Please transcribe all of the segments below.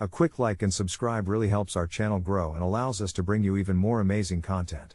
A quick like and subscribe really helps our channel grow and allows us to bring you even more amazing content.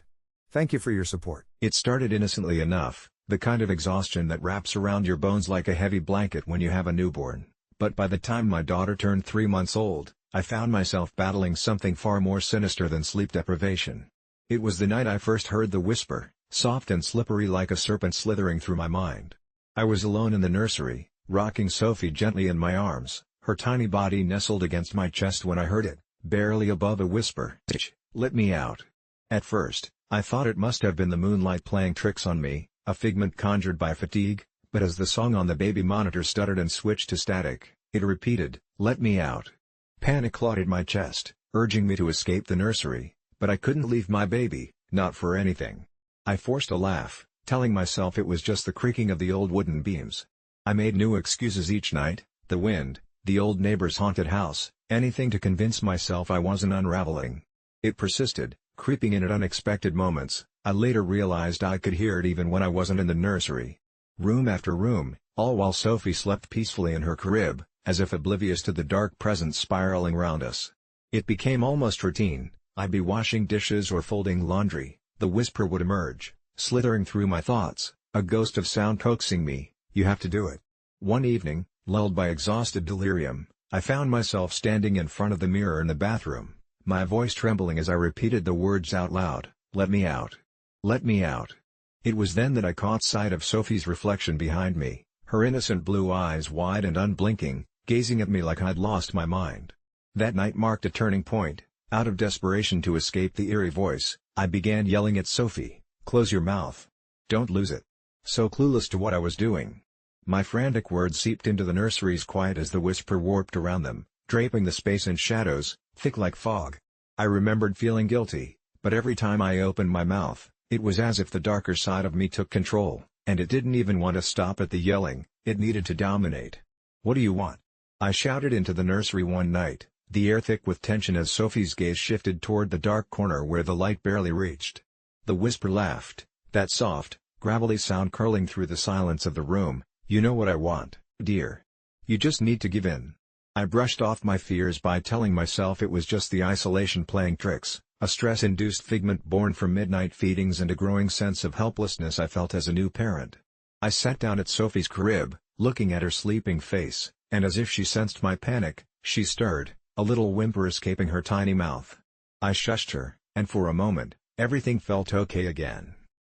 Thank you for your support. It started innocently enough, the kind of exhaustion that wraps around your bones like a heavy blanket when you have a newborn. But by the time my daughter turned 3 months old, I found myself battling something far more sinister than sleep deprivation. It was the night I first heard the whisper, soft and slippery like a serpent slithering through my mind. I was alone in the nursery, rocking Sophie gently in my arms, her tiny body nestled against my chest when I heard it, barely above a whisper, "Tch, let me out." At first, I thought it must have been the moonlight playing tricks on me, a figment conjured by fatigue, but as the song on the baby monitor stuttered and switched to static, it repeated, "Let me out." Panic clawed at my chest, urging me to escape the nursery, but I couldn't leave my baby, not for anything. I forced a laugh, telling myself it was just the creaking of the old wooden beams. I made new excuses each night, the wind, the old neighbor's haunted house, anything to convince myself I wasn't unraveling. It persisted, creeping in at unexpected moments. I later realized I could hear it even when I wasn't in the nursery. Room after room, all while Sophie slept peacefully in her crib, as if oblivious to the dark presence spiraling around us. It became almost routine. I'd be washing dishes or folding laundry, the whisper would emerge, slithering through my thoughts, a ghost of sound coaxing me, "You have to do it." One evening, lulled by exhausted delirium, I found myself standing in front of the mirror in the bathroom, my voice trembling as I repeated the words out loud, "Let me out. Let me out." It was then that I caught sight of Sophie's reflection behind me, her innocent blue eyes wide and unblinking, gazing at me like I'd lost my mind. That night marked a turning point. Out of desperation to escape the eerie voice, I began yelling at Sophie, "Close your mouth. Don't lose it." So clueless to what I was doing. My frantic words seeped into the nursery's quiet as the whisper warped around them, draping the space in shadows, thick like fog. I remembered feeling guilty, but every time I opened my mouth, it was as if the darker side of me took control, and it didn't even want to stop at the yelling, it needed to dominate. "What do you want?" I shouted into the nursery one night, the air thick with tension as Sophie's gaze shifted toward the dark corner where the light barely reached. The whisper laughed, that soft, gravelly sound curling through the silence of the room. "You know what I want, dear. You just need to give in." I brushed off my fears by telling myself it was just the isolation playing tricks, a stress-induced figment born from midnight feedings and a growing sense of helplessness I felt as a new parent. I sat down at Sophie's crib, looking at her sleeping face, and as if she sensed my panic, she stirred, a little whimper escaping her tiny mouth. I shushed her, and for a moment, everything felt okay again.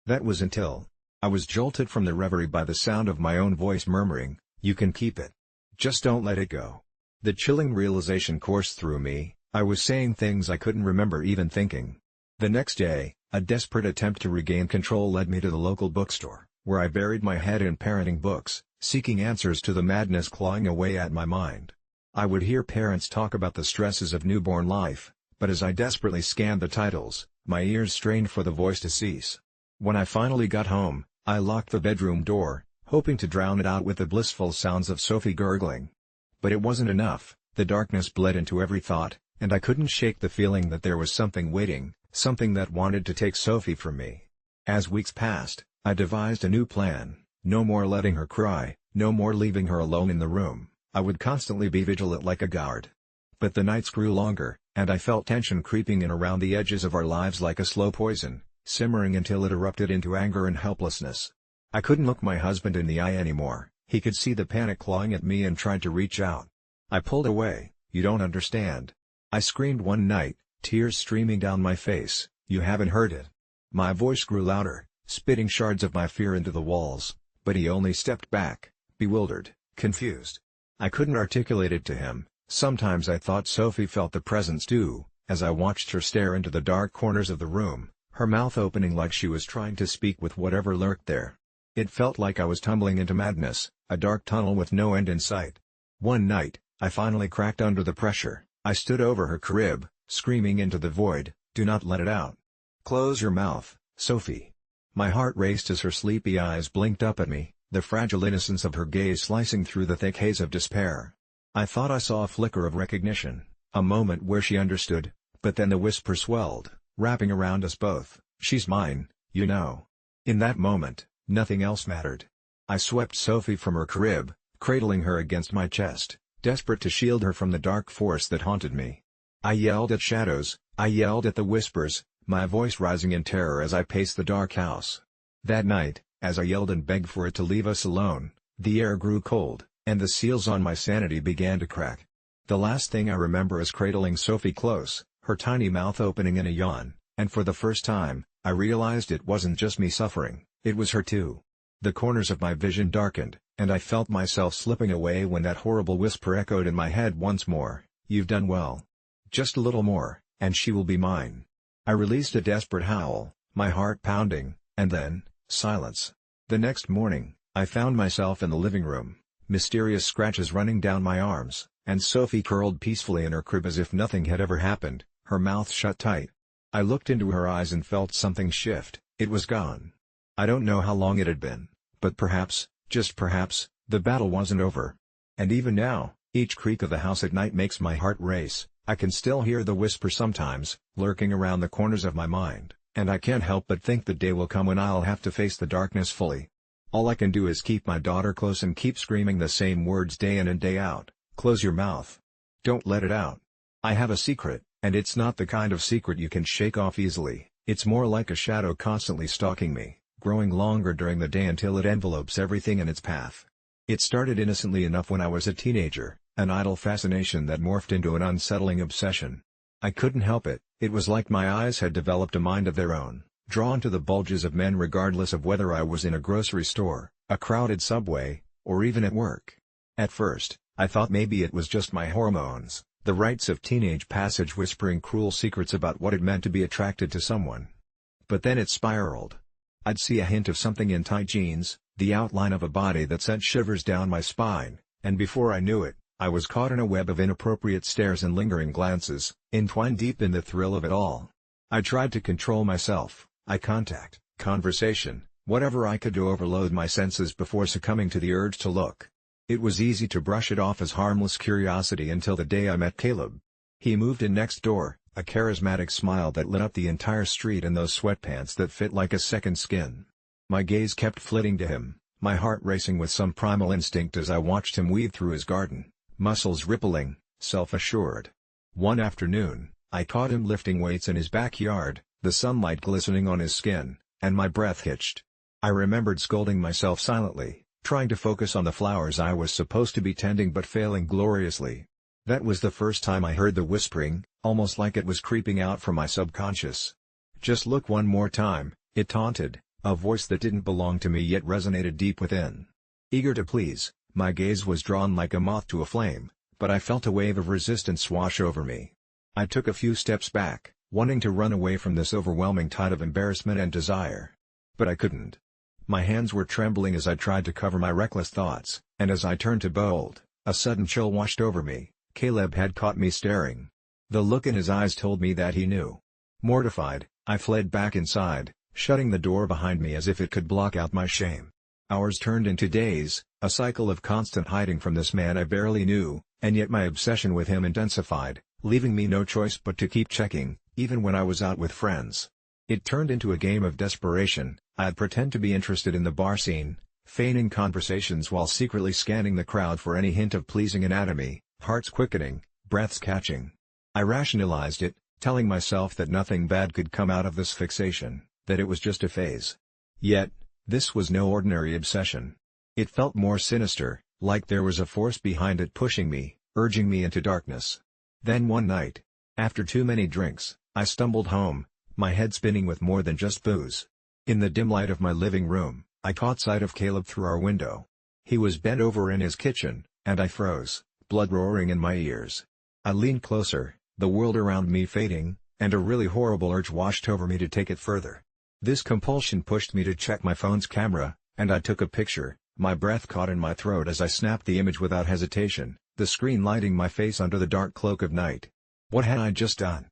That was until I was jolted from the reverie by the sound of my own voice murmuring, "You can keep it. Just don't let it go." The chilling realization coursed through me, I was saying things I couldn't remember even thinking. The next day, a desperate attempt to regain control led me to the local bookstore, where I buried my head in parenting books, seeking answers to the madness clawing away at my mind. I would hear parents talk about the stresses of newborn life, but as I desperately scanned the titles, my ears strained for the voice to cease. When I finally got home, I locked the bedroom door, hoping to drown it out with the blissful sounds of Sophie gurgling. But it wasn't enough, the darkness bled into every thought, and I couldn't shake the feeling that there was something waiting, something that wanted to take Sophie from me. As weeks passed, I devised a new plan, no more letting her cry, no more leaving her alone in the room. I would constantly be vigilant like a guard. But the nights grew longer, and I felt tension creeping in around the edges of our lives like a slow poison, simmering until it erupted into anger and helplessness. I couldn't look my husband in the eye anymore, he could see the panic clawing at me and tried to reach out. I pulled away. "You don't understand." I screamed one night, tears streaming down my face, "You haven't heard it." My voice grew louder, spitting shards of my fear into the walls, but he only stepped back, bewildered, confused. I couldn't articulate it to him. Sometimes I thought Sophie felt the presence too, as I watched her stare into the dark corners of the room, her mouth opening like she was trying to speak with whatever lurked there. It felt like I was tumbling into madness, a dark tunnel with no end in sight. One night, I finally cracked under the pressure. I stood over her crib, screaming into the void, "Do not let it out. Close your mouth, Sophie." My heart raced as her sleepy eyes blinked up at me, the fragile innocence of her gaze slicing through the thick haze of despair. I thought I saw a flicker of recognition, a moment where she understood, but then the whisper swelled, wrapping around us both, "She's mine, you know." In that moment, nothing else mattered. I swept Sophie from her crib, cradling her against my chest, desperate to shield her from the dark force that haunted me. I yelled at shadows, I yelled at the whispers, my voice rising in terror as I paced the dark house. That night, as I yelled and begged for it to leave us alone, the air grew cold, and the seals on my sanity began to crack. The last thing I remember is cradling Sophie close, her tiny mouth opening in a yawn, and for the first time, I realized it wasn't just me suffering, it was her too. The corners of my vision darkened, and I felt myself slipping away when that horrible whisper echoed in my head once more, "You've done well. Just a little more, and she will be mine." I released a desperate howl, my heart pounding, and then, silence. The next morning, I found myself in the living room, mysterious scratches running down my arms, and Sophie curled peacefully in her crib as if nothing had ever happened, her mouth shut tight. I looked into her eyes and felt something shift. It was gone. I don't know how long it had been, but perhaps, just perhaps, the battle wasn't over. And even now, each creak of the house at night makes my heart race. I can still hear the whisper sometimes, lurking around the corners of my mind, and I can't help but think the day will come when I'll have to face the darkness fully. All I can do is keep my daughter close and keep screaming the same words day in and day out. Close your mouth. Don't let it out. I have a secret, and it's not the kind of secret you can shake off easily. It's more like a shadow constantly stalking me, growing longer during the day until it envelopes everything in its path. It started innocently enough when I was a teenager, an idle fascination that morphed into an unsettling obsession. I couldn't help it, it was like my eyes had developed a mind of their own, drawn to the bulges of men regardless of whether I was in a grocery store, a crowded subway, or even at work. At first, I thought maybe it was just my hormones, the rites of teenage passage whispering cruel secrets about what it meant to be attracted to someone. But then it spiraled. I'd see a hint of something in tight jeans, the outline of a body that sent shivers down my spine, and before I knew it, I was caught in a web of inappropriate stares and lingering glances, entwined deep in the thrill of it all. I tried to control myself, eye contact, conversation, whatever I could to overload my senses before succumbing to the urge to look. It was easy to brush it off as harmless curiosity until the day I met Caleb. He moved in next door, a charismatic smile that lit up the entire street and those sweatpants that fit like a second skin. My gaze kept flitting to him, my heart racing with some primal instinct as I watched him weave through his garden, muscles rippling, self-assured. One afternoon, I caught him lifting weights in his backyard, the sunlight glistening on his skin, and my breath hitched. I remembered scolding myself silently, trying to focus on the flowers I was supposed to be tending but failing gloriously. That was the first time I heard the whispering, almost like it was creeping out from my subconscious. "Just look one more time," it taunted, a voice that didn't belong to me yet resonated deep within. Eager to please, my gaze was drawn like a moth to a flame, but I felt a wave of resistance wash over me. I took a few steps back, wanting to run away from this overwhelming tide of embarrassment and desire. But I couldn't. My hands were trembling as I tried to cover my reckless thoughts, and as I turned to bolt, a sudden chill washed over me. Caleb had caught me staring. The look in his eyes told me that he knew. Mortified, I fled back inside, shutting the door behind me as if it could block out my shame. Hours turned into days, a cycle of constant hiding from this man I barely knew, and yet my obsession with him intensified, leaving me no choice but to keep checking, even when I was out with friends. It turned into a game of desperation. I'd pretend to be interested in the bar scene, feigning conversations while secretly scanning the crowd for any hint of pleasing anatomy, hearts quickening, breaths catching. I rationalized it, telling myself that nothing bad could come out of this fixation, that it was just a phase. Yet, this was no ordinary obsession. It felt more sinister, like there was a force behind it pushing me, urging me into darkness. Then one night, after too many drinks, I stumbled home, my head spinning with more than just booze. In the dim light of my living room, I caught sight of Caleb through our window. He was bent over in his kitchen, and I froze, blood roaring in my ears. I leaned closer, the world around me fading, and a really horrible urge washed over me to take it further. This compulsion pushed me to check my phone's camera, and I took a picture, my breath caught in my throat as I snapped the image without hesitation, the screen lighting my face under the dark cloak of night. What had I just done?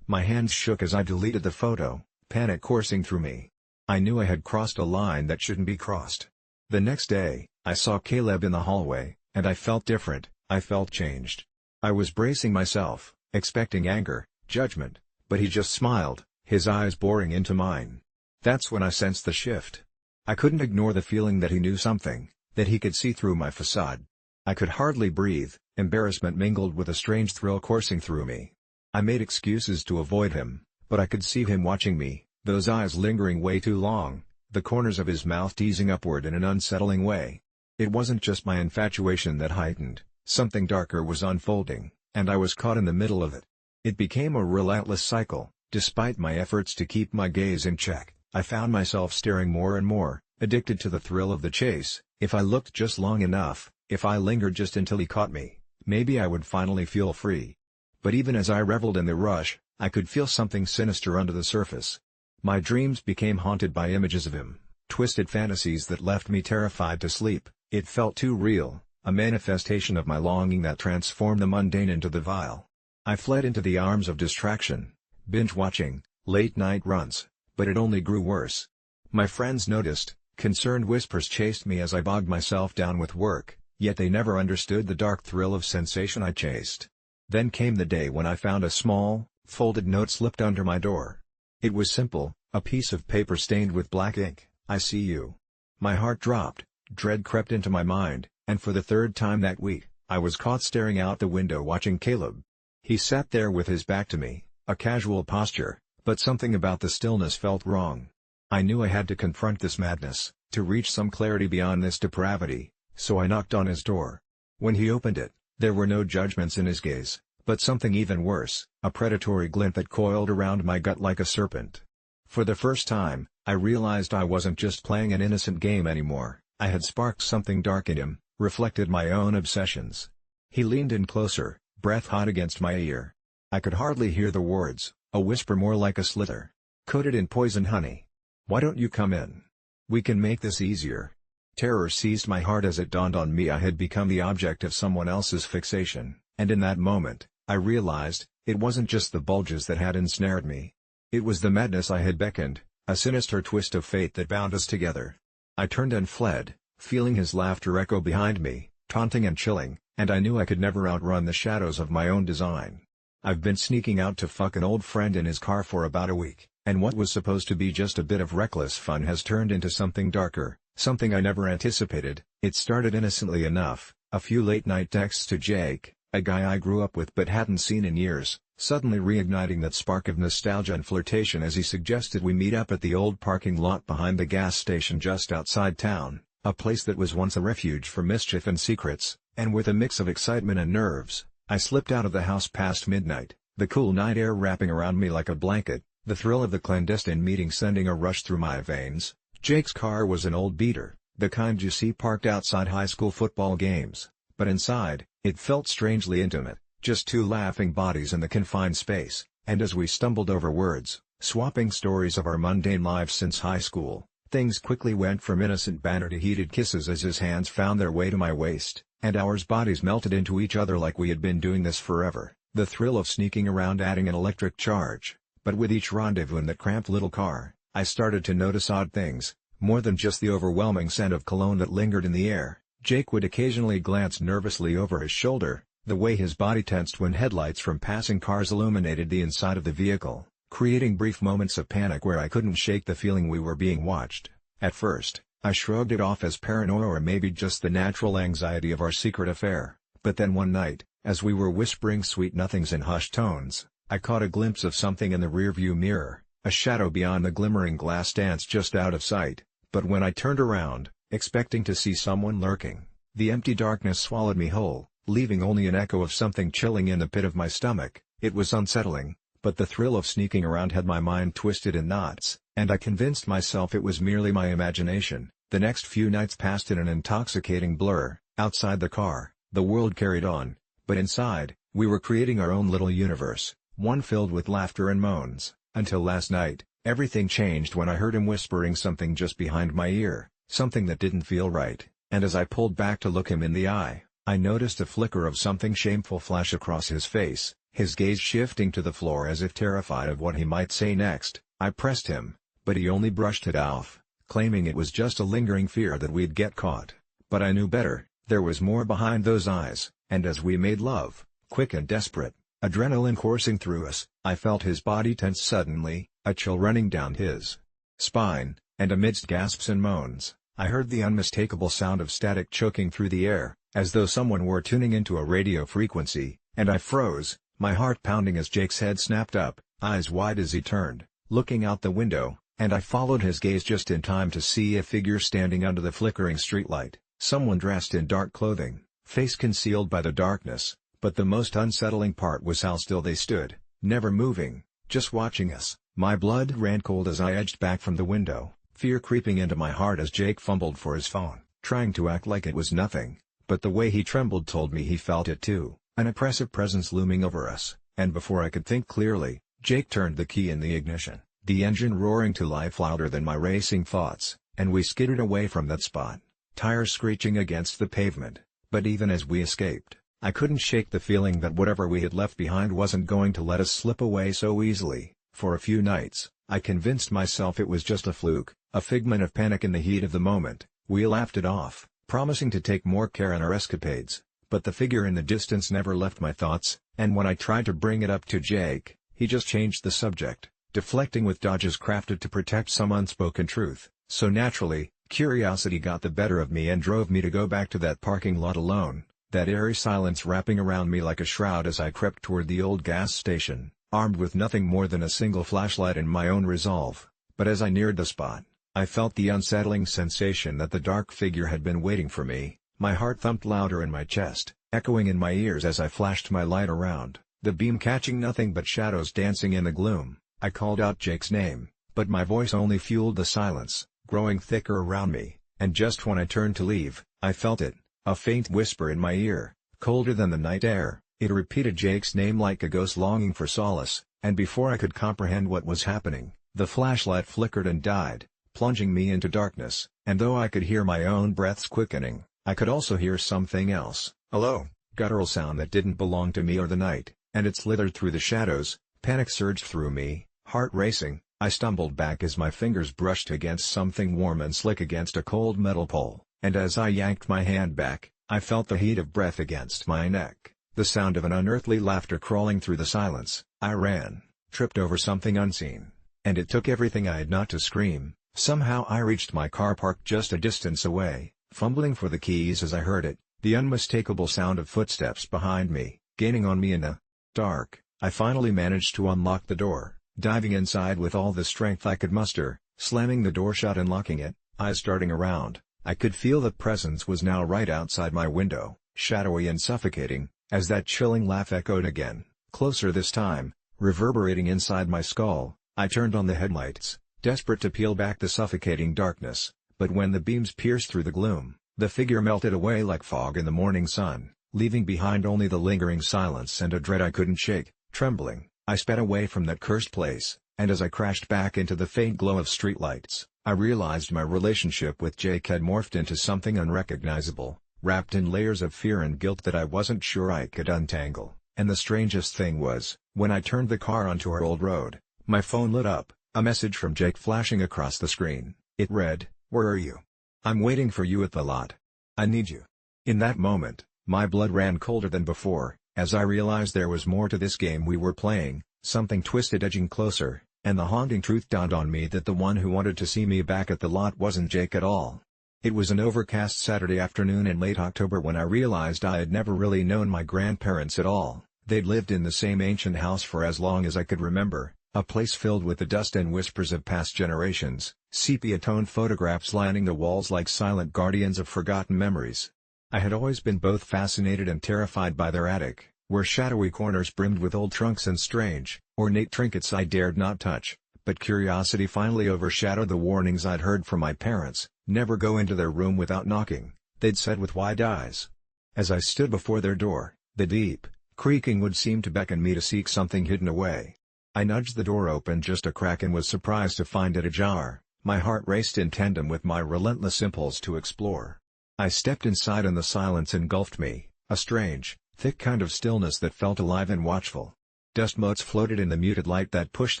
My hands shook as I deleted the photo, panic coursing through me. I knew I had crossed a line that shouldn't be crossed. The next day, I saw Caleb in the hallway, and I felt different, I felt changed. I was bracing myself, expecting anger, judgment, but he just smiled, his eyes boring into mine. That's when I sensed the shift. I couldn't ignore the feeling that he knew something, that he could see through my facade. I could hardly breathe, Embarrassment mingled with a strange thrill coursing through me. I made excuses to avoid him, but I could see him watching me, those eyes lingering way too long, the corners of his mouth teasing upward in an unsettling way. It wasn't just my infatuation that heightened, something darker was unfolding, and I was caught in the middle of it. It became a relentless cycle. Despite my efforts to keep my gaze in check, I found myself staring more and more, addicted to the thrill of the chase. If I looked just long enough, if I lingered just until he caught me, maybe I would finally feel free. But even as I reveled in the rush, I could feel something sinister under the surface. My dreams became haunted by images of him, twisted fantasies that left me terrified to sleep. It felt too real, a manifestation of my longing that transformed the mundane into the vile. I fled into the arms of distraction, binge-watching, late-night runs, but it only grew worse. My friends noticed, concerned whispers chased me as I bogged myself down with work, yet they never understood the dark thrill of sensation I chased. Then came the day when I found a small, folded note slipped under my door. It was simple, a piece of paper stained with black ink, "I see you." My heart dropped, dread crept into my mind, and for the third time that week, I was caught staring out the window watching Caleb. He sat there with his back to me, a casual posture, but something about the stillness felt wrong. I knew I had to confront this madness, to reach some clarity beyond this depravity, so I knocked on his door. When he opened it, there were no judgments in his gaze, but something even worse, a predatory glint that coiled around my gut like a serpent. For the first time, I realized I wasn't just playing an innocent game anymore. I had sparked something dark in him, reflected my own obsessions. He leaned in closer, breath hot against my ear. I could hardly hear the words, a whisper more like a slither. "Coated in poison honey. Why don't you come in? We can make this easier." Terror seized my heart as it dawned on me I had become the object of someone else's fixation, and in that moment, I realized, it wasn't just the bulges that had ensnared me. It was the madness I had beckoned, a sinister twist of fate that bound us together. I turned and fled, feeling his laughter echo behind me, taunting and chilling, and I knew I could never outrun the shadows of my own design. I've been sneaking out to fuck an old friend in his car for about a week, and what was supposed to be just a bit of reckless fun has turned into something darker, something I never anticipated. It started innocently enough, a few late-night texts to Jake, a guy I grew up with but hadn't seen in years, suddenly reigniting that spark of nostalgia and flirtation as he suggested we meet up at the old parking lot behind the gas station just outside town, a place that was once a refuge for mischief and secrets. And with a mix of excitement and nerves, I slipped out of the house past midnight, the cool night air wrapping around me like a blanket, the thrill of the clandestine meeting sending a rush through my veins. Jake's car was an old beater, the kind you see parked outside high school football games, but inside, it felt strangely intimate, just two laughing bodies in the confined space, and as we stumbled over words, swapping stories of our mundane lives since high school, things quickly went from innocent banter to heated kisses as his hands found their way to my waist, and our bodies melted into each other like we had been doing this forever. The thrill of sneaking around adding an electric charge, but with each rendezvous in that cramped little car, I started to notice odd things, more than just the overwhelming scent of cologne that lingered in the air. Jake would occasionally glance nervously over his shoulder, the way his body tensed when headlights from passing cars illuminated the inside of the vehicle, creating brief moments of panic where I couldn't shake the feeling we were being watched. At first, I shrugged it off as paranoia or maybe just the natural anxiety of our secret affair, but then one night, as we were whispering sweet nothings in hushed tones, I caught a glimpse of something in the rearview mirror, a shadow beyond the glimmering glass danced just out of sight, but when I turned around, expecting to see someone lurking, the empty darkness swallowed me whole, leaving only an echo of something chilling in the pit of my stomach. It was unsettling, but the thrill of sneaking around had my mind twisted in knots, and I convinced myself it was merely my imagination. The next few nights passed in an intoxicating blur. Outside the car, the world carried on, but inside, we were creating our own little universe, one filled with laughter and moans, until last night, everything changed when I heard him whispering something just behind my ear, something that didn't feel right, and as I pulled back to look him in the eye, I noticed a flicker of something shameful flash across his face, his gaze shifting to the floor as if terrified of what he might say next. I pressed him, but he only brushed it off, claiming it was just a lingering fear that we'd get caught. But I knew better, there was more behind those eyes, and as we made love, quick and desperate, adrenaline coursing through us, I felt his body tense suddenly, a chill running down his spine, and amidst gasps and moans, I heard the unmistakable sound of static choking through the air, as though someone were tuning into a radio frequency, and I froze, my heart pounding as Jake's head snapped up, eyes wide as he turned, looking out the window, and I followed his gaze just in time to see a figure standing under the flickering streetlight, someone dressed in dark clothing, face concealed by the darkness, but the most unsettling part was how still they stood, never moving, just watching us. My blood ran cold as I edged back from the window, fear creeping into my heart as Jake fumbled for his phone, trying to act like it was nothing, but the way he trembled told me he felt it too, an oppressive presence looming over us, and before I could think clearly, Jake turned the key in the ignition, the engine roaring to life louder than my racing thoughts, and we skidded away from that spot, tires screeching against the pavement. But even as we escaped, I couldn't shake the feeling that whatever we had left behind wasn't going to let us slip away so easily. For a few nights, I convinced myself it was just a fluke, a figment of panic in the heat of the moment. We laughed it off, promising to take more care in our escapades, but the figure in the distance never left my thoughts, and when I tried to bring it up to Jake, he just changed the subject, deflecting with dodges crafted to protect some unspoken truth. So naturally, curiosity got the better of me and drove me to go back to that parking lot alone, that eerie silence wrapping around me like a shroud as I crept toward the old gas station, armed with nothing more than a single flashlight and my own resolve. But as I neared the spot, I felt the unsettling sensation that the dark figure had been waiting for me. My heart thumped louder in my chest, echoing in my ears as I flashed my light around, the beam catching nothing but shadows dancing in the gloom. I called out Jake's name, but my voice only fueled the silence, growing thicker around me, and just when I turned to leave, I felt it, a faint whisper in my ear, colder than the night air. It repeated Jake's name like a ghost longing for solace, and before I could comprehend what was happening, the flashlight flickered and died, plunging me into darkness, and though I could hear my own breaths quickening, I could also hear something else, a low, guttural sound that didn't belong to me or the night, and it slithered through the shadows. Panic surged through me, heart racing. I stumbled back as my fingers brushed against something warm and slick against a cold metal pole, and as I yanked my hand back, I felt the heat of breath against my neck. The sound of an unearthly laughter crawling through the silence. I ran, tripped over something unseen, and it took everything I had not to scream. Somehow I reached my car parked just a distance away, fumbling for the keys as I heard it, the unmistakable sound of footsteps behind me, gaining on me in the dark. I finally managed to unlock the door, diving inside with all the strength I could muster, slamming the door shut and locking it, eyes darting around. I could feel the presence was now right outside my window, shadowy and suffocating, as that chilling laugh echoed again, closer this time, reverberating inside my skull. I turned on the headlights, desperate to peel back the suffocating darkness, but when the beams pierced through the gloom, the figure melted away like fog in the morning sun, leaving behind only the lingering silence and a dread I couldn't shake. Trembling, I sped away from that cursed place, and as I crashed back into the faint glow of streetlights, I realized my relationship with Jake had morphed into something unrecognizable, wrapped in layers of fear and guilt that I wasn't sure I could untangle. And the strangest thing was, when I turned the car onto our old road, my phone lit up, a message from Jake flashing across the screen. It read, "Where are you? I'm waiting for you at the lot. I need you." In that moment, my blood ran colder than before, as I realized there was more to this game we were playing, something twisted edging closer, and the haunting truth dawned on me that the one who wanted to see me back at the lot wasn't Jake at all. It was an overcast Saturday afternoon in late October when I realized I had never really known my grandparents at all. They'd lived in the same ancient house for as long as I could remember, a place filled with the dust and whispers of past generations, sepia-toned photographs lining the walls like silent guardians of forgotten memories. I had always been both fascinated and terrified by their attic, where shadowy corners brimmed with old trunks and strange, ornate trinkets I dared not touch, but curiosity finally overshadowed the warnings I'd heard from my parents. Never go into their room without knocking, they'd said with wide eyes. As I stood before their door, the deep, creaking wood seemed to beckon me to seek something hidden away. I nudged the door open just a crack and was surprised to find it ajar. My heart raced in tandem with my relentless impulse to explore. I stepped inside and the silence engulfed me, a strange, thick kind of stillness that felt alive and watchful. Dust motes floated in the muted light that pushed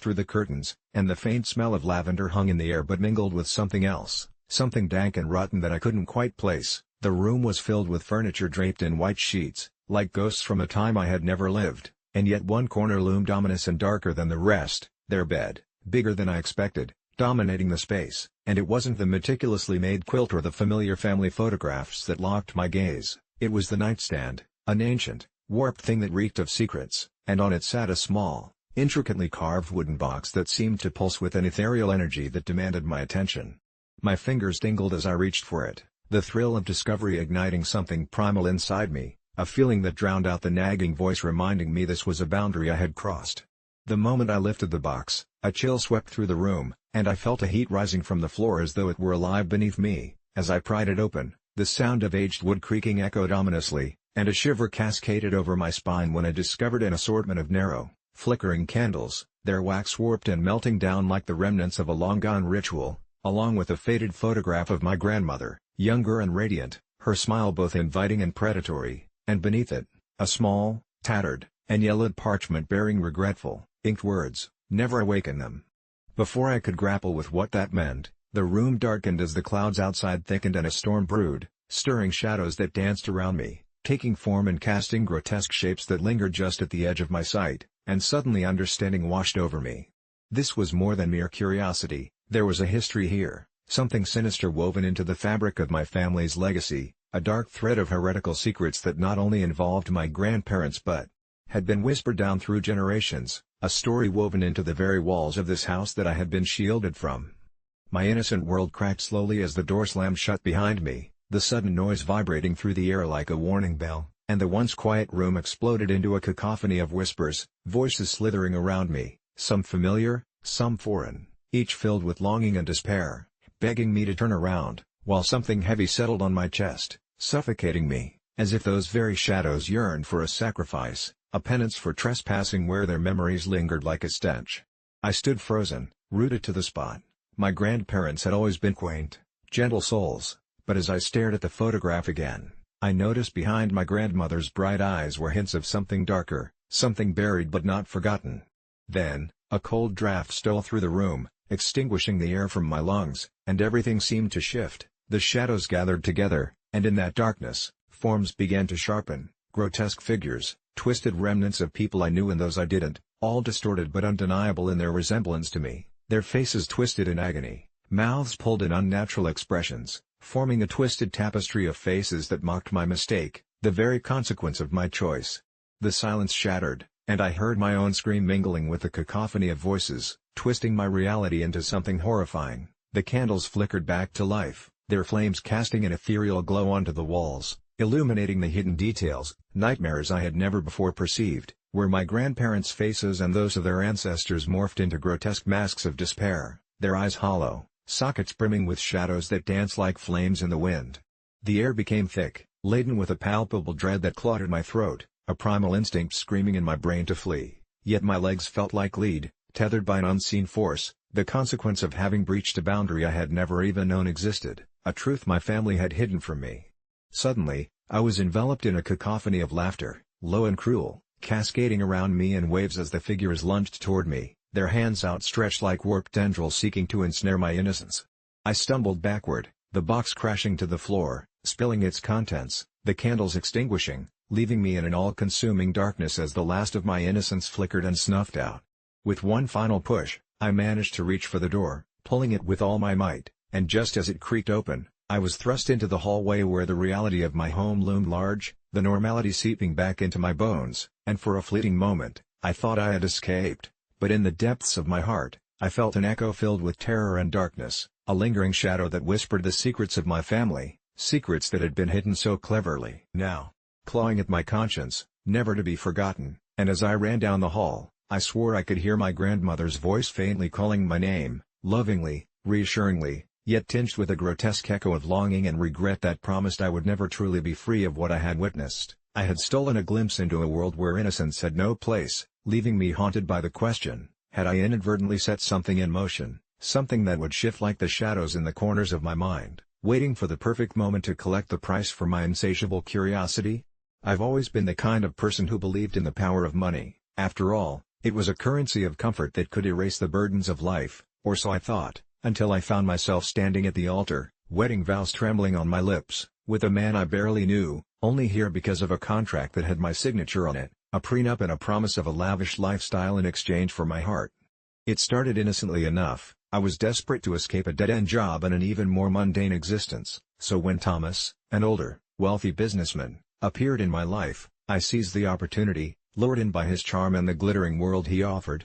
through the curtains, and the faint smell of lavender hung in the air but mingled with something else, something dank and rotten that I couldn't quite place. The room was filled with furniture draped in white sheets, like ghosts from a time I had never lived, and yet one corner loomed ominous and darker than the rest, their bed, bigger than I expected, dominating the space, and it wasn't the meticulously made quilt or the familiar family photographs that locked my gaze. It was the nightstand, an ancient, warped thing that reeked of secrets, and on it sat a small, intricately carved wooden box that seemed to pulse with an ethereal energy that demanded my attention. My fingers tingled as I reached for it, the thrill of discovery igniting something primal inside me, a feeling that drowned out the nagging voice reminding me this was a boundary I had crossed. The moment I lifted the box, a chill swept through the room, and I felt a heat rising from the floor as though it were alive beneath me. As I pried it open, the sound of aged wood creaking echoed ominously, and a shiver cascaded over my spine when I discovered an assortment of narrow, flickering candles, their wax warped and melting down like the remnants of a long-gone ritual, along with a faded photograph of my grandmother, younger and radiant, her smile both inviting and predatory, and beneath it, a small, tattered, and yellowed parchment bearing regretful, inked words, "Never awaken them." Before I could grapple with what that meant, the room darkened as the clouds outside thickened and a storm brewed, stirring shadows that danced around me, taking form and casting grotesque shapes that lingered just at the edge of my sight, and suddenly understanding washed over me. This was more than mere curiosity, there was a history here, something sinister woven into the fabric of my family's legacy, a dark thread of heretical secrets that not only involved my grandparents but had been whispered down through generations, a story woven into the very walls of this house that I had been shielded from. My innocent world cracked slowly as the door slammed shut behind me, the sudden noise vibrating through the air like a warning bell, and the once quiet room exploded into a cacophony of whispers, voices slithering around me, some familiar, some foreign, each filled with longing and despair, begging me to turn around, while something heavy settled on my chest, suffocating me, as if those very shadows yearned for a sacrifice, a penance for trespassing where their memories lingered like a stench. I stood frozen, rooted to the spot. My grandparents had always been quaint, gentle souls, but as I stared at the photograph again, I noticed behind my grandmother's bright eyes were hints of something darker, something buried but not forgotten. Then, a cold draft stole through the room, extinguishing the air from my lungs, and everything seemed to shift. The shadows gathered together, and in that darkness, forms began to sharpen, grotesque figures, twisted remnants of people I knew and those I didn't, all distorted but undeniable in their resemblance to me, their faces twisted in agony, mouths pulled in unnatural expressions, forming a twisted tapestry of faces that mocked my mistake, the very consequence of my choice. The silence shattered, and I heard my own scream mingling with the cacophony of voices, twisting my reality into something horrifying. The candles flickered back to life, their flames casting an ethereal glow onto the walls, illuminating the hidden details, nightmares I had never before perceived, where my grandparents' faces and those of their ancestors morphed into grotesque masks of despair, their eyes hollow, sockets brimming with shadows that danced like flames in the wind. The air became thick, laden with a palpable dread that clawed at my throat, a primal instinct screaming in my brain to flee, yet my legs felt like lead, tethered by an unseen force, the consequence of having breached a boundary I had never even known existed, a truth my family had hidden from me. Suddenly, I was enveloped in a cacophony of laughter, low and cruel, cascading around me in waves as the figures lunged toward me, their hands outstretched like warped tendrils seeking to ensnare my innocence. I stumbled backward, the box crashing to the floor, spilling its contents, the candles extinguishing, leaving me in an all-consuming darkness as the last of my innocence flickered and snuffed out. With one final push, I managed to reach for the door, pulling it with all my might, and just as it creaked open, I was thrust into the hallway where the reality of my home loomed large, the normality seeping back into my bones, and for a fleeting moment, I thought I had escaped, but in the depths of my heart, I felt an echo filled with terror and darkness, a lingering shadow that whispered the secrets of my family, secrets that had been hidden so cleverly. Now, clawing at my conscience, never to be forgotten, and as I ran down the hall, I swore I could hear my grandmother's voice faintly calling my name, lovingly, reassuringly, yet tinged with a grotesque echo of longing and regret that promised I would never truly be free of what I had witnessed. I had stolen a glimpse into a world where innocence had no place, leaving me haunted by the question, had I inadvertently set something in motion, something that would shift like the shadows in the corners of my mind, waiting for the perfect moment to collect the price for my insatiable curiosity? I've always been the kind of person who believed in the power of money. After all, it was a currency of comfort that could erase the burdens of life, or so I thought, until I found myself standing at the altar, wedding vows trembling on my lips, with a man I barely knew, only here because of a contract that had my signature on it, a prenup and a promise of a lavish lifestyle in exchange for my heart. It started innocently enough. I was desperate to escape a dead-end job and an even more mundane existence, so when Thomas, an older, wealthy businessman, appeared in my life, I seized the opportunity, lured in by his charm and the glittering world he offered.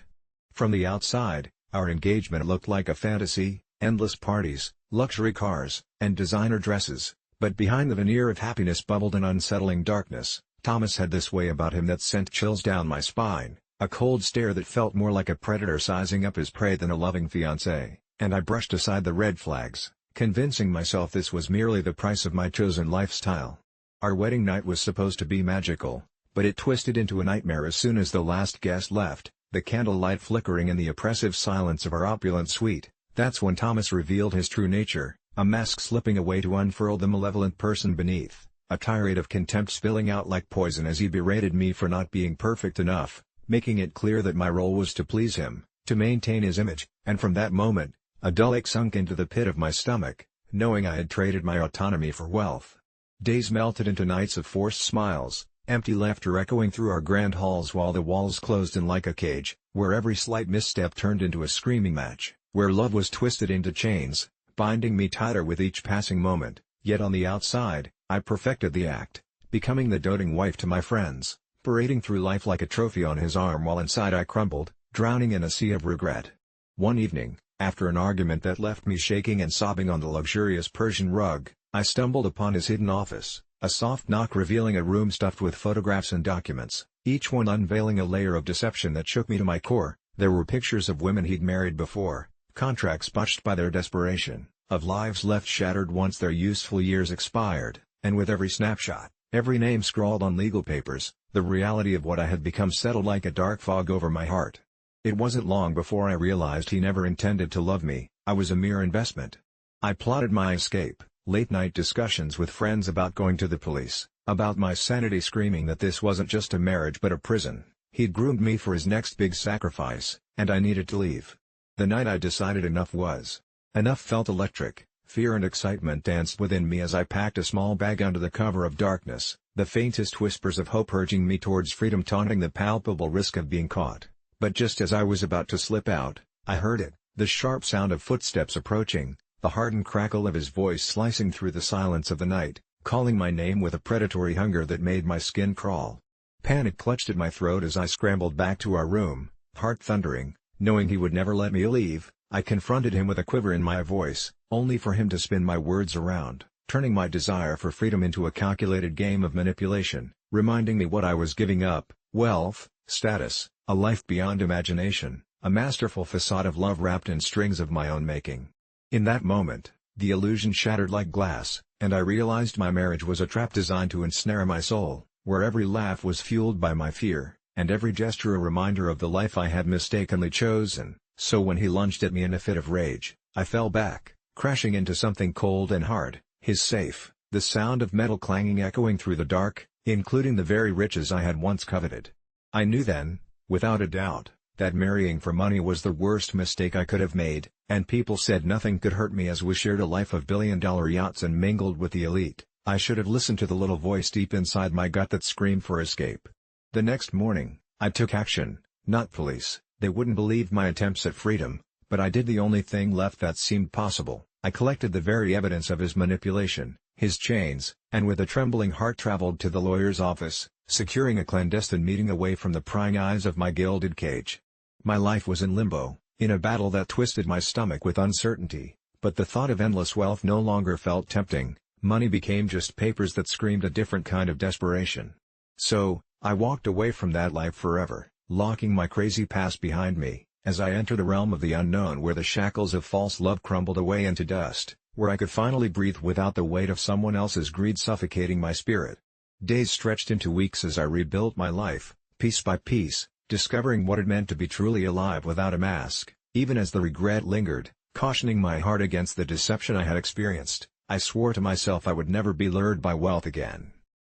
From the outside, our engagement looked like a fantasy, endless parties, luxury cars, and designer dresses, but behind the veneer of happiness bubbled an unsettling darkness. Thomas had this way about him that sent chills down my spine, a cold stare that felt more like a predator sizing up his prey than a loving fiancé, and I brushed aside the red flags, convincing myself this was merely the price of my chosen lifestyle. Our wedding night was supposed to be magical, but it twisted into a nightmare as soon as the last guest left, the candlelight flickering in the oppressive silence of our opulent suite. That's when Thomas revealed his true nature, a mask slipping away to unfurl the malevolent person beneath, a tirade of contempt spilling out like poison as he berated me for not being perfect enough, making it clear that my role was to please him, to maintain his image, and from that moment, a dull ache sunk into the pit of my stomach, knowing I had traded my autonomy for wealth. Days melted into nights of forced smiles, empty laughter echoing through our grand halls while the walls closed in like a cage, where every slight misstep turned into a screaming match, where love was twisted into chains, binding me tighter with each passing moment. Yet on the outside, I perfected the act, becoming the doting wife to my friends, parading through life like a trophy on his arm while inside I crumbled, drowning in a sea of regret. One evening, after an argument that left me shaking and sobbing on the luxurious Persian rug, I stumbled upon his hidden office, a soft knock revealing a room stuffed with photographs and documents, each one unveiling a layer of deception that shook me to my core. There were pictures of women he'd married before, contracts botched by their desperation, of lives left shattered once their useful years expired, and with every snapshot, every name scrawled on legal papers, the reality of what I had become settled like a dark fog over my heart. It wasn't long before I realized he never intended to love me, I was a mere investment. I plotted my escape, late-night discussions with friends about going to the police, about my sanity screaming that this wasn't just a marriage but a prison. He'd groomed me for his next big sacrifice, and I needed to leave. The night I decided enough was enough felt electric. Fear and excitement danced within me as I packed a small bag under the cover of darkness, the faintest whispers of hope urging me towards freedom taunting the palpable risk of being caught. But just as I was about to slip out, I heard it, the sharp sound of footsteps approaching, the hardened crackle of his voice slicing through the silence of the night, calling my name with a predatory hunger that made my skin crawl. Panic clutched at my throat as I scrambled back to our room, heart thundering, knowing he would never let me leave. I confronted him with a quiver in my voice, only for him to spin my words around, turning my desire for freedom into a calculated game of manipulation, reminding me what I was giving up: wealth, status, a life beyond imagination, a masterful facade of love wrapped in strings of my own making. In that moment, the illusion shattered like glass, and I realized my marriage was a trap designed to ensnare my soul, where every laugh was fueled by my fear, and every gesture a reminder of the life I had mistakenly chosen. So when he lunged at me in a fit of rage, I fell back, crashing into something cold and hard, his safe, the sound of metal clanging echoing through the dark, including the very riches I had once coveted. I knew then, without a doubt, that marrying for money was the worst mistake I could have made, and people said nothing could hurt me as we shared a life of billion-dollar yachts and mingled with the elite. I should have listened to the little voice deep inside my gut that screamed for escape. The next morning, I took action, not police. They wouldn't believe my attempts at freedom, but I did the only thing left that seemed possible. I collected the very evidence of his manipulation, his chains, and with a trembling heart traveled to the lawyer's office, securing a clandestine meeting away from the prying eyes of my gilded cage. My life was in limbo, in a battle that twisted my stomach with uncertainty, but the thought of endless wealth no longer felt tempting. Money became just papers that screamed a different kind of desperation. So, I walked away from that life forever, locking my crazy past behind me, as I entered a realm of the unknown where the shackles of false love crumbled away into dust, where I could finally breathe without the weight of someone else's greed suffocating my spirit. Days stretched into weeks as I rebuilt my life, piece by piece, discovering what it meant to be truly alive without a mask. Even as the regret lingered, cautioning my heart against the deception I had experienced, I swore to myself I would never be lured by wealth again.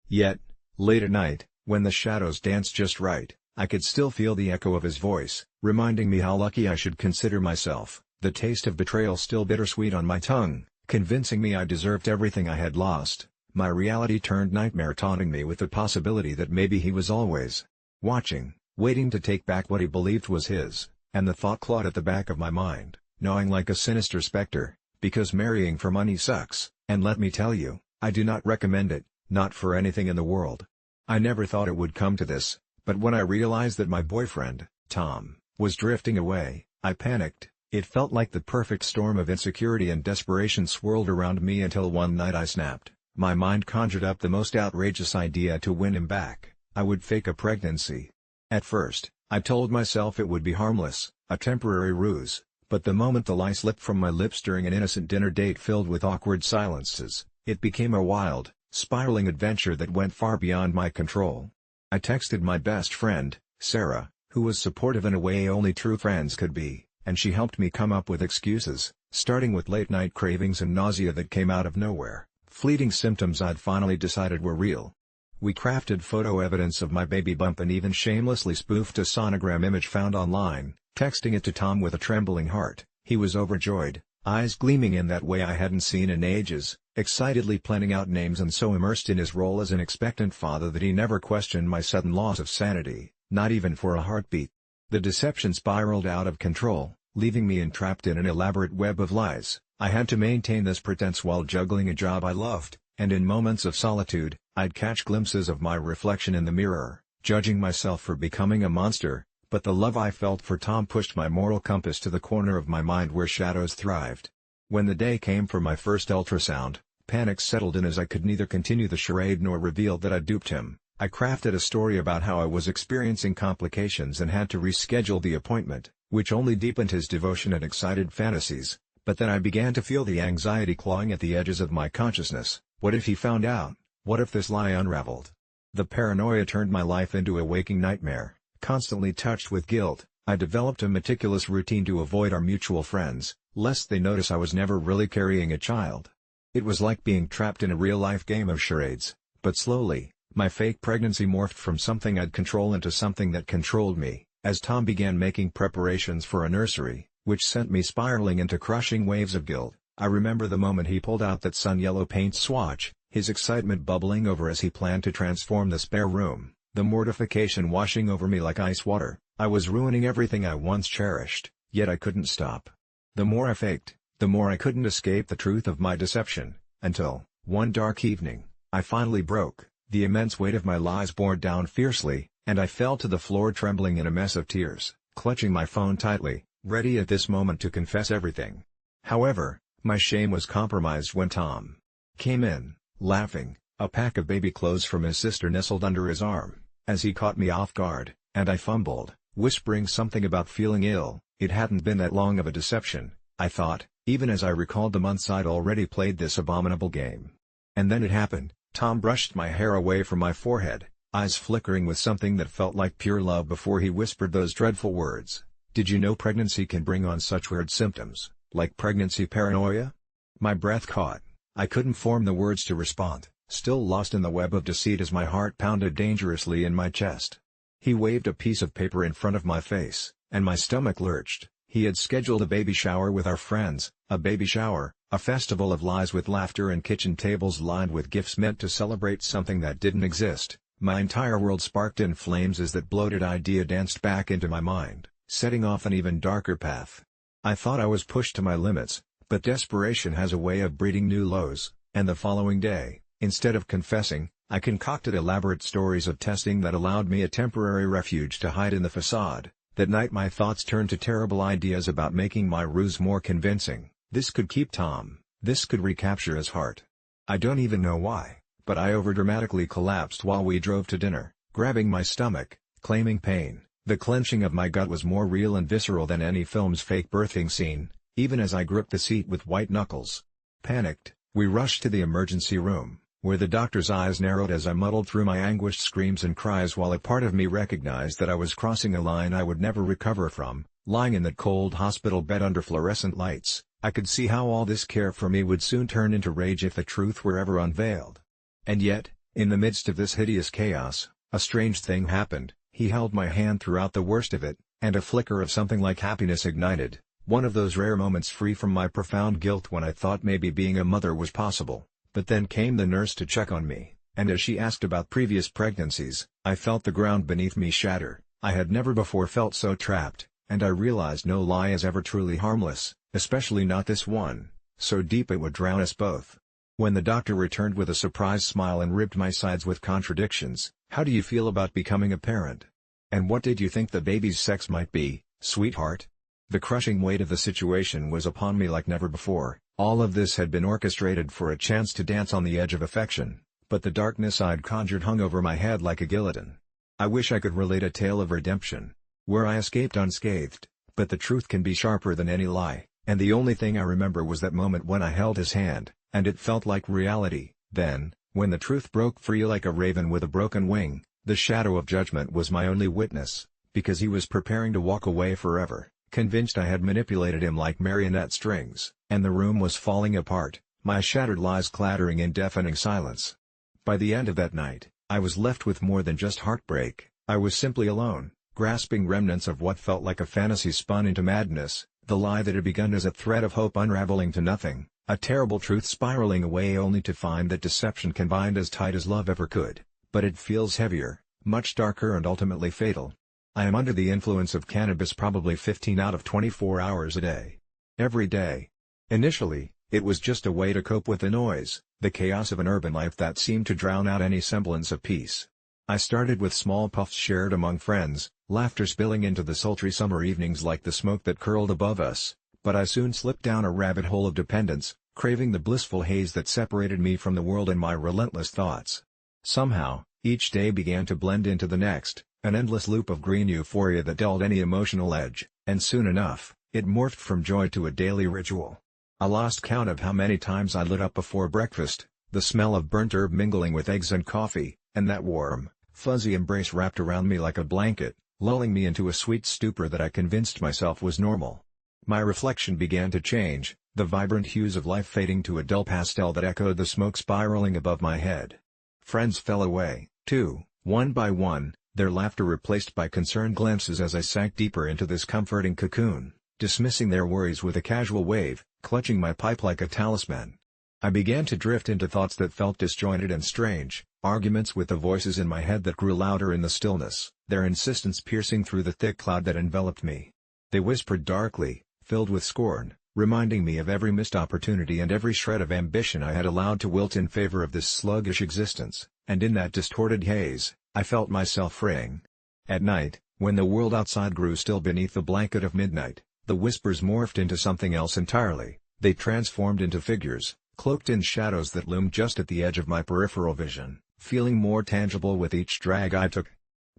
Yet, late at night, when the shadows danced just right, I could still feel the echo of his voice, reminding me how lucky I should consider myself, the taste of betrayal still bittersweet on my tongue, convincing me I deserved everything I had lost. My reality turned nightmare, taunting me with the possibility that maybe he was always watching, waiting to take back what he believed was his, and the thought clawed at the back of my mind, gnawing like a sinister specter, because marrying for money sucks, and let me tell you, I do not recommend it. not for anything in the world. I never thought it would come to this, but when I realized that my boyfriend, Tom, was drifting away, I panicked. It felt like the perfect storm of insecurity and desperation swirled around me until one night I snapped. My mind conjured up the most outrageous idea to win him back. I would fake a pregnancy. At first, I told myself it would be harmless, a temporary ruse, but the moment the lie slipped from my lips during an innocent dinner date filled with awkward silences, it became a wild, spiraling adventure that went far beyond my control. I texted my best friend, Sarah, who was supportive in a way only true friends could be, and she helped me come up with excuses, starting with late-night cravings and nausea that came out of nowhere, fleeting symptoms I'd finally decided were real. We crafted photo evidence of my baby bump and even shamelessly spoofed a sonogram image found online, texting it to Tom with a trembling heart. He was overjoyed, eyes gleaming in that way I hadn't seen in ages, excitedly planning out names and so immersed in his role as an expectant father that he never questioned my sudden loss of sanity, not even for a heartbeat. The deception spiraled out of control, leaving me entrapped in an elaborate web of lies. I had to maintain this pretense while juggling a job I loved, and in moments of solitude, I'd catch glimpses of my reflection in the mirror, judging myself for becoming a monster, but the love I felt for Tom pushed my moral compass to the corner of my mind where shadows thrived. When the day came for my first ultrasound, panic settled in as I could neither continue the charade nor reveal that I'd duped him. I crafted a story about how I was experiencing complications and had to reschedule the appointment, which only deepened his devotion and excited fantasies. But then I began to feel the anxiety clawing at the edges of my consciousness. What if he found out? What if this lie unraveled? The paranoia turned my life into a waking nightmare. Constantly touched with guilt, I developed a meticulous routine to avoid our mutual friends, lest they notice I was never really carrying a child. It was like being trapped in a real-life game of charades, but slowly, my fake pregnancy morphed from something I'd control into something that controlled me, as Tom began making preparations for a nursery, which sent me spiraling into crushing waves of guilt. I remember the moment he pulled out that sun yellow paint swatch, his excitement bubbling over as he planned to transform the spare room, the mortification washing over me like ice water. I was ruining everything I once cherished, yet I couldn't stop. The more I faked, the more I couldn't escape the truth of my deception, until, one dark evening, I finally broke. The immense weight of my lies bore down fiercely, and I fell to the floor trembling in a mess of tears, clutching my phone tightly, ready at this moment to confess everything. However, my shame was compromised when Tom came in, laughing, a pack of baby clothes from his sister nestled under his arm. As he caught me off guard, and I fumbled, whispering something about feeling ill. It hadn't been that long of a deception, I thought, even as I recalled the months I'd already played this abominable game. And then it happened. Tom brushed my hair away from my forehead, eyes flickering with something that felt like pure love before he whispered those dreadful words. "Did you know pregnancy can bring on such weird symptoms, like pregnancy paranoia?" My breath caught. I couldn't form the words to respond, still lost in the web of deceit as my heart pounded dangerously in my chest. He waved a piece of paper in front of my face, and my stomach lurched. He had scheduled a baby shower with our friends, a baby shower, a festival of lies with laughter and kitchen tables lined with gifts meant to celebrate something that didn't exist. My entire world sparked in flames as that bloated idea danced back into my mind, setting off an even darker path. I thought I was pushed to my limits, but desperation has a way of breeding new lows, and the following day, instead of confessing, I concocted elaborate stories of testing that allowed me a temporary refuge to hide in the facade. That night my thoughts turned to terrible ideas about making my ruse more convincing. This could keep Tom, this could recapture his heart. I don't even know why, but I overdramatically collapsed while we drove to dinner, grabbing my stomach, claiming pain. The clenching of my gut was more real and visceral than any film's fake birthing scene, even as I gripped the seat with white knuckles. Panicked, we rushed to the emergency room, where the doctor's eyes narrowed as I muddled through my anguished screams and cries while a part of me recognized that I was crossing a line I would never recover from. Lying in that cold hospital bed under fluorescent lights, I could see how all this care for me would soon turn into rage if the truth were ever unveiled. And yet, in the midst of this hideous chaos, a strange thing happened. He held my hand throughout the worst of it, and a flicker of something like happiness ignited, one of those rare moments free from my profound guilt when I thought maybe being a mother was possible. But then came the nurse to check on me, and as she asked about previous pregnancies, I felt the ground beneath me shatter. I had never before felt so trapped, and I realized no lie is ever truly harmless, especially not this one, so deep it would drown us both. When the doctor returned with a surprised smile and ripped my sides with contradictions, "How do you feel about becoming a parent? And what did you think the baby's sex might be, sweetheart?" The crushing weight of the situation was upon me like never before. All of this had been orchestrated for a chance to dance on the edge of affection, but the darkness I'd conjured hung over my head like a guillotine. I wish I could relate a tale of redemption, where I escaped unscathed, but the truth can be sharper than any lie, and the only thing I remember was that moment when I held his hand, and it felt like reality. Then, when the truth broke free like a raven with a broken wing, the shadow of judgment was my only witness, because he was preparing to walk away forever, convinced I had manipulated him like marionette strings, and the room was falling apart, my shattered lies clattering in deafening silence. By the end of that night, I was left with more than just heartbreak. I was simply alone, grasping remnants of what felt like a fantasy spun into madness, the lie that had begun as a thread of hope unraveling to nothing, a terrible truth spiraling away only to find that deception can bind as tight as love ever could, but it feels heavier, much darker and ultimately fatal. I am under the influence of cannabis probably 15 out of 24 hours a day. Every day. Initially, it was just a way to cope with the noise, the chaos of an urban life that seemed to drown out any semblance of peace. I started with small puffs shared among friends, laughter spilling into the sultry summer evenings like the smoke that curled above us, but I soon slipped down a rabbit hole of dependence, craving the blissful haze that separated me from the world and my relentless thoughts. Somehow, each day began to blend into the next, an endless loop of green euphoria that dulled any emotional edge, and soon enough, it morphed from joy to a daily ritual. I lost count of how many times I lit up before breakfast, the smell of burnt herb mingling with eggs and coffee, and that warm, fuzzy embrace wrapped around me like a blanket, lulling me into a sweet stupor that I convinced myself was normal. My reflection began to change, the vibrant hues of life fading to a dull pastel that echoed the smoke spiraling above my head. Friends fell away, too, one by one, their laughter replaced by concerned glances as I sank deeper into this comforting cocoon, dismissing their worries with a casual wave, clutching my pipe like a talisman. I began to drift into thoughts that felt disjointed and strange, arguments with the voices in my head that grew louder in the stillness, their insistence piercing through the thick cloud that enveloped me. They whispered darkly, filled with scorn, reminding me of every missed opportunity and every shred of ambition I had allowed to wilt in favor of this sluggish existence, and in that distorted haze, I felt myself fraying. At night, when the world outside grew still beneath the blanket of midnight, the whispers morphed into something else entirely. They transformed into figures, cloaked in shadows that loomed just at the edge of my peripheral vision, feeling more tangible with each drag I took.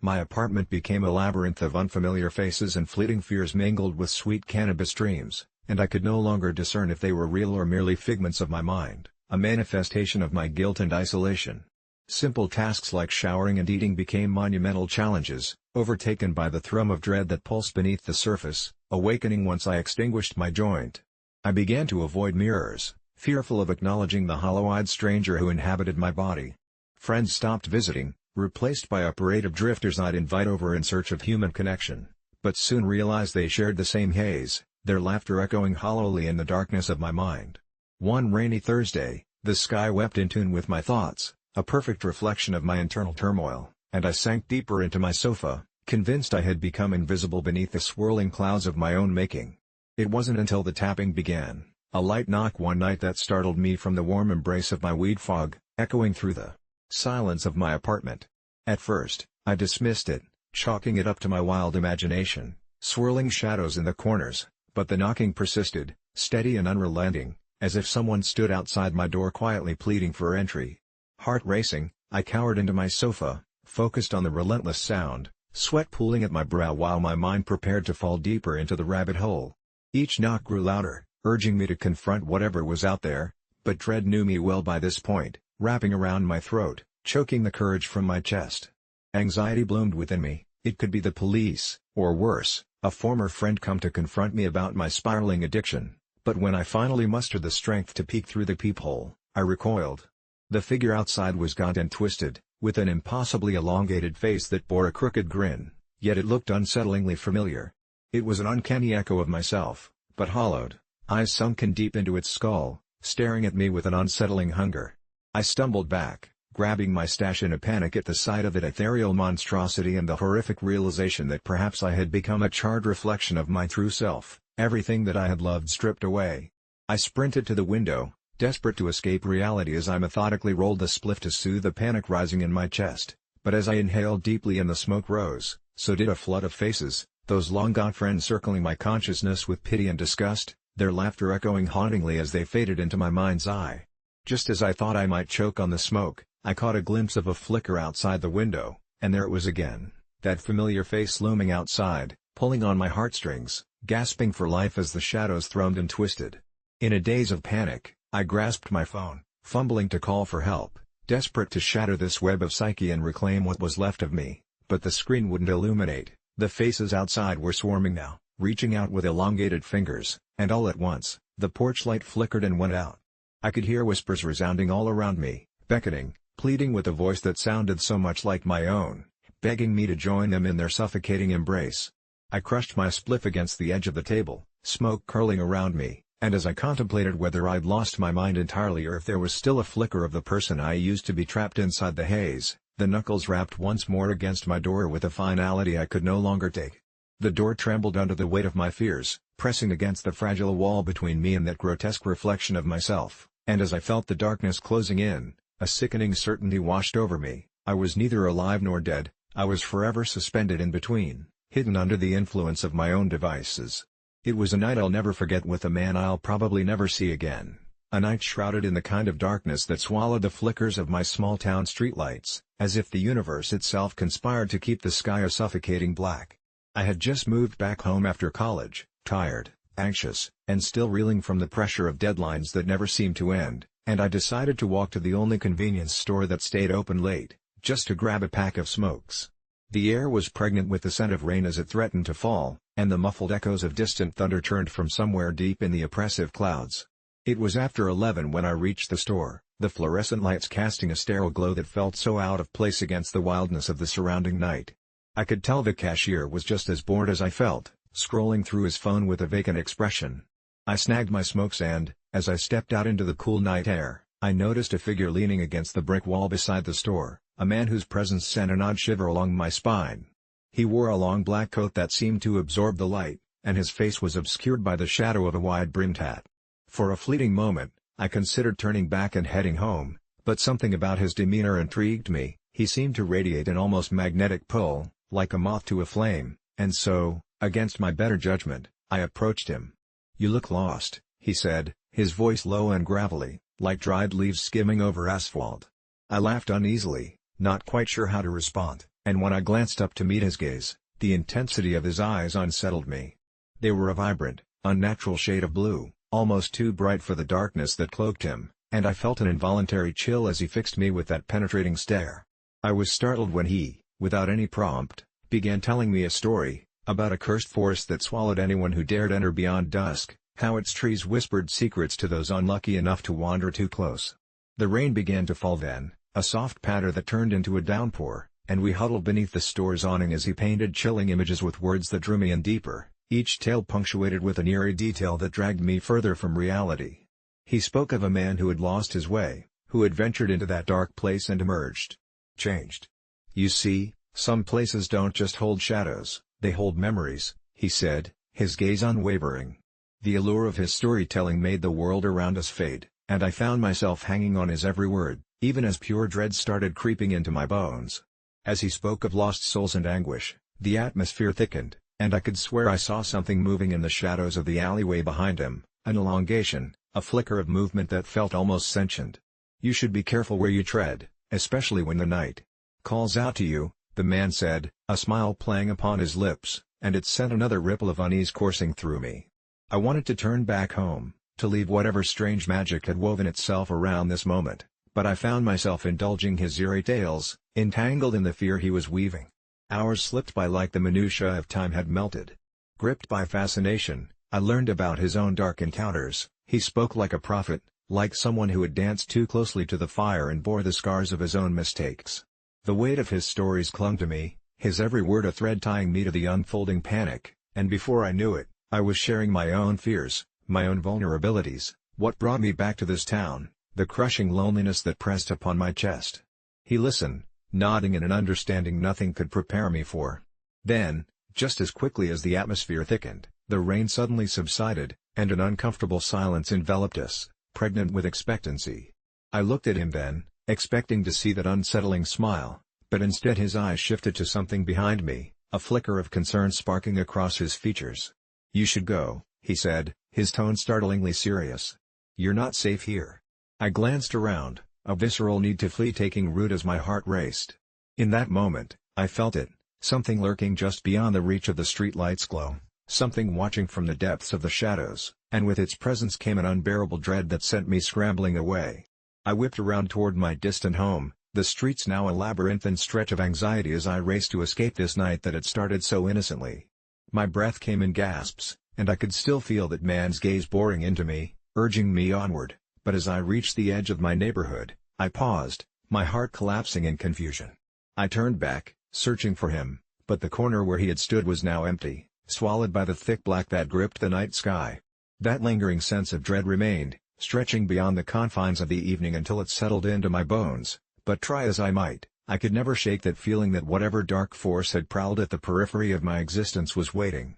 My apartment became a labyrinth of unfamiliar faces and fleeting fears mingled with sweet cannabis dreams, and I could no longer discern if they were real or merely figments of my mind, a manifestation of my guilt and isolation. Simple tasks like showering and eating became monumental challenges, overtaken by the thrum of dread that pulsed beneath the surface, awakening once I extinguished my joint. I began to avoid mirrors, fearful of acknowledging the hollow-eyed stranger who inhabited my body. Friends stopped visiting, replaced by a parade of drifters I'd invite over in search of human connection, but soon realized they shared the same haze, their laughter echoing hollowly in the darkness of my mind. One rainy Thursday, the sky wept in tune with my thoughts, a perfect reflection of my internal turmoil, and I sank deeper into my sofa, convinced I had become invisible beneath the swirling clouds of my own making. It wasn't until the tapping began, a light knock one night, that startled me from the warm embrace of my weed fog, echoing through the silence of my apartment. At first, I dismissed it, chalking it up to my wild imagination, swirling shadows in the corners, but the knocking persisted, steady and unrelenting, as if someone stood outside my door quietly pleading for entry. Heart racing, I cowered into my sofa, focused on the relentless sound, sweat pooling at my brow while my mind prepared to fall deeper into the rabbit hole. Each knock grew louder, urging me to confront whatever was out there, but dread knew me well by this point, wrapping around my throat, choking the courage from my chest. Anxiety bloomed within me. It could be the police, or worse, a former friend come to confront me about my spiraling addiction, but when I finally mustered the strength to peek through the peephole, I recoiled. The figure outside was gaunt and twisted, with an impossibly elongated face that bore a crooked grin, yet it looked unsettlingly familiar. It was an uncanny echo of myself, but hollowed, eyes sunken deep into its skull, staring at me with an unsettling hunger. I stumbled back, grabbing my stash in a panic at the sight of that ethereal monstrosity and the horrific realization that perhaps I had become a charred reflection of my true self, everything that I had loved stripped away. I sprinted to the window, desperate to escape reality as I methodically rolled the spliff to soothe the panic rising in my chest. But as I inhaled deeply and the smoke rose, so did a flood of faces, those long-gone friends circling my consciousness with pity and disgust, their laughter echoing hauntingly as they faded into my mind's eye. Just as I thought I might choke on the smoke, I caught a glimpse of a flicker outside the window, and there it was again, that familiar face looming outside, pulling on my heartstrings, gasping for life as the shadows thrummed and twisted. In a daze of panic, I grasped my phone, fumbling to call for help, desperate to shatter this web of psyche and reclaim what was left of me, but the screen wouldn't illuminate. The faces outside were swarming now, reaching out with elongated fingers, and all at once, the porch light flickered and went out. I could hear whispers resounding all around me, beckoning, pleading with a voice that sounded so much like my own, begging me to join them in their suffocating embrace. I crushed my spliff against the edge of the table, smoke curling around me, and as I contemplated whether I'd lost my mind entirely or if there was still a flicker of the person I used to be trapped inside the haze, the knuckles rapped once more against my door with a finality I could no longer take. The door trembled under the weight of my fears, pressing against the fragile wall between me and that grotesque reflection of myself, and as I felt the darkness closing in, a sickening certainty washed over me. I was neither alive nor dead, I was forever suspended in between, hidden under the influence of my own devices. It was a night I'll never forget with a man I'll probably never see again, a night shrouded in the kind of darkness that swallowed the flickers of my small-town streetlights, as if the universe itself conspired to keep the sky a suffocating black. I had just moved back home after college, tired, anxious, and still reeling from the pressure of deadlines that never seemed to end, and I decided to walk to the only convenience store that stayed open late, just to grab a pack of smokes. The air was pregnant with the scent of rain as it threatened to fall, and the muffled echoes of distant thunder turned from somewhere deep in the oppressive clouds. It was after 11 when I reached the store, the fluorescent lights casting a sterile glow that felt so out of place against the wildness of the surrounding night. I could tell the cashier was just as bored as I felt, scrolling through his phone with a vacant expression. I snagged my smokes and, as I stepped out into the cool night air, I noticed a figure leaning against the brick wall beside the store, a man whose presence sent an odd shiver along my spine. He wore a long black coat that seemed to absorb the light, and his face was obscured by the shadow of a wide-brimmed hat. For a fleeting moment, I considered turning back and heading home, but something about his demeanor intrigued me. He seemed to radiate an almost magnetic pull, like a moth to a flame, and so, against my better judgment, I approached him. "You look lost," he said, his voice low and gravelly, like dried leaves skimming over asphalt. I laughed uneasily, not quite sure how to respond, and when I glanced up to meet his gaze, the intensity of his eyes unsettled me. They were a vibrant, unnatural shade of blue, almost too bright for the darkness that cloaked him, and I felt an involuntary chill as he fixed me with that penetrating stare. I was startled when he, without any prompt, began telling me a story, about a cursed forest that swallowed anyone who dared enter beyond dusk, how its trees whispered secrets to those unlucky enough to wander too close. The rain began to fall then, a soft patter that turned into a downpour, and we huddled beneath the store's awning as he painted chilling images with words that drew me in deeper, each tale punctuated with an eerie detail that dragged me further from reality. He spoke of a man who had lost his way, who had ventured into that dark place and emerged changed. "You see, some places don't just hold shadows, they hold memories," he said, his gaze unwavering. The allure of his storytelling made the world around us fade, and I found myself hanging on his every word, even as pure dread started creeping into my bones. As he spoke of lost souls and anguish, the atmosphere thickened, and I could swear I saw something moving in the shadows of the alleyway behind him, an elongation, a flicker of movement that felt almost sentient. "You should be careful where you tread, especially when the night calls out to you," the man said, a smile playing upon his lips, and it sent another ripple of unease coursing through me. I wanted to turn back home, to leave whatever strange magic had woven itself around this moment, but I found myself indulging his eerie tales, entangled in the fear he was weaving. Hours slipped by like the minutiae of time had melted. Gripped by fascination, I learned about his own dark encounters. He spoke like a prophet, like someone who had danced too closely to the fire and bore the scars of his own mistakes. The weight of his stories clung to me, his every word a thread tying me to the unfolding panic, and before I knew it, I was sharing my own fears, my own vulnerabilities, what brought me back to this town, the crushing loneliness that pressed upon my chest. He listened, nodding in an understanding nothing could prepare me for. Then, just as quickly as the atmosphere thickened, the rain suddenly subsided, and an uncomfortable silence enveloped us. pregnant with expectancy. I looked at him then, expecting to see that unsettling smile, but instead his eyes shifted to something behind me, a flicker of concern sparking across his features. "You should go," he said, his tone startlingly serious. "You're not safe here." I glanced around, a visceral need to flee taking root as my heart raced. In that moment, I felt it, something lurking just beyond the reach of the streetlight's glow, something watching from the depths of the shadows, and with its presence came an unbearable dread that sent me scrambling away. I whipped around toward my distant home, the streets now a labyrinthine stretch of anxiety as I raced to escape this night that had started so innocently. My breath came in gasps, and I could still feel that man's gaze boring into me, urging me onward, but as I reached the edge of my neighborhood, I paused, my heart collapsing in confusion. I turned back, searching for him, but the corner where he had stood was now empty, swallowed by the thick black that gripped the night sky. That lingering sense of dread remained, stretching beyond the confines of the evening until it settled into my bones, but try as I might, I could never shake that feeling that whatever dark force had prowled at the periphery of my existence was waiting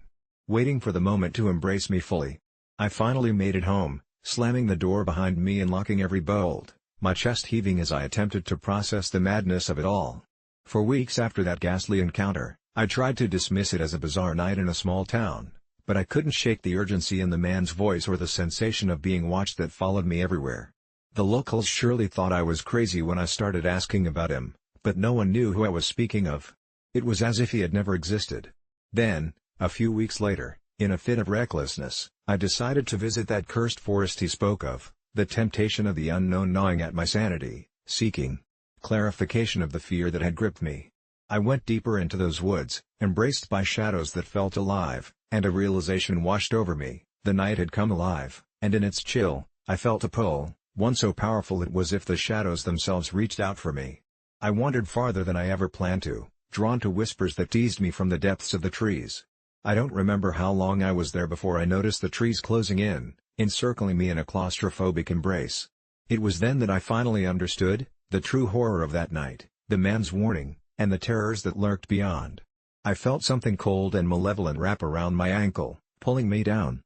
for the moment to embrace me fully. I finally made it home, slamming the door behind me and locking every bolt, my chest heaving as I attempted to process the madness of it all. For weeks after that ghastly encounter, I tried to dismiss it as a bizarre night in a small town, but I couldn't shake the urgency in the man's voice or the sensation of being watched that followed me everywhere. The locals surely thought I was crazy when I started asking about him, but no one knew who I was speaking of. It was as if he had never existed. Then, a few weeks later, in a fit of recklessness, I decided to visit that cursed forest he spoke of, the temptation of the unknown gnawing at my sanity, seeking clarification of the fear that had gripped me. I went deeper into those woods, embraced by shadows that felt alive, and a realization washed over me: the night had come alive, and in its chill, I felt a pull, one so powerful it was as if the shadows themselves reached out for me. I wandered farther than I ever planned to, drawn to whispers that teased me from the depths of the trees. I don't remember how long I was there before I noticed the trees closing in, encircling me in a claustrophobic embrace. It was then that I finally understood the true horror of that night, the man's warning, and the terrors that lurked beyond. I felt something cold and malevolent wrap around my ankle, pulling me down,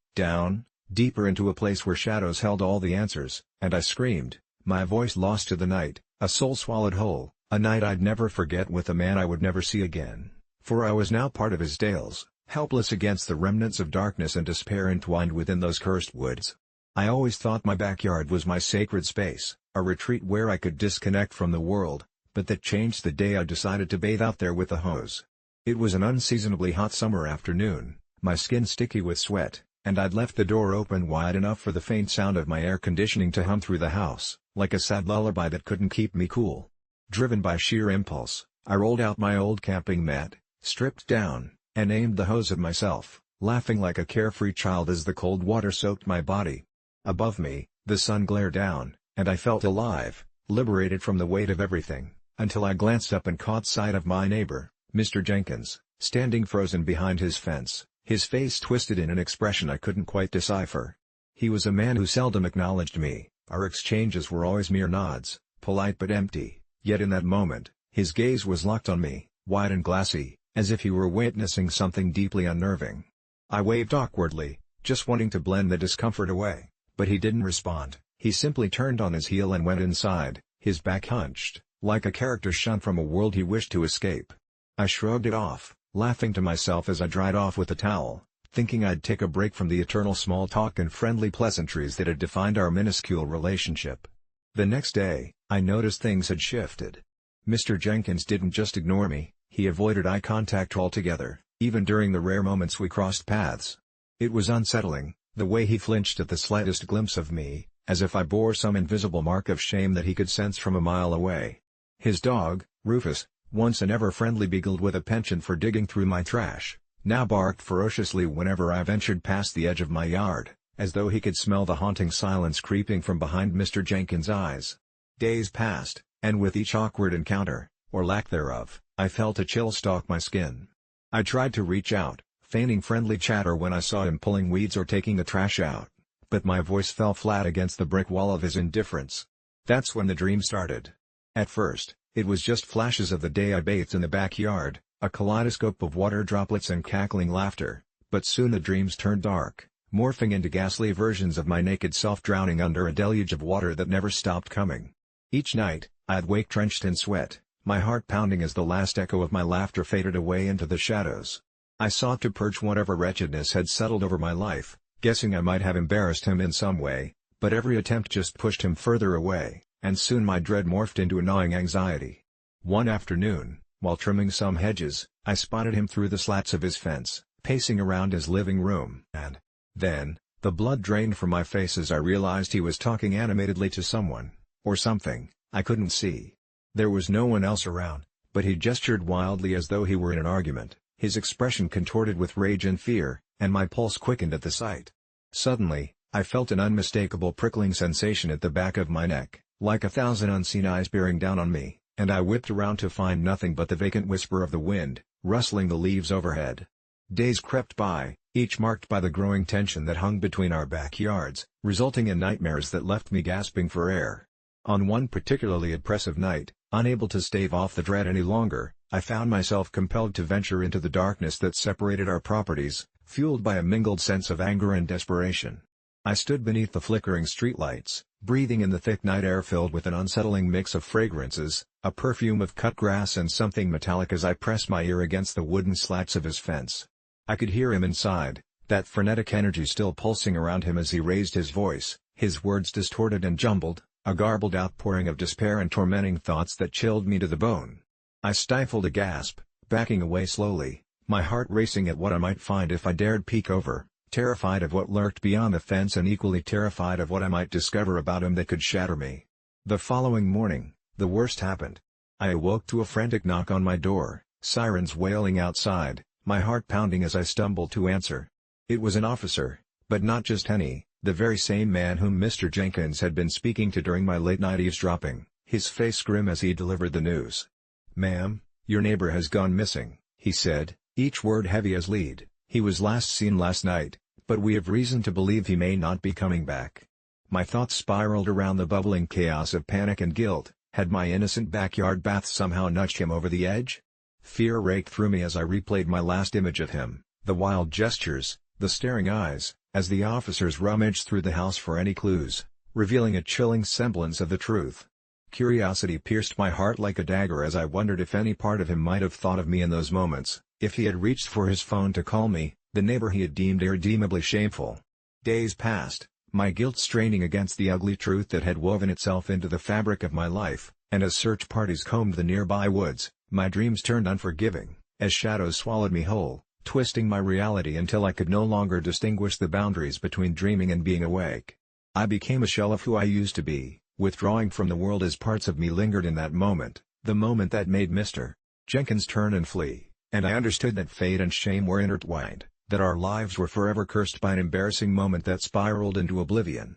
deeper into a place where shadows held all the answers, and I screamed, my voice lost to the night, a soul swallowed whole, a night I'd never forget with a man I would never see again, for I was now part of his dales, helpless against the remnants of darkness and despair entwined within those cursed woods. I always thought my backyard was my sacred space, a retreat where I could disconnect from the world, but that changed the day I decided to bathe out there with a hose. It was an unseasonably hot summer afternoon, my skin sticky with sweat, and I'd left the door open wide enough for the faint sound of my air conditioning to hum through the house, like a sad lullaby that couldn't keep me cool. Driven by sheer impulse, I rolled out my old camping mat, stripped down, and aimed the hose at myself, laughing like a carefree child as the cold water soaked my body. Above me, the sun glared down, and I felt alive, liberated from the weight of everything, until I glanced up and caught sight of my neighbor, Mr. Jenkins, standing frozen behind his fence, his face twisted in an expression I couldn't quite decipher. He was a man who seldom acknowledged me, our exchanges were always mere nods, polite but empty, yet in that moment, his gaze was locked on me, wide and glassy, as if he were witnessing something deeply unnerving. I waved awkwardly, just wanting to blend the discomfort away, but he didn't respond. He simply turned on his heel and went inside, his back hunched, like a character shunned from a world he wished to escape. I shrugged it off, laughing to myself as I dried off with a towel, thinking I'd take a break from the eternal small talk and friendly pleasantries that had defined our minuscule relationship. The next day, I noticed things had shifted. Mr. Jenkins didn't just ignore me, he avoided eye contact altogether, even during the rare moments we crossed paths. It was unsettling, the way he flinched at the slightest glimpse of me, as if I bore some invisible mark of shame that he could sense from a mile away. His dog, Rufus, once an ever-friendly beagle with a penchant for digging through my trash, now barked ferociously whenever I ventured past the edge of my yard, as though he could smell the haunting silence creeping from behind Mr. Jenkins' eyes. Days passed, and with each awkward encounter, or lack thereof, I felt a chill stalk my skin. I tried to reach out, feigning friendly chatter when I saw him pulling weeds or taking the trash out, but my voice fell flat against the brick wall of his indifference. That's when the dream started. At first, it was just flashes of the day I bathed in the backyard, a kaleidoscope of water droplets and cackling laughter, but soon the dreams turned dark, morphing into ghastly versions of my naked self drowning under a deluge of water that never stopped coming. Each night, I'd wake drenched in sweat, my heart pounding as the last echo of my laughter faded away into the shadows. I sought to purge whatever wretchedness had settled over my life, guessing I might have embarrassed him in some way, but every attempt just pushed him further away, and soon my dread morphed into a gnawing anxiety. One afternoon, while trimming some hedges, I spotted him through the slats of his fence, pacing around his living room, and then, the blood drained from my face as I realized he was talking animatedly to someone, or something, I couldn't see. There was no one else around, but he gestured wildly as though he were in an argument, his expression contorted with rage and fear, and my pulse quickened at the sight. Suddenly, I felt an unmistakable prickling sensation at the back of my neck, like 1,000 unseen eyes bearing down on me, and I whipped around to find nothing but the vacant whisper of the wind, rustling the leaves overhead. Days crept by, each marked by the growing tension that hung between our backyards, resulting in nightmares that left me gasping for air. On one particularly oppressive night, unable to stave off the dread any longer, I found myself compelled to venture into the darkness that separated our properties, fueled by a mingled sense of anger and desperation. I stood beneath the flickering streetlights, breathing in the thick night air filled with an unsettling mix of fragrances, a perfume of cut grass and something metallic as I pressed my ear against the wooden slats of his fence. I could hear him inside, that frenetic energy still pulsing around him as he raised his voice, his words distorted and jumbled, a garbled outpouring of despair and tormenting thoughts that chilled me to the bone. I stifled a gasp, backing away slowly, my heart racing at what I might find if I dared peek over, terrified of what lurked beyond the fence and equally terrified of what I might discover about him that could shatter me. The following morning, the worst happened. I awoke to a frantic knock on my door, sirens wailing outside, my heart pounding as I stumbled to answer. It was an officer, but not just any, the very same man whom Mr. Jenkins had been speaking to during my late-night eavesdropping, his face grim as he delivered the news. "Ma'am, your neighbor has gone missing," he said, each word heavy as lead. "He was last seen last night, but we have reason to believe he may not be coming back." My thoughts spiraled around the bubbling chaos of panic and guilt. Had my innocent backyard bath somehow nudged him over the edge? Fear raked through me as I replayed my last image of him, the wild gestures, the staring eyes, as the officers rummaged through the house for any clues, revealing a chilling semblance of the truth. Curiosity pierced my heart like a dagger as I wondered if any part of him might have thought of me in those moments, if he had reached for his phone to call me, the neighbor he had deemed irredeemably shameful. Days passed, my guilt straining against the ugly truth that had woven itself into the fabric of my life, and as search parties combed the nearby woods, my dreams turned unforgiving, as shadows swallowed me whole, twisting my reality until I could no longer distinguish the boundaries between dreaming and being awake. I became a shell of who I used to be, withdrawing from the world as parts of me lingered in that moment, the moment that made Mr. Jenkins turn and flee, and I understood that fate and shame were intertwined, that our lives were forever cursed by an embarrassing moment that spiraled into oblivion.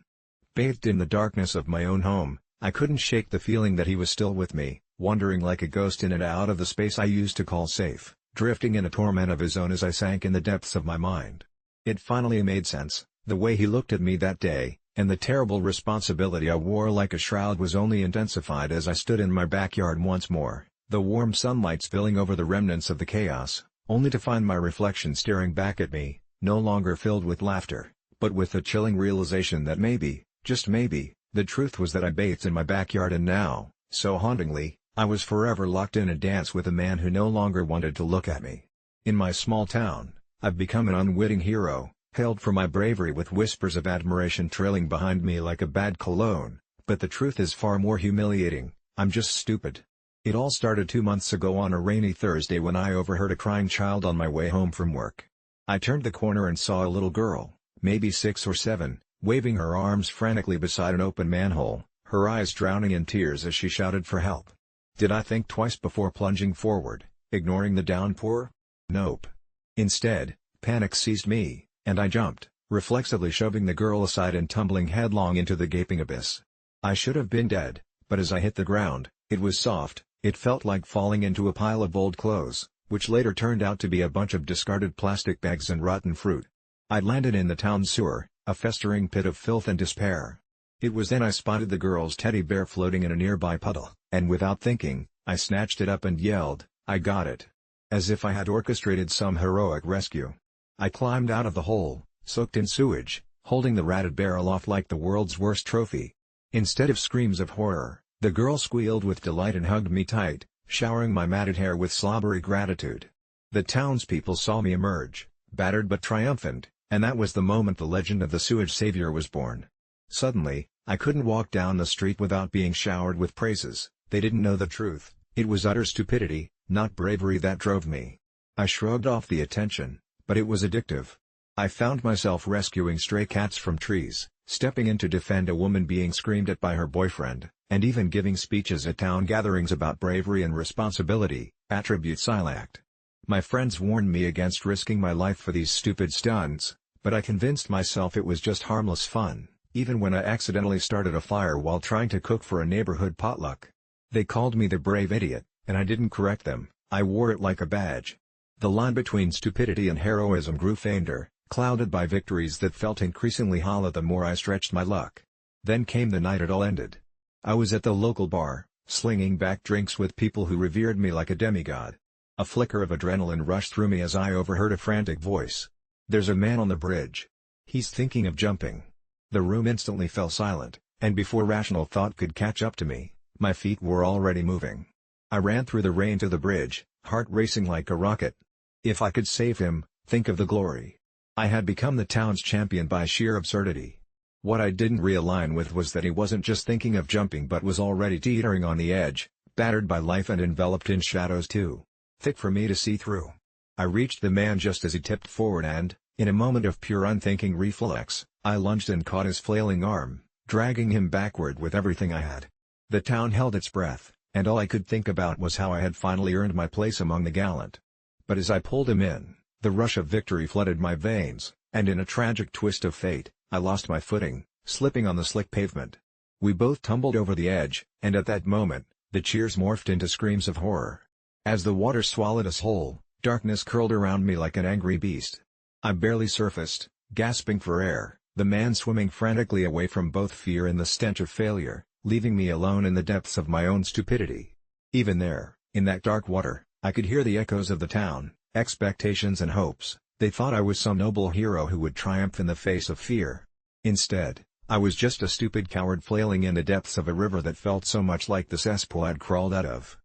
Bathed in the darkness of my own home, I couldn't shake the feeling that he was still with me, wandering like a ghost in and out of the space I used to call safe, drifting in a torment of his own as I sank in the depths of my mind. It finally made sense, the way he looked at me that day, and the terrible responsibility I wore like a shroud was only intensified as I stood in my backyard once more, the warm sunlight spilling over the remnants of the chaos, only to find my reflection staring back at me, no longer filled with laughter, but with the chilling realization that maybe, just maybe, the truth was that I bathed in my backyard and now, so hauntingly, I was forever locked in a dance with a man who no longer wanted to look at me. In my small town, I've become an unwitting hero, hailed for my bravery with whispers of admiration trailing behind me like a bad cologne, but the truth is far more humiliating. I'm just stupid. It all started 2 months ago on a rainy Thursday when I overheard a crying child on my way home from work. I turned the corner and saw a little girl, maybe 6 or 7, waving her arms frantically beside an open manhole, her eyes drowning in tears as she shouted for help. Did I think twice before plunging forward, ignoring the downpour? Nope. Instead, panic seized me, and I jumped, reflexively shoving the girl aside and tumbling headlong into the gaping abyss. I should have been dead, but as I hit the ground, it was soft, it felt like falling into a pile of old clothes, which later turned out to be a bunch of discarded plastic bags and rotten fruit. I'd landed in the town sewer, a festering pit of filth and despair. It was then I spotted the girl's teddy bear floating in a nearby puddle, and without thinking, I snatched it up and yelled, "I got it!" As if I had orchestrated some heroic rescue. I climbed out of the hole, soaked in sewage, holding the ratted bear aloft like the world's worst trophy. Instead of screams of horror, the girl squealed with delight and hugged me tight, showering my matted hair with slobbery gratitude. The townspeople saw me emerge, battered but triumphant, and that was the moment the legend of the sewage savior was born. Suddenly, I couldn't walk down the street without being showered with praises. They didn't know the truth. It was utter stupidity, not bravery that drove me. I shrugged off the attention, but it was addictive. I found myself rescuing stray cats from trees, stepping in to defend a woman being screamed at by her boyfriend, and even giving speeches at town gatherings about bravery and responsibility, attributes I lacked. My friends warned me against risking my life for these stupid stunts, but I convinced myself it was just harmless fun, even when I accidentally started a fire while trying to cook for a neighborhood potluck. They called me the brave idiot, and I didn't correct them. I wore it like a badge. The line between stupidity and heroism grew fainter, clouded by victories that felt increasingly hollow the more I stretched my luck. Then came the night it all ended. I was at the local bar, slinging back drinks with people who revered me like a demigod. A flicker of adrenaline rushed through me as I overheard a frantic voice. "There's a man on the bridge. He's thinking of jumping." The room instantly fell silent, and before rational thought could catch up to me, my feet were already moving. I ran through the rain to the bridge, heart racing like a rocket. If I could save him, think of the glory. I had become the town's champion by sheer absurdity. What I didn't realign with was that he wasn't just thinking of jumping but was already teetering on the edge, battered by life and enveloped in shadows too thick for me to see through. I reached the man just as he tipped forward and, in a moment of pure unthinking reflex, I lunged and caught his flailing arm, dragging him backward with everything I had. The town held its breath, and all I could think about was how I had finally earned my place among the gallant. But as I pulled him in, the rush of victory flooded my veins, and in a tragic twist of fate, I lost my footing, slipping on the slick pavement. We both tumbled over the edge, and at that moment, the cheers morphed into screams of horror. As the water swallowed us whole, darkness curled around me like an angry beast. I barely surfaced, gasping for air, the man swimming frantically away from both fear and the stench of failure, leaving me alone in the depths of my own stupidity. Even there, in that dark water, I could hear the echoes of the town, expectations and hopes. They thought I was some noble hero who would triumph in the face of fear. Instead, I was just a stupid coward flailing in the depths of a river that felt so much like the cesspool I'd crawled out of.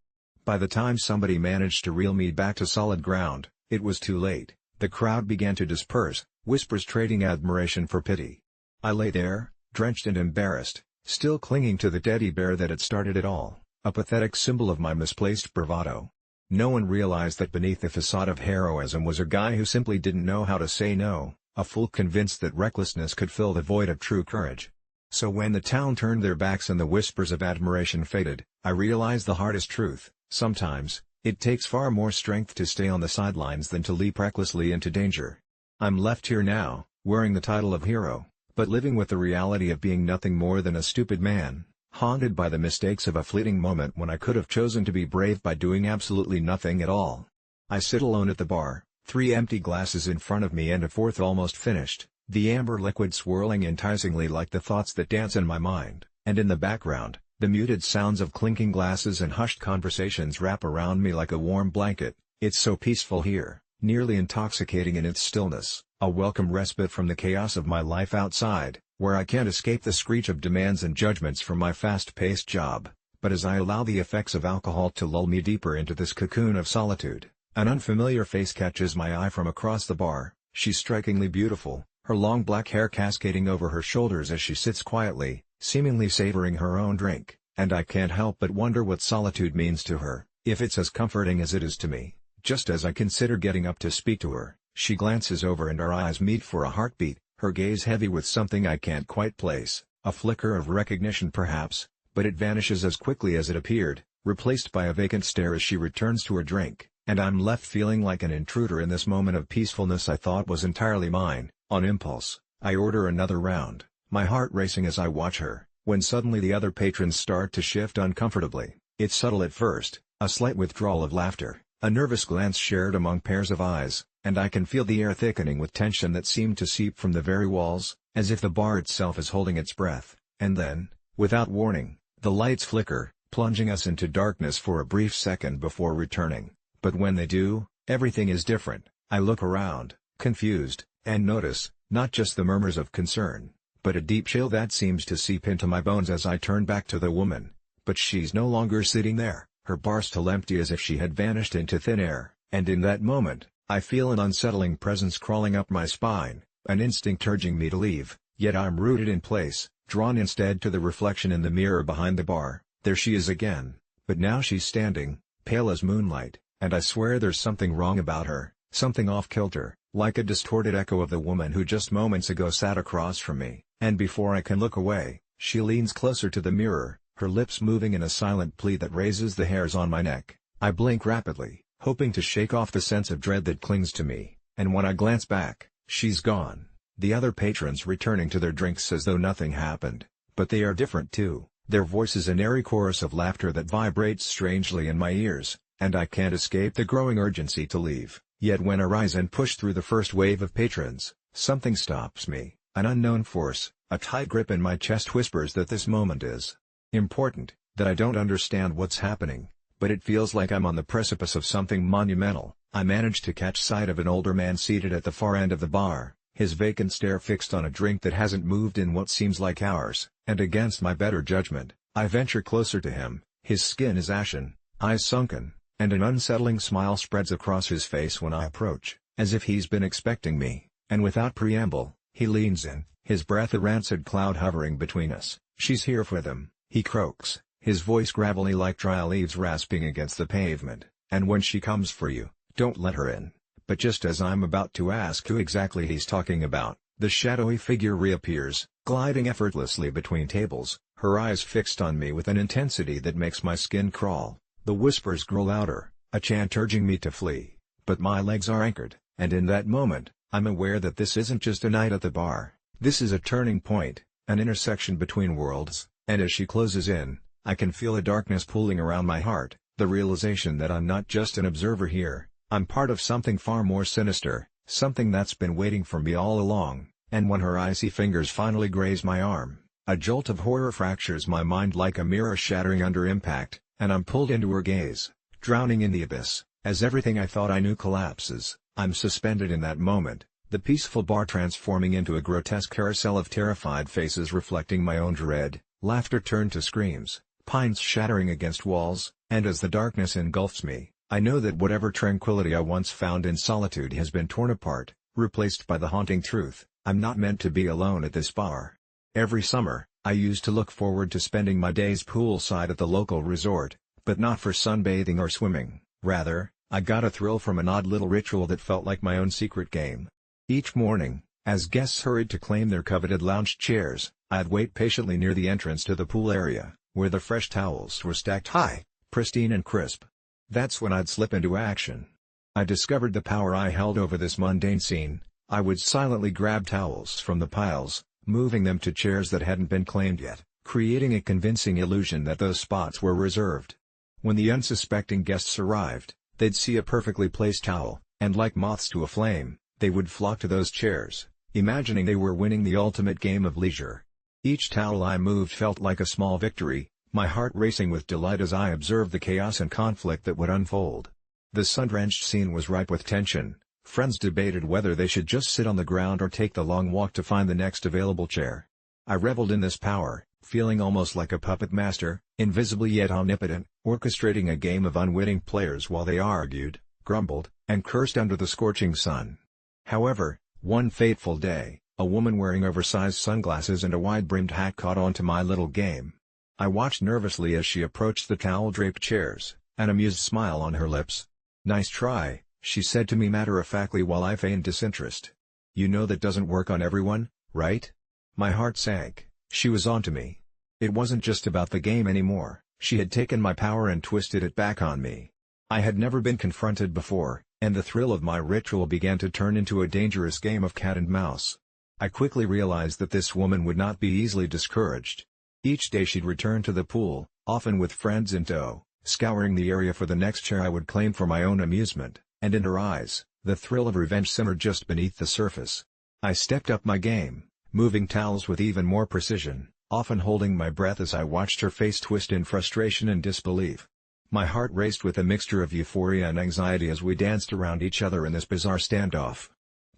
By the time somebody managed to reel me back to solid ground, it was too late. The crowd began to disperse, whispers trading admiration for pity. I lay there, drenched and embarrassed, still clinging to the teddy bear that had started it all, a pathetic symbol of my misplaced bravado. No one realized that beneath the facade of heroism was a guy who simply didn't know how to say no, a fool convinced that recklessness could fill the void of true courage. So when the town turned their backs and the whispers of admiration faded, I realized the hardest truth: sometimes, it takes far more strength to stay on the sidelines than to leap recklessly into danger. I'm left here now, wearing the title of hero, but living with the reality of being nothing more than a stupid man, haunted by the mistakes of a fleeting moment when I could have chosen to be brave by doing absolutely nothing at all. I sit alone at the bar, 3 empty glasses in front of me and a 4th almost finished, the amber liquid swirling enticingly like the thoughts that dance in my mind, and in the background, the muted sounds of clinking glasses and hushed conversations wrap around me like a warm blanket. It's so peaceful here, nearly intoxicating in its stillness, a welcome respite from the chaos of my life outside, where I can't escape the screech of demands and judgments from my fast-paced job. But as I allow the effects of alcohol to lull me deeper into this cocoon of solitude, an unfamiliar face catches my eye from across the bar. She's strikingly beautiful, her long black hair cascading over her shoulders as she sits quietly, seemingly savoring her own drink, and I can't help but wonder what solitude means to her, if it's as comforting as it is to me. Just as I consider getting up to speak to her, she glances over and our eyes meet for a heartbeat, her gaze heavy with something I can't quite place, a flicker of recognition perhaps, but it vanishes as quickly as it appeared, replaced by a vacant stare as she returns to her drink, and I'm left feeling like an intruder in this moment of peacefulness I thought was entirely mine. On impulse, I order another round, my heart racing as I watch her, when suddenly the other patrons start to shift uncomfortably. It's subtle at first, a slight withdrawal of laughter, a nervous glance shared among pairs of eyes, and I can feel the air thickening with tension that seemed to seep from the very walls, as if the bar itself is holding its breath. And then, without warning, the lights flicker, plunging us into darkness for a brief second before returning. But when they do, everything is different. I look around, confused, and notice, Not just the murmurs of concern, but a deep chill that seems to seep into my bones as I turn back to the woman. But she's no longer sitting there, her bar still empty as if she had vanished into thin air, and in that moment, I feel an unsettling presence crawling up my spine, an instinct urging me to leave, yet I'm rooted in place, drawn instead to the reflection in the mirror behind the bar. There she is again, but now she's standing, pale as moonlight, and I swear there's something wrong about her, something off-kilter, like a distorted echo of the woman who just moments ago sat across from me, and before I can look away, she leans closer to the mirror, her lips moving in a silent plea that raises the hairs on my neck. I blink rapidly, hoping to shake off the sense of dread that clings to me, and when I glance back, she's gone. The other patrons returning to their drinks as though nothing happened, but they are different too, their voices an airy chorus of laughter that vibrates strangely in my ears, and I can't escape the growing urgency to leave. Yet when I rise and push through the first wave of patrons, something stops me, an unknown force, a tight grip in my chest whispers that this moment is important, that I don't understand what's happening, but it feels like I'm on the precipice of something monumental. I manage to catch sight of an older man seated at the far end of the bar, his vacant stare fixed on a drink that hasn't moved in what seems like hours, and against my better judgment, I venture closer to him. His skin is ashen, eyes sunken, and an unsettling smile spreads across his face when I approach, as if he's been expecting me, and without preamble, he leans in, his breath a rancid cloud hovering between us. "She's here for them," he croaks, his voice gravelly like dry leaves rasping against the pavement, "and when she comes for you, don't let her in." But just as I'm about to ask who exactly he's talking about, the shadowy figure reappears, gliding effortlessly between tables, her eyes fixed on me with an intensity that makes my skin crawl. The whispers grow louder, a chant urging me to flee, but my legs are anchored, and in that moment, I'm aware that this isn't just a night at the bar. This is a turning point, an intersection between worlds, and as she closes in, I can feel a darkness pooling around my heart, the realization that I'm not just an observer here, I'm part of something far more sinister, something that's been waiting for me all along. And when her icy fingers finally graze my arm, a jolt of horror fractures my mind like a mirror shattering under impact, and I'm pulled into her gaze, drowning in the abyss. As everything I thought I knew collapses, I'm suspended in that moment, the peaceful bar transforming into a grotesque carousel of terrified faces reflecting my own dread, laughter turned to screams, pints shattering against walls, and as the darkness engulfs me, I know that whatever tranquility I once found in solitude has been torn apart, replaced by the haunting truth, I'm not meant to be alone at this bar. Every summer, I used to look forward to spending my days poolside at the local resort, but not for sunbathing or swimming. Rather, I got a thrill from an odd little ritual that felt like my own secret game. Each morning, as guests hurried to claim their coveted lounge chairs, I'd wait patiently near the entrance to the pool area, where the fresh towels were stacked high, pristine and crisp. That's when I'd slip into action. I discovered the power I held over this mundane scene. I would silently grab towels from the piles, moving them to chairs that hadn't been claimed yet, creating a convincing illusion that those spots were reserved. When the unsuspecting guests arrived, they'd see a perfectly placed towel, and like moths to a flame, they would flock to those chairs, imagining they were winning the ultimate game of leisure. Each towel I moved felt like a small victory, my heart racing with delight as I observed the chaos and conflict that would unfold. The sun-drenched scene was ripe with tension. Friends debated whether they should just sit on the ground or take the long walk to find the next available chair. I reveled in this power, feeling almost like a puppet master, invisible yet omnipotent, orchestrating a game of unwitting players while they argued, grumbled, and cursed under the scorching sun. However, one fateful day, a woman wearing oversized sunglasses and a wide-brimmed hat caught on to my little game. I watched nervously as she approached the towel-draped chairs, an amused smile on her lips. "Nice try," she said to me matter-of-factly while I feigned disinterest. "You know that doesn't work on everyone, right?" My heart sank. She was onto me. It wasn't just about the game anymore, she had taken my power and twisted it back on me. I had never been confronted before, and the thrill of my ritual began to turn into a dangerous game of cat and mouse. I quickly realized that this woman would not be easily discouraged. Each day she'd return to the pool, often with friends in tow, scouring the area for the next chair I would claim for my own amusement, and in her eyes, the thrill of revenge simmered just beneath the surface. I stepped up my game, moving towels with even more precision, often holding my breath as I watched her face twist in frustration and disbelief. My heart raced with a mixture of euphoria and anxiety as we danced around each other in this bizarre standoff.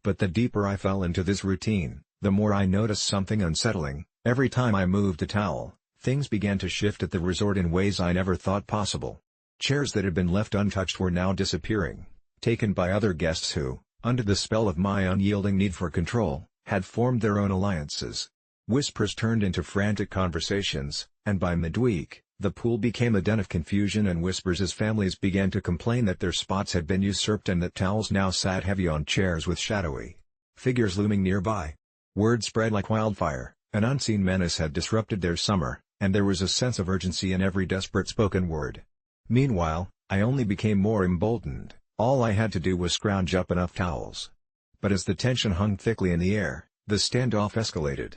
But the deeper I fell into this routine, the more I noticed something unsettling. Every time I moved a towel, things began to shift at the resort in ways I never thought possible. Chairs that had been left untouched were now disappearing, taken by other guests who, under the spell of my unyielding need for control, had formed their own alliances. Whispers turned into frantic conversations, and by midweek, the pool became a den of confusion and whispers as families began to complain that their spots had been usurped and that towels now sat heavy on chairs with shadowy figures looming nearby. Word spread like wildfire, an unseen menace had disrupted their summer, and there was a sense of urgency in every desperate spoken word. Meanwhile, I only became more emboldened. All I had to do was scrounge up enough towels. But as the tension hung thickly in the air, the standoff escalated.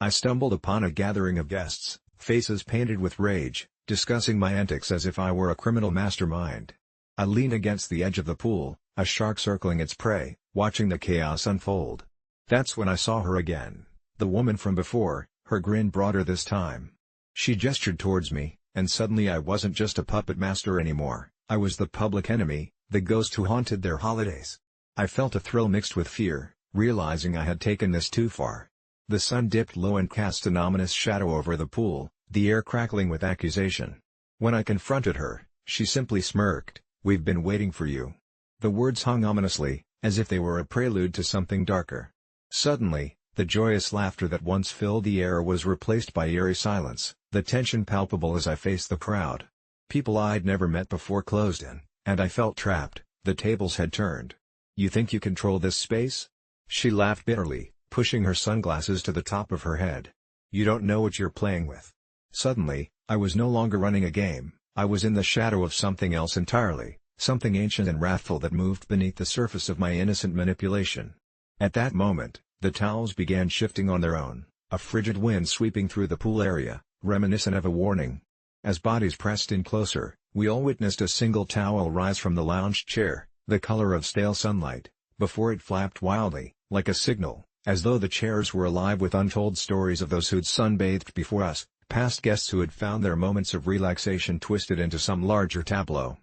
I stumbled upon a gathering of guests, faces painted with rage, discussing my antics as if I were a criminal mastermind. I leaned against the edge of the pool, a shark circling its prey, watching the chaos unfold. That's when I saw her again, the woman from before, her grin broader this time. She gestured towards me, and suddenly I wasn't just a puppet master anymore, I was the public enemy, the ghost who haunted their holidays. I felt a thrill mixed with fear, realizing I had taken this too far. The sun dipped low and cast an ominous shadow over the pool, the air crackling with accusation. When I confronted her, she simply smirked, "We've been waiting for you." The words hung ominously, as if they were a prelude to something darker. Suddenly, the joyous laughter that once filled the air was replaced by eerie silence, the tension palpable as I faced the crowd. People I'd never met before closed in, and I felt trapped. The tables had turned. "You think you control this space?" She laughed bitterly, pushing her sunglasses to the top of her head. "You don't know what you're playing with." Suddenly, I was no longer running a game, I was in the shadow of something else entirely, something ancient and wrathful that moved beneath the surface of my innocent manipulation. At that moment, the towels began shifting on their own, a frigid wind sweeping through the pool area, reminiscent of a warning. As bodies pressed in closer, we all witnessed a single towel rise from the lounge chair, the color of stale sunlight, before it flapped wildly, like a signal, as though the chairs were alive with untold stories of those who'd sunbathed before us, past guests who had found their moments of relaxation twisted into some larger tableau.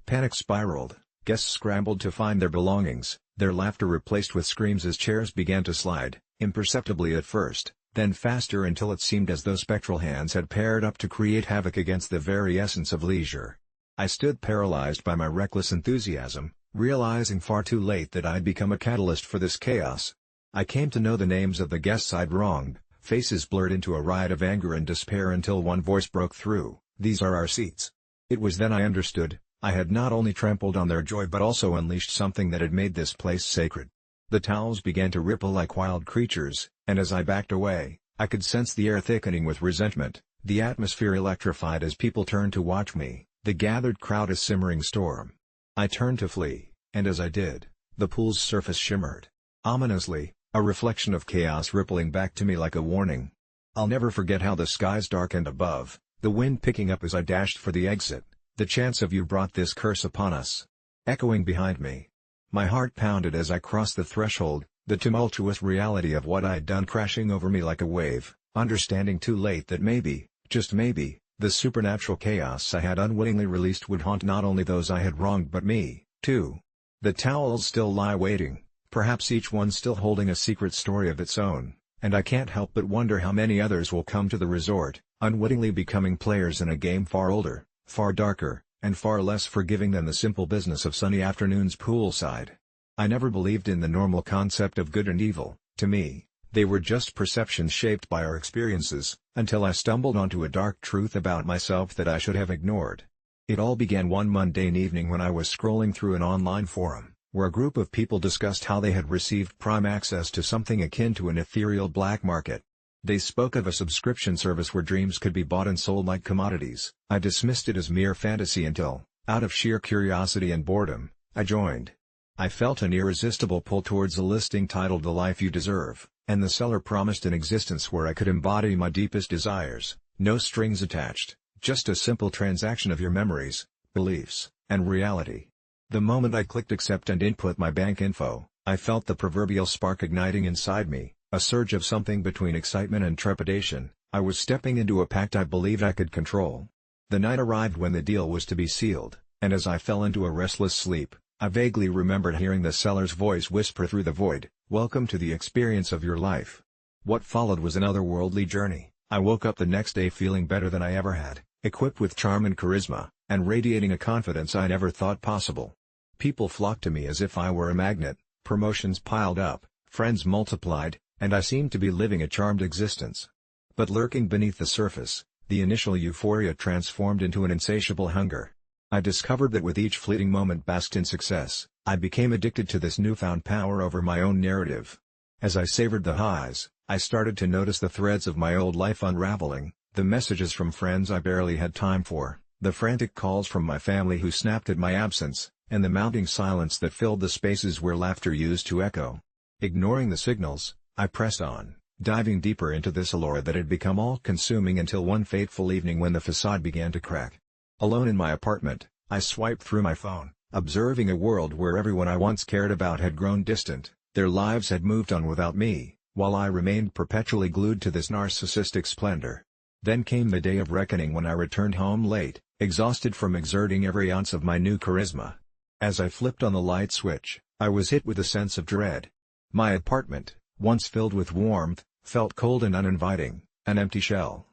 Panic spiraled, guests scrambled to find their belongings, their laughter replaced with screams as chairs began to slide, imperceptibly at first, then faster until it seemed as though spectral hands had paired up to create havoc against the very essence of leisure. I stood paralyzed by my reckless enthusiasm, realizing far too late that I'd become a catalyst for this chaos. I came to know the names of the guests I'd wronged, faces blurred into a riot of anger and despair until one voice broke through, "These are our seats." It was then I understood, I had not only trampled on their joy but also unleashed something that had made this place sacred. The towels began to ripple like wild creatures, and as I backed away, I could sense the air thickening with resentment, the atmosphere electrified as people turned to watch me, the gathered crowd a simmering storm. I turned to flee, and as I did, the pool's surface shimmered. Ominously, a reflection of chaos rippling back to me like a warning. I'll never forget how the skies darkened above, the wind picking up as I dashed for the exit. "The chance of you brought this curse upon us." Echoing behind me. My heart pounded as I crossed the threshold, the tumultuous reality of what I'd done crashing over me like a wave, understanding too late that maybe, just maybe, the supernatural chaos I had unwittingly released would haunt not only those I had wronged but me, too. The towels still lie waiting, perhaps each one still holding a secret story of its own, and I can't help but wonder how many others will come to the resort, unwittingly becoming players in a game far older, far darker, and far less forgiving than the simple business of sunny afternoons poolside. I never believed in the normal concept of good and evil. To me, they were just perceptions shaped by our experiences, until I stumbled onto a dark truth about myself that I should have ignored. It all began one mundane evening when I was scrolling through an online forum, where a group of people discussed how they had received prime access to something akin to an ethereal black market. They spoke of a subscription service where dreams could be bought and sold like commodities. I dismissed it as mere fantasy until, out of sheer curiosity and boredom, I joined. I felt an irresistible pull towards a listing titled "The Life You Deserve," and the seller promised an existence where I could embody my deepest desires, no strings attached, just a simple transaction of your memories, beliefs, and reality. The moment I clicked accept and input my bank info, I felt the proverbial spark igniting inside me, a surge of something between excitement and trepidation. I was stepping into a pact I believed I could control. The night arrived when the deal was to be sealed, and as I fell into a restless sleep, I vaguely remembered hearing the seller's voice whisper through the void, Welcome to the experience of your life. What followed was an otherworldly journey. I woke up the next day feeling better than I ever had, equipped with charm and charisma, and radiating a confidence I never thought possible. People flocked to me as if I were a magnet, promotions piled up, friends multiplied, and I seemed to be living a charmed existence. But lurking beneath the surface, the initial euphoria transformed into an insatiable hunger. I discovered that with each fleeting moment basked in success, I became addicted to this newfound power over my own narrative. As I savored the highs, I started to notice the threads of my old life unraveling, the messages from friends I barely had time for, the frantic calls from my family who snapped at my absence, and the mounting silence that filled the spaces where laughter used to echo. Ignoring the signals, I pressed on, diving deeper into this allure that had become all-consuming until one fateful evening when the facade began to crack. Alone in my apartment, I swiped through my phone, observing a world where everyone I once cared about had grown distant, their lives had moved on without me, while I remained perpetually glued to this narcissistic splendor. Then came the day of reckoning when I returned home late, exhausted from exerting every ounce of my new charisma. As I flipped on the light switch, I was hit with a sense of dread. My apartment, once filled with warmth, felt cold and uninviting, an empty shell.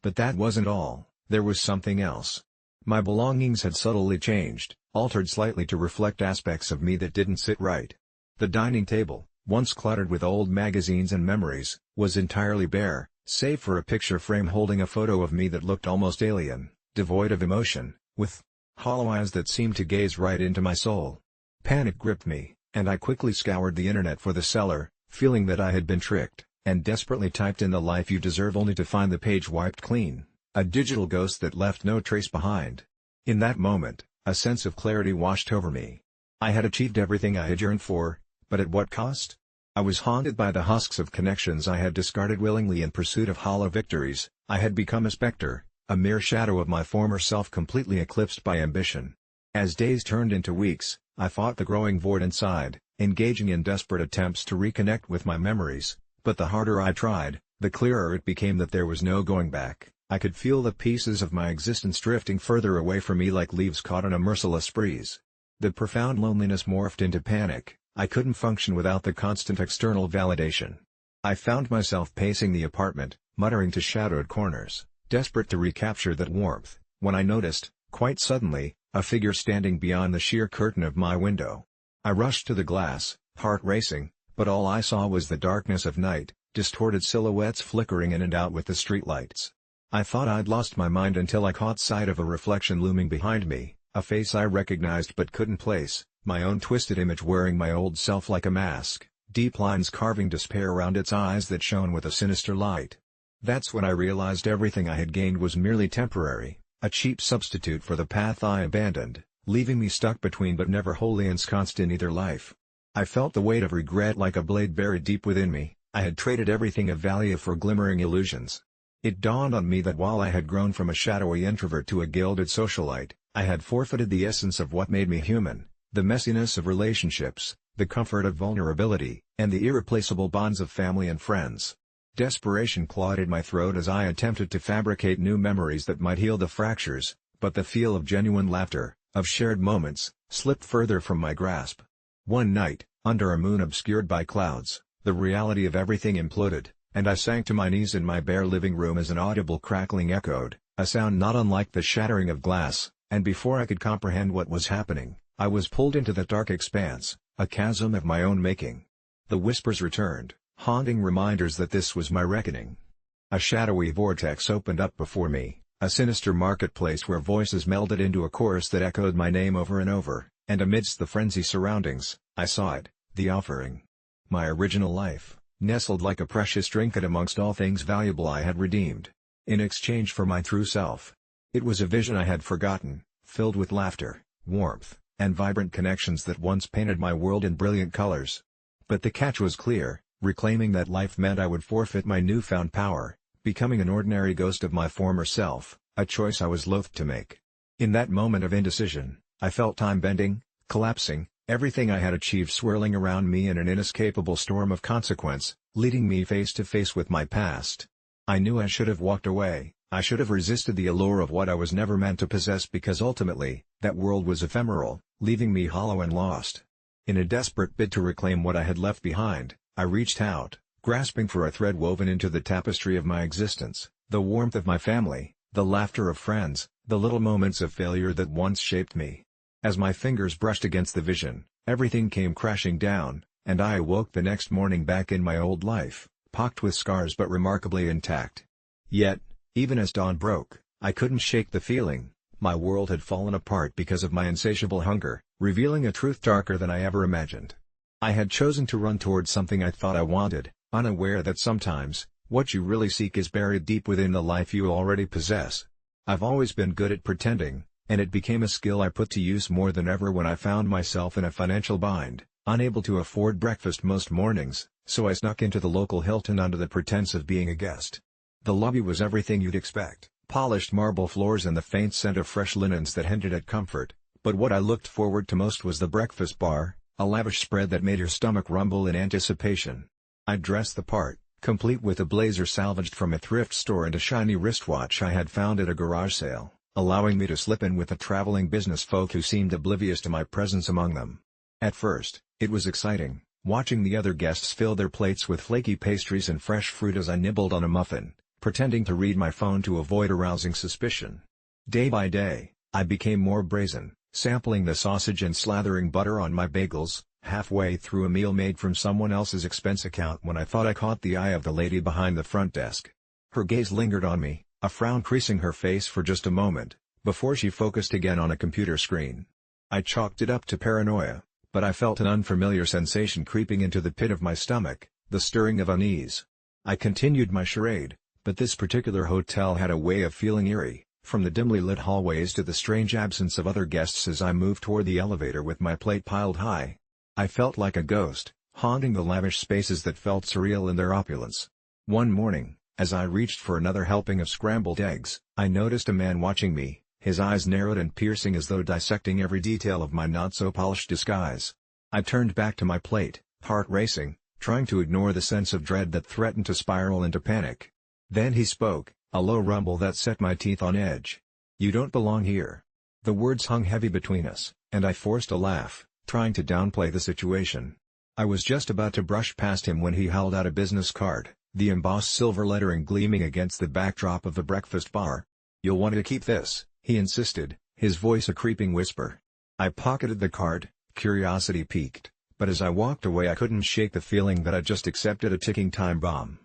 But that wasn't all, there was something else. My belongings had subtly changed, altered slightly to reflect aspects of me that didn't sit right. The dining table, once cluttered with old magazines and memories, was entirely bare, save for a picture frame holding a photo of me that looked almost alien, devoid of emotion, with hollow eyes that seemed to gaze right into my soul. Panic gripped me, and I quickly scoured the internet for the seller, feeling that I had been tricked, and desperately typed in "the life you deserve" only to find the page wiped clean. A digital ghost that left no trace behind. In that moment, a sense of clarity washed over me. I had achieved everything I had yearned for, but at what cost? I was haunted by the husks of connections I had discarded willingly in pursuit of hollow victories. I had become a specter, a mere shadow of my former self completely eclipsed by ambition. As days turned into weeks, I fought the growing void inside, engaging in desperate attempts to reconnect with my memories, but the harder I tried, the clearer it became that there was no going back. I could feel the pieces of my existence drifting further away from me like leaves caught on a merciless breeze. The profound loneliness morphed into panic. I couldn't function without the constant external validation. I found myself pacing the apartment, muttering to shadowed corners, desperate to recapture that warmth, when I noticed, quite suddenly, a figure standing beyond the sheer curtain of my window. I rushed to the glass, heart racing, but all I saw was the darkness of night, distorted silhouettes flickering in and out with the streetlights. I thought I'd lost my mind until I caught sight of a reflection looming behind me, a face I recognized but couldn't place, my own twisted image wearing my old self like a mask, deep lines carving despair around its eyes that shone with a sinister light. That's when I realized everything I had gained was merely temporary, a cheap substitute for the path I abandoned, leaving me stuck between but never wholly ensconced in either life. I felt the weight of regret like a blade buried deep within me. I had traded everything of value for glimmering illusions. It dawned on me that while I had grown from a shadowy introvert to a gilded socialite, I had forfeited the essence of what made me human, the messiness of relationships, the comfort of vulnerability, and the irreplaceable bonds of family and friends. Desperation clawed at my throat as I attempted to fabricate new memories that might heal the fractures, but the feel of genuine laughter, of shared moments, slipped further from my grasp. One night, under a moon obscured by clouds, the reality of everything imploded, and I sank to my knees in my bare living room as an audible crackling echoed, a sound not unlike the shattering of glass, and before I could comprehend what was happening, I was pulled into the dark expanse, a chasm of my own making. The whispers returned, haunting reminders that this was my reckoning. A shadowy vortex opened up before me, a sinister marketplace where voices melded into a chorus that echoed my name over and over, and amidst the frenzy surroundings, I saw it, the offering. My original life, nestled like a precious trinket amongst all things valuable I had redeemed, in exchange for my true self. It was a vision I had forgotten, filled with laughter, warmth, and vibrant connections that once painted my world in brilliant colors. But the catch was clear: reclaiming that life meant I would forfeit my newfound power, becoming an ordinary ghost of my former self, a choice I was loath to make. In that moment of indecision, I felt time bending, collapsing, everything I had achieved swirling around me in an inescapable storm of consequence, leading me face to face with my past. I knew I should have walked away. I should have resisted the allure of what I was never meant to possess, because ultimately, that world was ephemeral, leaving me hollow and lost. In a desperate bid to reclaim what I had left behind, I reached out, grasping for a thread woven into the tapestry of my existence, the warmth of my family, the laughter of friends, the little moments of failure that once shaped me. As my fingers brushed against the vision, everything came crashing down, and I awoke the next morning back in my old life, pocked with scars but remarkably intact. Yet, even as dawn broke, I couldn't shake the feeling. My world had fallen apart because of my insatiable hunger, revealing a truth darker than I ever imagined. I had chosen to run towards something I thought I wanted, unaware that sometimes, what you really seek is buried deep within the life you already possess. I've always been good at pretending, and it became a skill I put to use more than ever when I found myself in a financial bind, unable to afford breakfast most mornings, so I snuck into the local Hilton under the pretense of being a guest. The lobby was everything you'd expect, polished marble floors and the faint scent of fresh linens that hinted at comfort, but what I looked forward to most was the breakfast bar, a lavish spread that made your stomach rumble in anticipation. I dressed the part, complete with a blazer salvaged from a thrift store and a shiny wristwatch I had found at a garage sale, allowing me to slip in with the traveling business folk who seemed oblivious to my presence among them. At first, it was exciting, watching the other guests fill their plates with flaky pastries and fresh fruit as I nibbled on a muffin, pretending to read my phone to avoid arousing suspicion. Day by day, I became more brazen, sampling the sausage and slathering butter on my bagels, halfway through a meal made from someone else's expense account when I thought I caught the eye of the lady behind the front desk. Her gaze lingered on me, a frown creasing her face for just a moment, before she focused again on a computer screen. I chalked it up to paranoia, but I felt an unfamiliar sensation creeping into the pit of my stomach, the stirring of unease. I continued my charade, but this particular hotel had a way of feeling eerie, from the dimly lit hallways to the strange absence of other guests as I moved toward the elevator with my plate piled high. I felt like a ghost, haunting the lavish spaces that felt surreal in their opulence. One morning, as I reached for another helping of scrambled eggs, I noticed a man watching me, his eyes narrowed and piercing as though dissecting every detail of my not-so-polished disguise. I turned back to my plate, heart racing, trying to ignore the sense of dread that threatened to spiral into panic. Then he spoke, a low rumble that set my teeth on edge. "You don't belong here." The words hung heavy between us, and I forced a laugh, trying to downplay the situation. I was just about to brush past him when he held out a business card, the embossed silver lettering gleaming against the backdrop of the breakfast bar. "You'll want to keep this," he insisted, his voice a creeping whisper. I pocketed the card, curiosity piqued, but as I walked away I couldn't shake the feeling that I'd just accepted a ticking time bomb.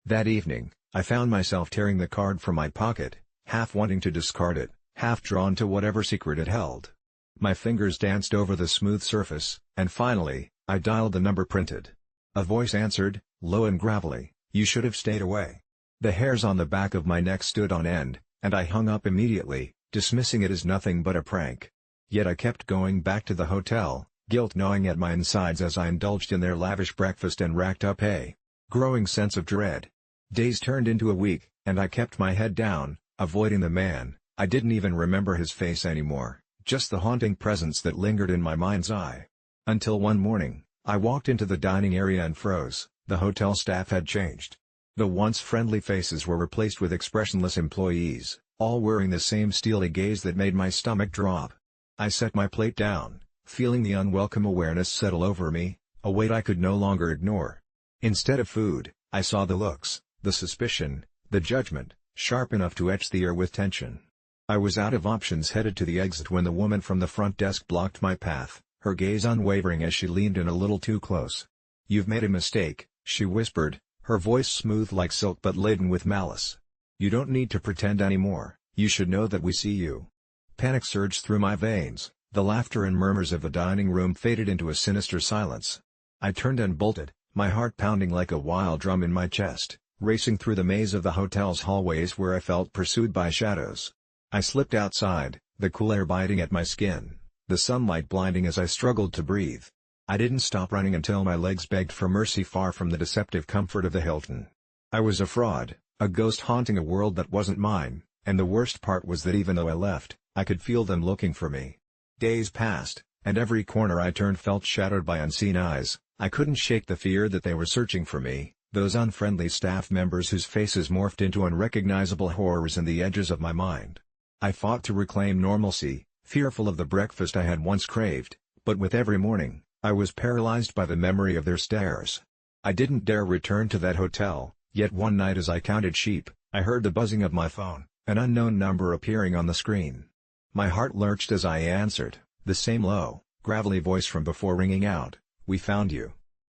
That evening, I found myself tearing the card from my pocket, half wanting to discard it, half drawn to whatever secret it held. My fingers danced over the smooth surface, and finally, I dialed the number printed. A voice answered, low and gravelly, "You should have stayed away." The hairs on the back of my neck stood on end, and I hung up immediately, dismissing it as nothing but a prank. Yet I kept going back to the hotel, guilt gnawing at my insides as I indulged in their lavish breakfast and racked up a growing sense of dread. Days turned into a week, and I kept my head down, avoiding the man. I didn't even remember his face anymore, just the haunting presence that lingered in my mind's eye. Until one morning, I walked into the dining area and froze. The hotel staff had changed. The once friendly faces were replaced with expressionless employees, all wearing the same steely gaze that made my stomach drop. I set my plate down, feeling the unwelcome awareness settle over me, a weight I could no longer ignore. Instead of food, I saw the looks, the suspicion, the judgment, sharp enough to etch the air with tension. I was out of options headed to the exit when the woman from the front desk blocked my path, her gaze unwavering as she leaned in a little too close. "You've made a mistake," she whispered, her voice smooth like silk but laden with malice. "You don't need to pretend anymore, you should know that we see you." Panic surged through my veins, the laughter and murmurs of the dining room faded into a sinister silence. I turned and bolted, my heart pounding like a wild drum in my chest, racing through the maze of the hotel's hallways where I felt pursued by shadows. I slipped outside, the cool air biting at my skin, the sunlight blinding as I struggled to breathe. I didn't stop running until my legs begged for mercy far from the deceptive comfort of the Hilton. I was a fraud, a ghost haunting a world that wasn't mine, and the worst part was that even though I left, I could feel them looking for me. Days passed, and every corner I turned felt shadowed by unseen eyes. I couldn't shake the fear that they were searching for me, those unfriendly staff members whose faces morphed into unrecognizable horrors in the edges of my mind. I fought to reclaim normalcy, fearful of the breakfast I had once craved, but with every morning, I was paralyzed by the memory of their stares. I didn't dare return to that hotel, yet one night as I counted sheep, I heard the buzzing of my phone, an unknown number appearing on the screen. My heart lurched as I answered, the same low, gravelly voice from before ringing out, "We found you.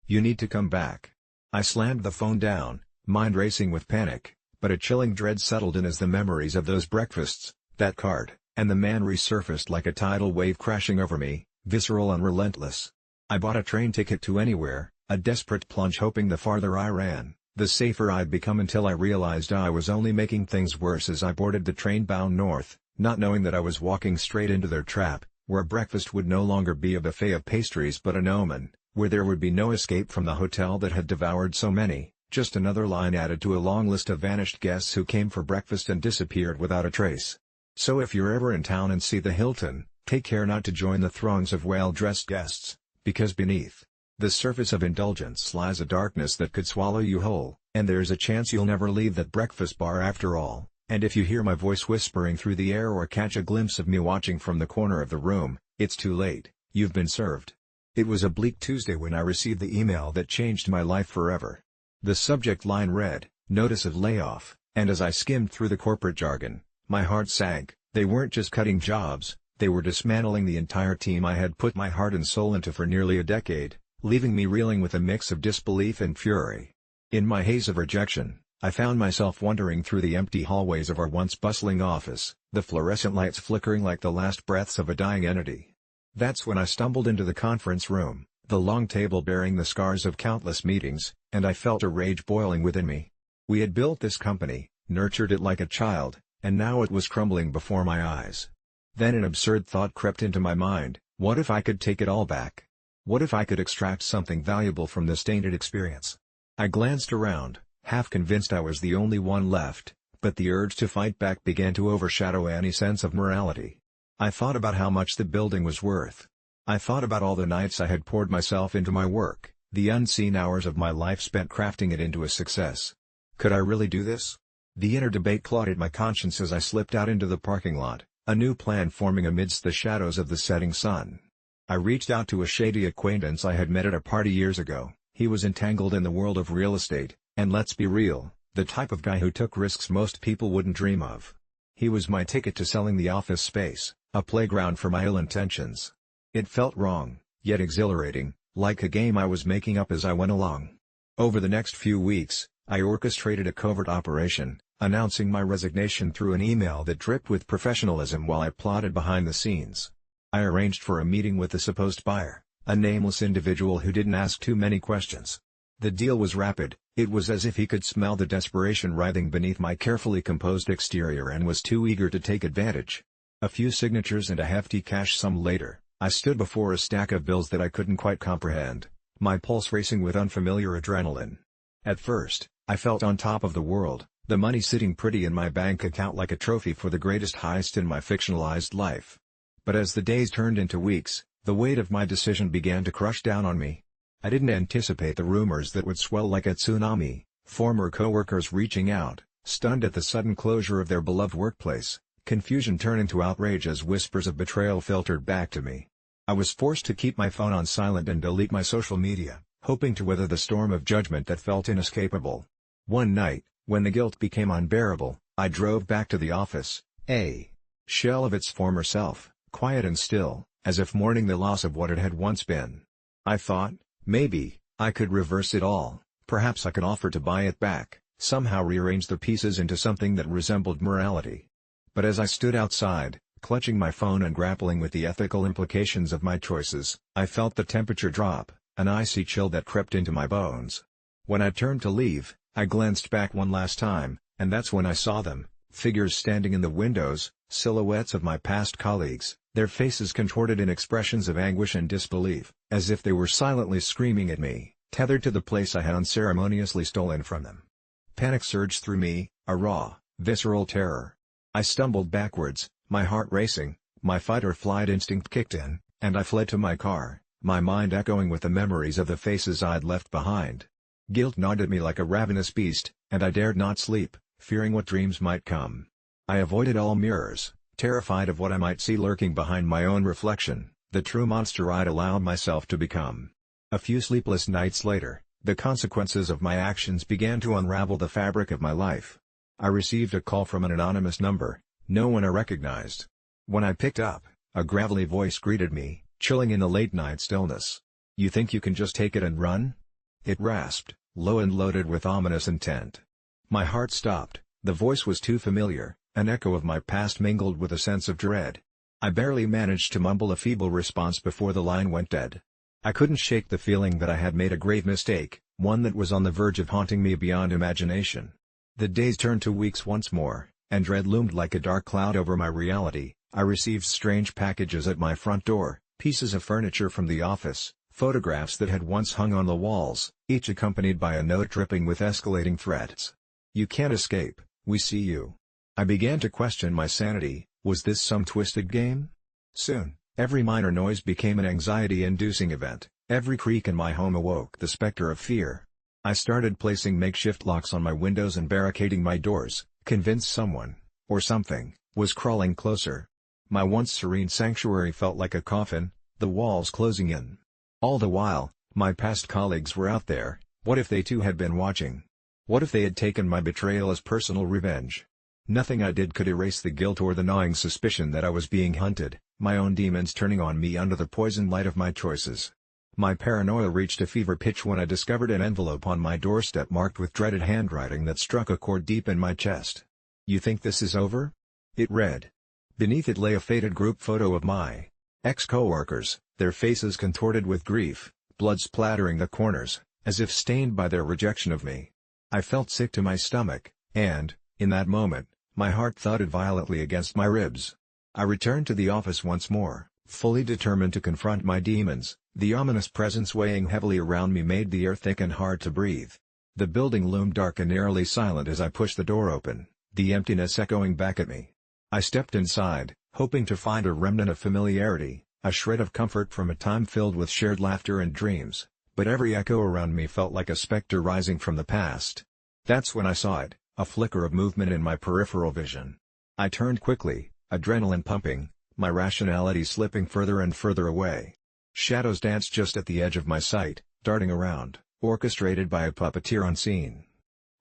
You need to come back." I slammed the phone down, mind racing with panic, but a chilling dread settled in as the memories of those breakfasts, that card, and the man resurfaced like a tidal wave crashing over me, visceral and relentless. I bought a train ticket to anywhere, a desperate plunge hoping the farther I ran, the safer I'd become until I realized I was only making things worse as I boarded the train bound north, not knowing that I was walking straight into their trap, where breakfast would no longer be a buffet of pastries but an omen, where there would be no escape from the hotel that had devoured so many, just another line added to a long list of vanished guests who came for breakfast and disappeared without a trace. So if you're ever in town and see the Hilton, take care not to join the throngs of well-dressed guests, because beneath the surface of indulgence lies a darkness that could swallow you whole, and there's a chance you'll never leave that breakfast bar after all. And if you hear my voice whispering through the air or catch a glimpse of me watching from the corner of the room, it's too late, you've been served. It was a bleak Tuesday when I received the email that changed my life forever. The subject line read, "Notice of layoff," and as I skimmed through the corporate jargon, my heart sank. They weren't just cutting jobs, they were dismantling the entire team I had put my heart and soul into for nearly a decade, leaving me reeling with a mix of disbelief and fury. In my haze of rejection, I found myself wandering through the empty hallways of our once bustling office, the fluorescent lights flickering like the last breaths of a dying entity. That's when I stumbled into the conference room, the long table bearing the scars of countless meetings, and I felt a rage boiling within me. We had built this company, nurtured it like a child, and now it was crumbling before my eyes. Then an absurd thought crept into my mind, what if I could take it all back? What if I could extract something valuable from this tainted experience? I glanced around, half convinced I was the only one left, but the urge to fight back began to overshadow any sense of morality. I thought about how much the building was worth. I thought about all the nights I had poured myself into my work, the unseen hours of my life spent crafting it into a success. Could I really do this? The inner debate clawed at my conscience as I slipped out into the parking lot, a new plan forming amidst the shadows of the setting sun. I reached out to a shady acquaintance I had met at a party years ago. He was entangled in the world of real estate, and let's be real, the type of guy who took risks most people wouldn't dream of. He was my ticket to selling the office space, a playground for my ill intentions. It felt wrong, yet exhilarating, like a game I was making up as I went along. Over the next few weeks, I orchestrated a covert operation, announcing my resignation through an email that dripped with professionalism while I plotted behind the scenes. I arranged for a meeting with the supposed buyer, a nameless individual who didn't ask too many questions. The deal was rapid. It was as if he could smell the desperation writhing beneath my carefully composed exterior and was too eager to take advantage. A few signatures and a hefty cash sum later, I stood before a stack of bills that I couldn't quite comprehend, my pulse racing with unfamiliar adrenaline. At first, I felt on top of the world, the money sitting pretty in my bank account like a trophy for the greatest heist in my fictionalized life. But as the days turned into weeks, the weight of my decision began to crush down on me. I didn't anticipate the rumors that would swell like a tsunami, former coworkers reaching out, stunned at the sudden closure of their beloved workplace, confusion turning to outrage as whispers of betrayal filtered back to me. I was forced to keep my phone on silent and delete my social media, hoping to weather the storm of judgment that felt inescapable. One night, when the guilt became unbearable, I drove back to the office, a shell of its former self, quiet and still, as if mourning the loss of what it had once been. I thought, maybe I could reverse it all, perhaps I could offer to buy it back, somehow rearrange the pieces into something that resembled morality. But as I stood outside, clutching my phone and grappling with the ethical implications of my choices, I felt the temperature drop, an icy chill that crept into my bones. When I turned to leave, I glanced back one last time, and that's when I saw them, figures standing in the windows, silhouettes of my past colleagues, their faces contorted in expressions of anguish and disbelief, as if they were silently screaming at me, tethered to the place I had unceremoniously stolen from them. Panic surged through me, a raw, visceral terror. I stumbled backwards, my heart racing, my fight-or-flight instinct kicked in, and I fled to my car, my mind echoing with the memories of the faces I'd left behind. Guilt gnawed at me like a ravenous beast, and I dared not sleep, fearing what dreams might come. I avoided all mirrors, terrified of what I might see lurking behind my own reflection, the true monster I'd allowed myself to become. A few sleepless nights later, The consequences of my actions began to unravel the fabric of my life. I received a call from an anonymous number, no one I recognized. When I picked up, a gravelly voice greeted me, chilling in the late-night stillness. "You think you can just take it and run?" It rasped, low and loaded with ominous intent. My heart stopped. The voice was too familiar, an echo of my past mingled with a sense of dread. I barely managed to mumble a feeble response before the line went dead. I couldn't shake the feeling that I had made a grave mistake, one that was on the verge of haunting me beyond imagination. The days turned to weeks once more, and dread loomed like a dark cloud over my reality. I received strange packages at my front door, pieces of furniture from the office, photographs that had once hung on the walls, each accompanied by a note dripping with escalating threats. "You can't escape, we see you." I began to question my sanity. Was this some twisted game? Soon, every minor noise became an anxiety-inducing event. Every creak in my home awoke the specter of fear. I started placing makeshift locks on my windows and barricading my doors, convinced someone, or something, was crawling closer. My once serene sanctuary felt like a coffin, the walls closing in. All the while, my past colleagues were out there. What if they too had been watching? What if they had taken my betrayal as personal revenge? Nothing I did could erase the guilt or the gnawing suspicion that I was being hunted, my own demons turning on me under the poisoned light of my choices. My paranoia reached a fever pitch when I discovered an envelope on my doorstep marked with dreaded handwriting that struck a chord deep in my chest. "You think this is over?" It read. Beneath it lay a faded group photo of my ex-coworkers, their faces contorted with grief, blood splattering the corners, as if stained by their rejection of me. I felt sick to my stomach, and, in that moment, my heart thudded violently against my ribs. I returned to the office once more, fully determined to confront my demons. The ominous presence weighing heavily around me made the air thick and hard to breathe. The building loomed dark and eerily silent as I pushed the door open, the emptiness echoing back at me. I stepped inside, hoping to find a remnant of familiarity, a shred of comfort from a time filled with shared laughter and dreams, but every echo around me felt like a specter rising from the past. That's when I saw it, a flicker of movement in my peripheral vision. I turned quickly, adrenaline pumping, my rationality slipping further and further away. Shadows danced just at the edge of my sight, darting around, orchestrated by a puppeteer unseen.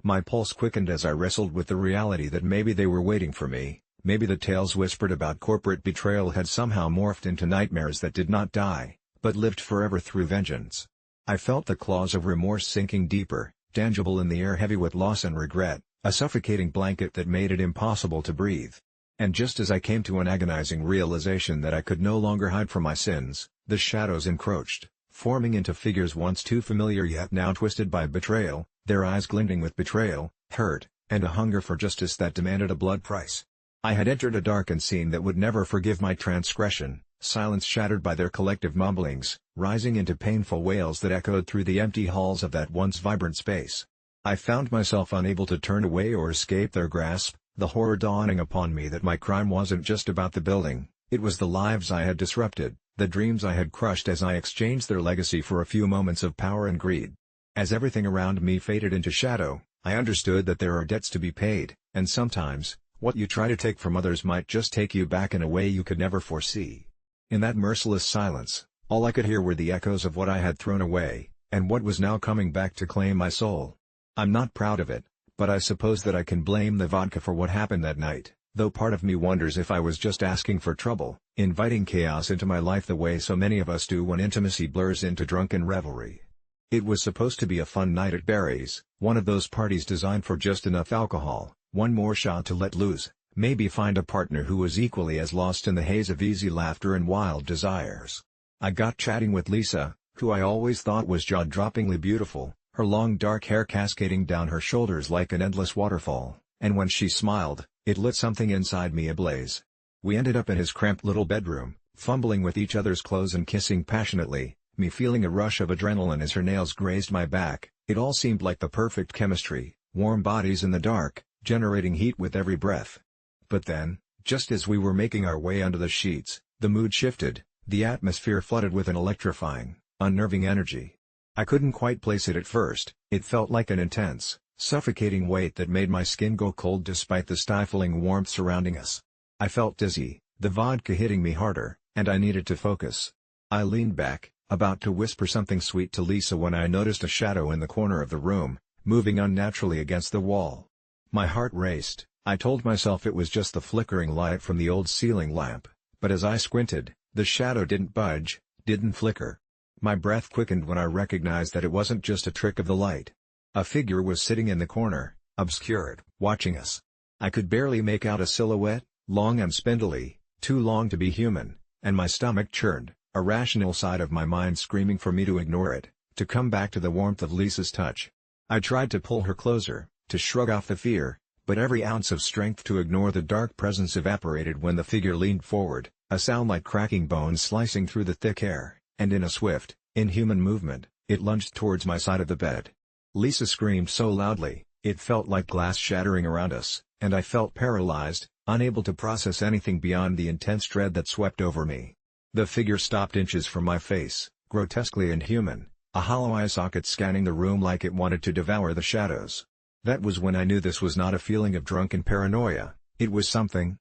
My pulse quickened as I wrestled with the reality that maybe they were waiting for me, maybe the tales whispered about corporate betrayal had somehow morphed into nightmares that did not die, but lived forever through vengeance. I felt the claws of remorse sinking deeper, tangible in the air, heavy with loss and regret, a suffocating blanket that made it impossible to breathe. And just as I came to an agonizing realization that I could no longer hide from my sins, the shadows encroached, forming into figures once too familiar yet now twisted by betrayal, their eyes glinting with betrayal, hurt, and a hunger for justice that demanded a blood price. I had entered a darkened scene that would never forgive my transgression, silence shattered by their collective mumblings, rising into painful wails that echoed through the empty halls of that once vibrant space. I found myself unable to turn away or escape their grasp, the horror dawning upon me that my crime wasn't just about the building, it was the lives I had disrupted, the dreams I had crushed as I exchanged their legacy for a few moments of power and greed. As everything around me faded into shadow, I understood that there are debts to be paid, and sometimes, what you try to take from others might just take you back in a way you could never foresee. In that merciless silence, all I could hear were the echoes of what I had thrown away, and what was now coming back to claim my soul. I'm not proud of it, but I suppose that I can blame the vodka for what happened that night, though part of me wonders if I was just asking for trouble, inviting chaos into my life the way so many of us do when intimacy blurs into drunken revelry. It was supposed to be a fun night at Barry's, one of those parties designed for just enough alcohol, one more shot to let loose, maybe find a partner who was equally as lost in the haze of easy laughter and wild desires. I got chatting with Lisa, who I always thought was jaw-droppingly beautiful, her long dark hair cascading down her shoulders like an endless waterfall, and when she smiled, it lit something inside me ablaze. We ended up in his cramped little bedroom, fumbling with each other's clothes and kissing passionately, me feeling a rush of adrenaline as her nails grazed my back. It all seemed like the perfect chemistry, warm bodies in the dark, generating heat with every breath. But then, just as we were making our way under the sheets, the mood shifted, the atmosphere flooded with an electrifying, unnerving energy. I couldn't quite place it at first. It felt like an intense, suffocating weight that made my skin go cold despite the stifling warmth surrounding us. I felt dizzy, the vodka hitting me harder, and I needed to focus. I leaned back, about to whisper something sweet to Lisa when I noticed a shadow in the corner of the room, moving unnaturally against the wall. My heart raced. I told myself it was just the flickering light from the old ceiling lamp, but as I squinted, the shadow didn't budge, didn't flicker. My breath quickened when I recognized that it wasn't just a trick of the light. A figure was sitting in the corner, obscured, watching us. I could barely make out a silhouette, long and spindly, too long to be human, and my stomach churned, a rational side of my mind screaming for me to ignore it, to come back to the warmth of Lisa's touch. I tried to pull her closer, to shrug off the fear, but every ounce of strength to ignore the dark presence evaporated when the figure leaned forward, a sound like cracking bones slicing through the thick air, and in a swift, inhuman movement, it lunged towards my side of the bed. Lisa screamed so loudly, it felt like glass shattering around us, and I felt paralyzed, unable to process anything beyond the intense dread that swept over me. The figure stopped inches from my face, grotesquely inhuman, a hollow eye socket scanning the room like it wanted to devour the shadows. That was when I knew this was not a feeling of drunken paranoia, it was something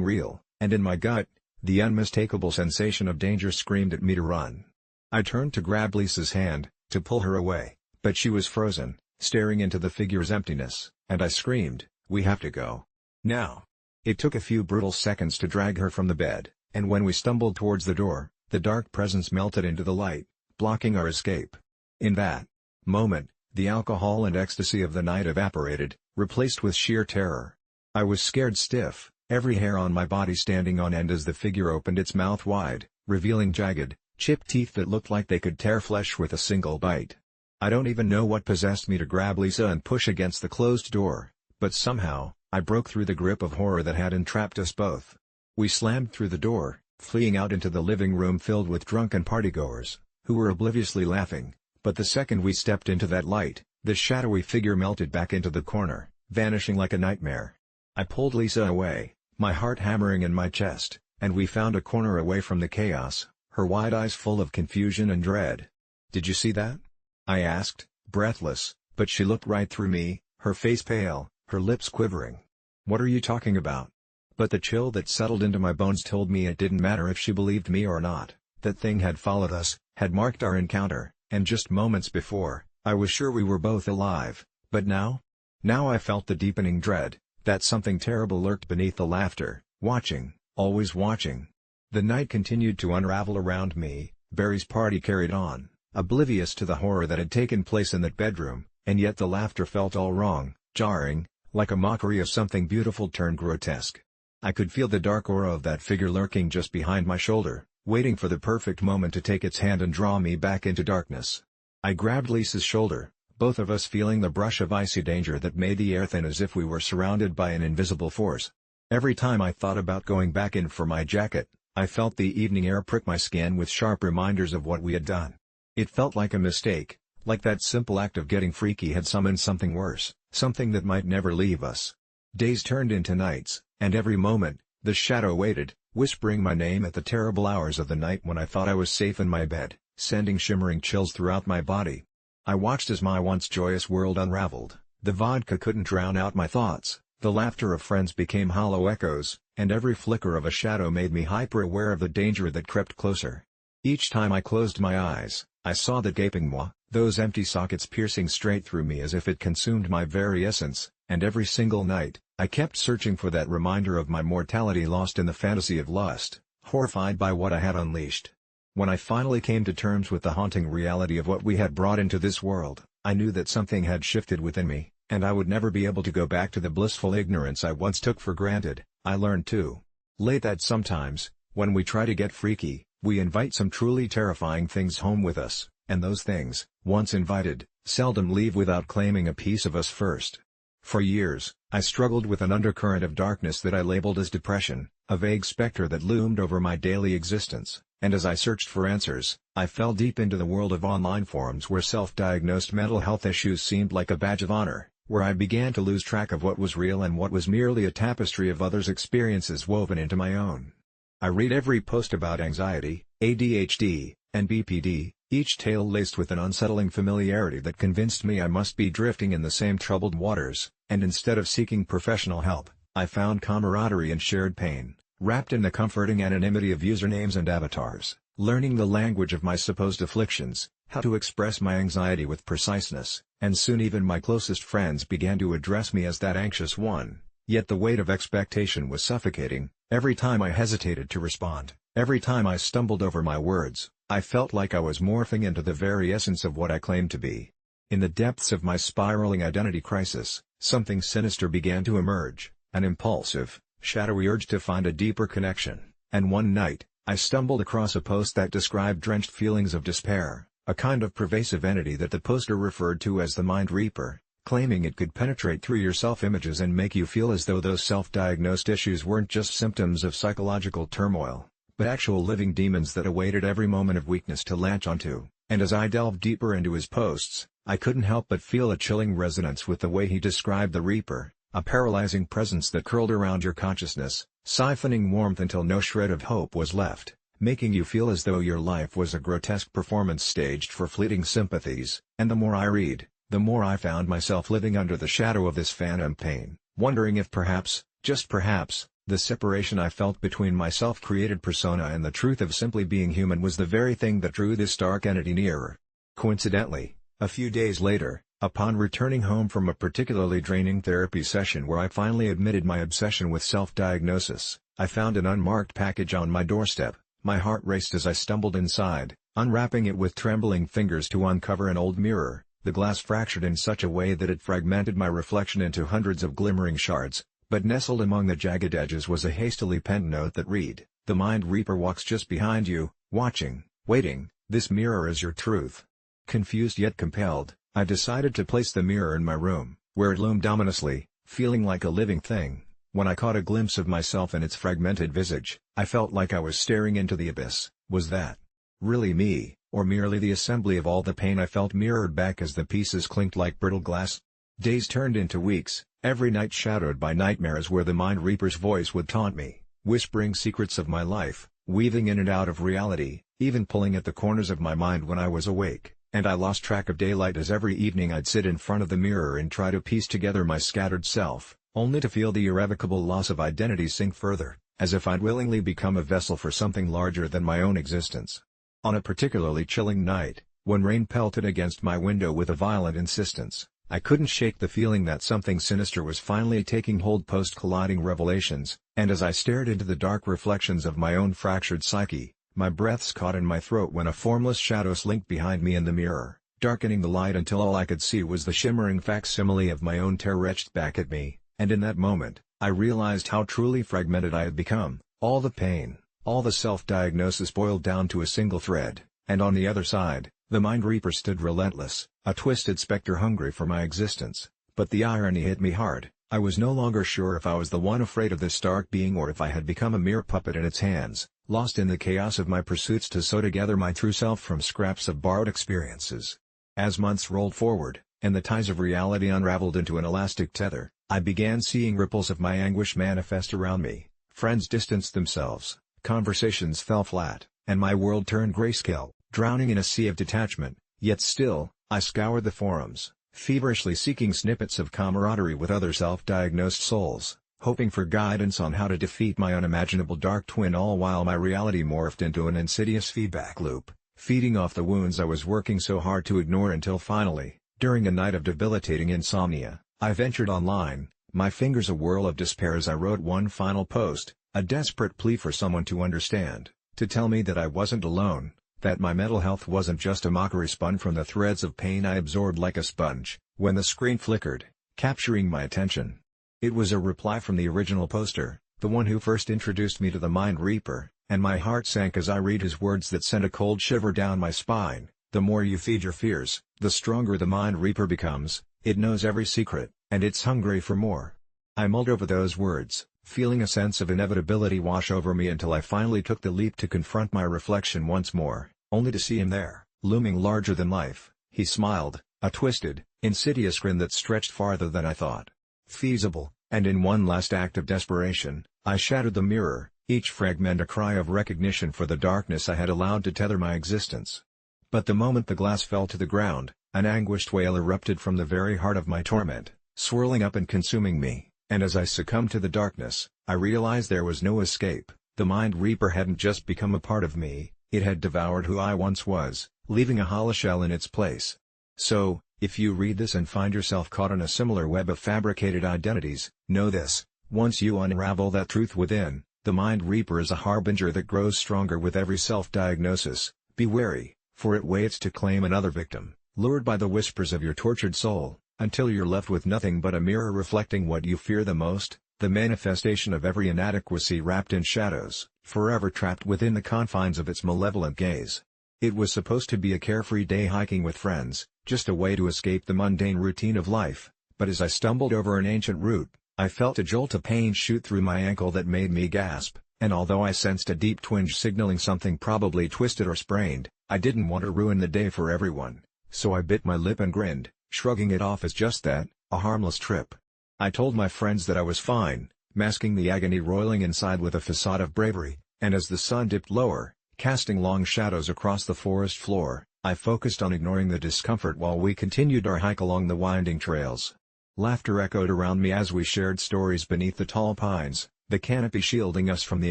real, and in my gut, the unmistakable sensation of danger screamed at me to run. I turned to grab Lisa's hand, to pull her away, but she was frozen, staring into the figure's emptiness, and I screamed, "We have to go. Now." It took a few brutal seconds to drag her from the bed, and when we stumbled towards the door, the dark presence melted into the light, blocking our escape. In that moment, the alcohol and ecstasy of the night evaporated, replaced with sheer terror. I was scared stiff, every hair on my body standing on end as the figure opened its mouth wide, revealing jagged, chipped teeth that looked like they could tear flesh with a single bite. I don't even know what possessed me to grab Lisa and push against the closed door, but somehow, I broke through the grip of horror that had entrapped us both. We slammed through the door, fleeing out into the living room filled with drunken partygoers, who were obliviously laughing. But the second we stepped into that light, the shadowy figure melted back into the corner, vanishing like a nightmare. I pulled Lisa away, my heart hammering in my chest, and we found a corner away from the chaos, her wide eyes full of confusion and dread. "Did you see that?" I asked, breathless, but she looked right through me, her face pale, her lips quivering. "What are you talking about?" But the chill that settled into my bones told me it didn't matter if she believed me or not, that thing had followed us, had marked our encounter. And just moments before, I was sure we were both alive, but now? Now I felt the deepening dread, that something terrible lurked beneath the laughter, watching, always watching. The night continued to unravel around me, Barry's party carried on, oblivious to the horror that had taken place in that bedroom, and yet the laughter felt all wrong, jarring, like a mockery of something beautiful turned grotesque. I could feel the dark aura of that figure lurking just behind my shoulder, waiting for the perfect moment to take its hand and draw me back into darkness. I grabbed Lisa's shoulder, both of us feeling the brush of icy danger that made the air thin as if we were surrounded by an invisible force. Every time I thought about going back in for my jacket, I felt the evening air prick my skin with sharp reminders of what we had done. It felt like a mistake, like that simple act of getting freaky had summoned something worse, something that might never leave us. Days turned into nights, and every moment, the shadow waited, whispering my name at the terrible hours of the night when I thought I was safe in my bed, sending shimmering chills throughout my body. I watched as my once joyous world unraveled. The vodka couldn't drown out my thoughts, the laughter of friends became hollow echoes, and every flicker of a shadow made me hyper-aware of the danger that crept closer. Each time I closed my eyes, I saw that gaping maw, those empty sockets piercing straight through me as if it consumed my very essence, and every single night, I kept searching for that reminder of my mortality lost in the fantasy of lust, horrified by what I had unleashed. When I finally came to terms with the haunting reality of what we had brought into this world, I knew that something had shifted within me, and I would never be able to go back to the blissful ignorance I once took for granted. I learned too late that sometimes, when we try to get freaky, we invite some truly terrifying things home with us, and those things, once invited, seldom leave without claiming a piece of us first. For years, I struggled with an undercurrent of darkness that I labeled as depression, a vague specter that loomed over my daily existence, and as I searched for answers, I fell deep into the world of online forums where self-diagnosed mental health issues seemed like a badge of honor, where I began to lose track of what was real and what was merely a tapestry of others' experiences woven into my own. I read every post about anxiety, ADHD, and BPD, each tale laced with an unsettling familiarity that convinced me I must be drifting in the same troubled waters, and instead of seeking professional help, I found camaraderie and shared pain, wrapped in the comforting anonymity of usernames and avatars. learning the language of my supposed afflictions, how to express my anxiety with preciseness, and soon even my closest friends began to address me as that anxious one. Yet the weight of expectation was suffocating. Every time I hesitated to respond, every time I stumbled over my words, I felt like I was morphing into the very essence of what I claimed to be. In the depths of my spiraling identity crisis, something sinister began to emerge, an impulsive, shadowy urge to find a deeper connection, and one night, I stumbled across a post that described drenched feelings of despair, a kind of pervasive entity that the poster referred to as the Mind Reaper, claiming it could penetrate through your self-images and make you feel as though those self-diagnosed issues weren't just symptoms of psychological turmoil, but actual living demons that awaited every moment of weakness to latch onto. And as I delved deeper into his posts, I couldn't help but feel a chilling resonance with the way he described the Reaper, a paralyzing presence that curled around your consciousness, siphoning warmth until no shred of hope was left, making you feel as though your life was a grotesque performance staged for fleeting sympathies. And the more I read, the more I found myself living under the shadow of this phantom pain, wondering if perhaps, just perhaps, the separation I felt between my self-created persona and the truth of simply being human was the very thing that drew this dark entity nearer. Coincidentally, a few days later, upon returning home from a particularly draining therapy session where I finally admitted my obsession with self-diagnosis, I found an unmarked package on my doorstep. My heart raced as I stumbled inside, unwrapping it with trembling fingers to uncover an old mirror, the glass fractured in such a way that it fragmented my reflection into hundreds of glimmering shards, but nestled among the jagged edges was a hastily penned note that read, "The Mind Reaper walks just behind you, watching, waiting, this mirror is your truth." Confused yet compelled, I decided to place the mirror in my room, where it loomed ominously, feeling like a living thing. When I caught a glimpse of myself in its fragmented visage, I felt like I was staring into the abyss. Was that really me, or merely the assembly of all the pain I felt mirrored back as the pieces clinked like brittle glass? Days turned into weeks, every night shadowed by nightmares where the Mind Reaper's voice would taunt me, whispering secrets of my life, weaving in and out of reality, even pulling at the corners of my mind when I was awake, and I lost track of daylight as every evening I'd sit in front of the mirror and try to piece together my scattered self, only to feel the irrevocable loss of identity sink further, as if I'd willingly become a vessel for something larger than my own existence. On a particularly chilling night, when rain pelted against my window with a violent insistence, I couldn't shake the feeling that something sinister was finally taking hold post-colliding revelations, and as I stared into the dark reflections of my own fractured psyche, my breaths caught in my throat when a formless shadow slinked behind me in the mirror, darkening the light until all I could see was the shimmering facsimile of my own terror etched back at me, and in that moment, I realized how truly fragmented I had become. All the pain, all the self-diagnosis boiled down to a single thread, and on the other side, the Mind Reaper stood relentless, a twisted specter hungry for my existence. But the irony hit me hard. I was no longer sure if I was the one afraid of this dark being or if I had become a mere puppet in its hands, lost in the chaos of my pursuits to sew together my true self from scraps of borrowed experiences. As months rolled forward, and the ties of reality unraveled into an elastic tether, I began seeing ripples of my anguish manifest around me. Friends distanced themselves, conversations fell flat, and my world turned grayscale, drowning in a sea of detachment. Yet still, I scoured the forums, feverishly seeking snippets of camaraderie with other self-diagnosed souls, hoping for guidance on how to defeat my unimaginable dark twin, all while my reality morphed into an insidious feedback loop, feeding off the wounds I was working so hard to ignore until finally, during a night of debilitating insomnia, I ventured online, my fingers a whirl of despair as I wrote one final post, a desperate plea for someone to understand, to tell me that I wasn't alone, that my mental health wasn't just a mockery spun from the threads of pain I absorbed like a sponge. When the screen flickered, capturing my attention, it was a reply from the original poster, the one who first introduced me to the Mind Reaper, and my heart sank as I read his words that sent a cold shiver down my spine. The more you feed your fears, the stronger the Mind Reaper becomes. It knows every secret, and it's hungry for more. I mulled over those words, feeling a sense of inevitability wash over me until I finally took the leap to confront my reflection once more, only to see him there, looming larger than life. He smiled, a twisted, insidious grin that stretched farther than I thought feasible, and in one last act of desperation, I shattered the mirror, each fragment a cry of recognition for the darkness I had allowed to tether my existence. But the moment the glass fell to the ground, an anguished wail erupted from the very heart of my torment, swirling up and consuming me, and as I succumbed to the darkness, I realized there was no escape. The Mind Reaper hadn't just become a part of me, It had devoured who I once was, leaving a hollow shell in its place. So, if you read this and find yourself caught in a similar web of fabricated identities, know this: once you unravel that truth within, the Mind Reaper is a harbinger that grows stronger with every self-diagnosis. Be wary, for it waits to claim another victim, lured by the whispers of your tortured soul, until you're left with nothing but a mirror reflecting what you fear the most, the manifestation of every inadequacy wrapped in shadows, forever trapped within the confines of its malevolent gaze. It was supposed to be a carefree day hiking with friends, just a way to escape the mundane routine of life, but as I stumbled over an ancient route, I felt a jolt of pain shoot through my ankle that made me gasp, and although I sensed a deep twinge signaling something probably twisted or sprained, I didn't want to ruin the day for everyone, so I bit my lip and grinned, shrugging it off as just that, a harmless trip. I told my friends that I was fine, masking the agony roiling inside with a facade of bravery, and as the sun dipped lower, casting long shadows across the forest floor, I focused on ignoring the discomfort while we continued our hike along the winding trails. Laughter echoed around me as we shared stories beneath the tall pines, the canopy shielding us from the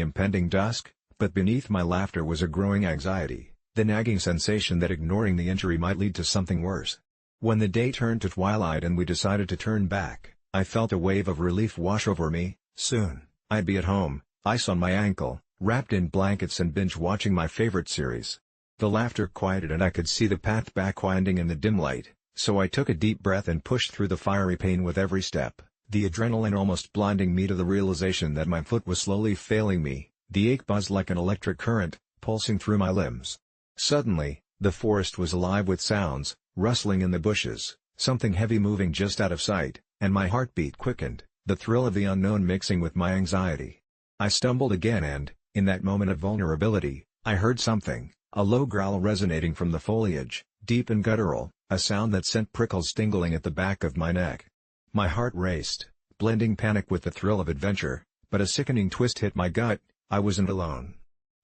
impending dusk, but beneath my laughter was a growing anxiety, the nagging sensation that ignoring the injury might lead to something worse. When the day turned to twilight and we decided to turn back, I felt a wave of relief wash over me. Soon, I'd be at home, ice on my ankle, wrapped in blankets and binge-watching my favorite series. The laughter quieted and I could see the path back winding in the dim light, so I took a deep breath and pushed through the fiery pain with every step, the adrenaline almost blinding me to the realization that my foot was slowly failing me, the ache buzzed like an electric current, pulsing through my limbs. Suddenly, the forest was alive with sounds, rustling in the bushes, something heavy moving just out of sight, and my heartbeat quickened, the thrill of the unknown mixing with my anxiety. I stumbled again and, in that moment of vulnerability, I heard something, a low growl resonating from the foliage, deep and guttural, a sound that sent prickles tingling at the back of my neck. My heart raced, blending panic with the thrill of adventure, but a sickening twist hit my gut. I wasn't alone.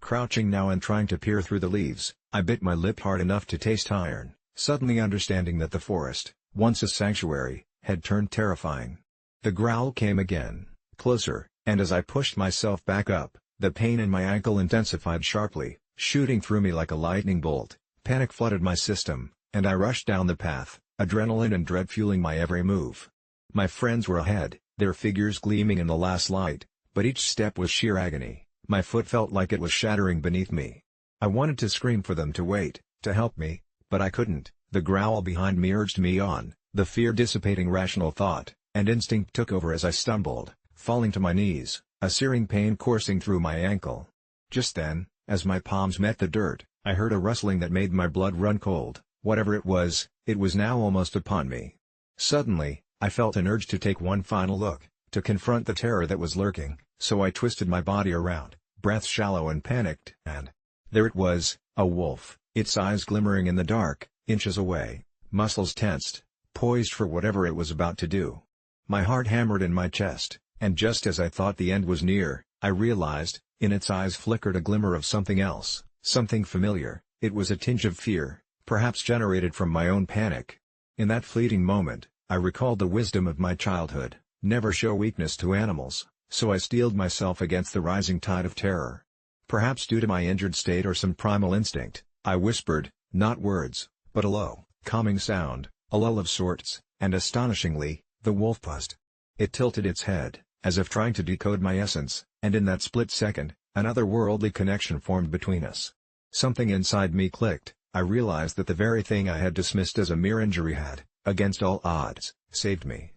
Crouching now and trying to peer through the leaves, I bit my lip hard enough to taste iron, suddenly understanding that the forest, once a sanctuary, had turned terrifying. The growl came again, closer, and as I pushed myself back up, the pain in my ankle intensified sharply, shooting through me like a lightning bolt. Panic flooded my system, and I rushed down the path, adrenaline and dread fueling my every move. My friends were ahead, their figures gleaming in the last light, but each step was sheer agony. My foot felt like it was shattering beneath me. I wanted to scream for them to wait, to help me, but I couldn't. The growl behind me urged me on, the fear dissipating rational thought, and instinct took over as I stumbled, falling to my knees, a searing pain coursing through my ankle. Just then, as my palms met the dirt, I heard a rustling that made my blood run cold. Whatever it was now almost upon me. Suddenly, I felt an urge to take one final look, to confront the terror that was lurking, so I twisted my body around, breath shallow and panicked, and there it was, a wolf, its eyes glimmering in the dark, inches away, muscles tensed, poised for whatever it was about to do. My heart hammered in my chest, and just as I thought the end was near, I realized, in its eyes flickered a glimmer of something else, something familiar. It was a tinge of fear, perhaps generated from my own panic. In that fleeting moment, I recalled the wisdom of my childhood: never show weakness to animals, so I steeled myself against the rising tide of terror. Perhaps due to my injured state or some primal instinct, I whispered, not words, but a low, calming sound, a lull of sorts, and astonishingly, the wolf buzzed. It tilted its head, as if trying to decode my essence, and in that split second, an otherworldly connection formed between us. Something inside me clicked. I realized that the very thing I had dismissed as a mere injury had, against all odds, saved me.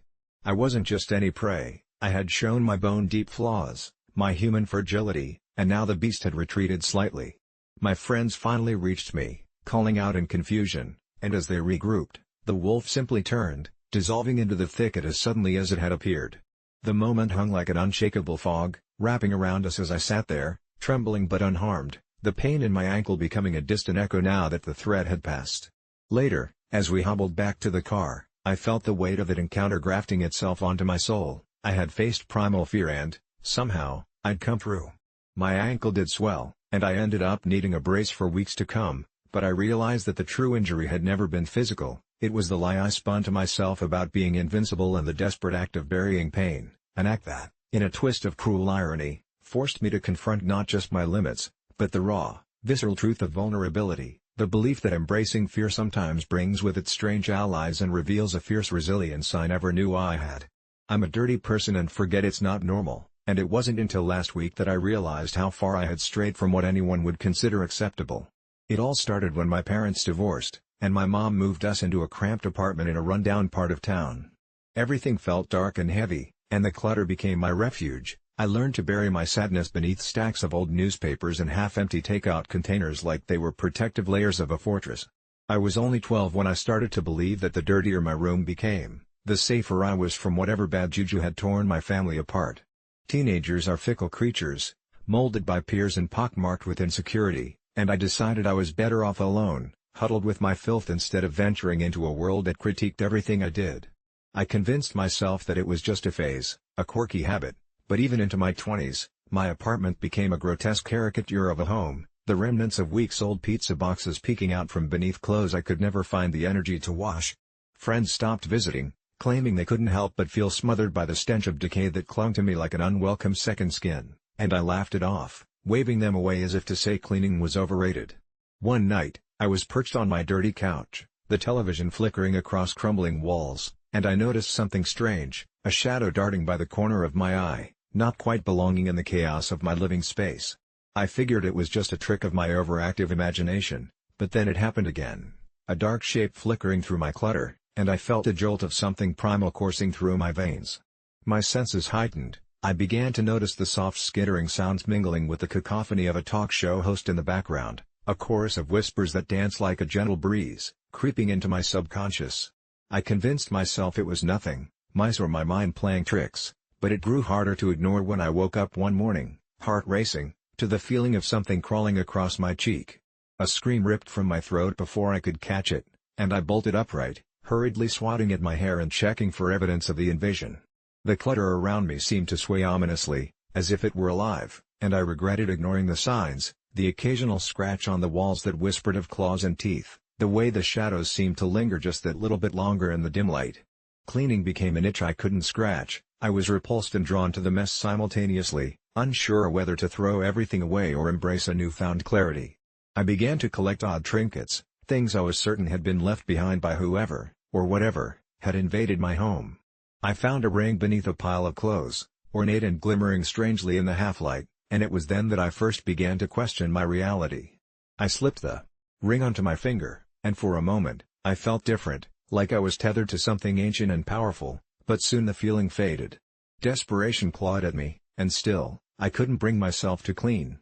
I wasn't just any prey, I had shown my bone-deep flaws, my human fragility, and now the beast had retreated slightly. My friends finally reached me, calling out in confusion, and as they regrouped, the wolf simply turned, dissolving into the thicket as suddenly as it had appeared. The moment hung like an unshakable fog, wrapping around us as I sat there, trembling but unharmed, the pain in my ankle becoming a distant echo now that the threat had passed. Later, as we hobbled back to the car, I felt the weight of that encounter grafting itself onto my soul. I had faced primal fear and, somehow, I'd come through. My ankle did swell, and I ended up needing a brace for weeks to come, but I realized that the true injury had never been physical. It was the lie I spun to myself about being invincible and the desperate act of burying pain, an act that, in a twist of cruel irony, forced me to confront not just my limits, but the raw, Visceral truth of vulnerability, the belief that embracing fear sometimes brings with it strange allies and reveals a fierce resilience I never knew I had. I'm a dirty person and forget it's not normal, and it wasn't until last week that I realized how far I had strayed from what anyone would consider acceptable. It all started when my parents divorced, and my mom moved us into a cramped apartment in a rundown part of town. Everything felt dark and heavy, and the clutter became my refuge. I learned to bury my sadness beneath stacks of old newspapers and half-empty takeout containers like they were protective layers of a fortress. I was only 12 when I started to believe that the dirtier my room became, the safer I was from whatever bad juju had torn my family apart. Teenagers are fickle creatures, molded by peers and pockmarked with insecurity, and I decided I was better off alone, huddled with my filth instead of venturing into a world that critiqued everything I did. I convinced myself that it was just a phase, a quirky habit. But even into my 20s, my apartment became a grotesque caricature of a home, the remnants of weeks-old pizza boxes peeking out from beneath clothes I could never find the energy to wash. Friends stopped visiting, claiming they couldn't help but feel smothered by the stench of decay that clung to me like an unwelcome second skin, and I laughed it off, waving them away as if to say cleaning was overrated. One night, I was perched on my dirty couch, the television flickering across crumbling walls, and I noticed something strange, a shadow darting by the corner of my eye, not quite belonging in the chaos of my living space. I figured it was just a trick of my overactive imagination, but then it happened again, a dark shape flickering through my clutter, and I felt a jolt of something primal coursing through my veins. My senses heightened, I began to notice the soft skittering sounds mingling with the cacophony of a talk show host in the background, a chorus of whispers that danced like a gentle breeze, creeping into my subconscious. I convinced myself it was nothing, mice or my mind playing tricks, but it grew harder to ignore when I woke up one morning, heart racing, to the feeling of something crawling across my cheek. A scream ripped from my throat before I could catch it, and I bolted upright, hurriedly swatting at my hair and checking for evidence of the invasion. The clutter around me seemed to sway ominously, as if it were alive, and I regretted ignoring the signs, the occasional scratch on the walls that whispered of claws and teeth, the way the shadows seemed to linger just that little bit longer in the dim light. Cleaning became an itch I couldn't scratch. I was repulsed and drawn to the mess simultaneously, unsure whether to throw everything away or embrace a newfound clarity. I began to collect odd trinkets, things I was certain had been left behind by whoever, or whatever, had invaded my home. I found a ring beneath a pile of clothes, ornate and glimmering strangely in the half-light, and it was then that I first began to question my reality. I slipped the ring onto my finger, and for a moment, I felt different, like I was tethered to something ancient and powerful. But soon the feeling faded. Desperation clawed at me, and still, I couldn't bring myself to clean.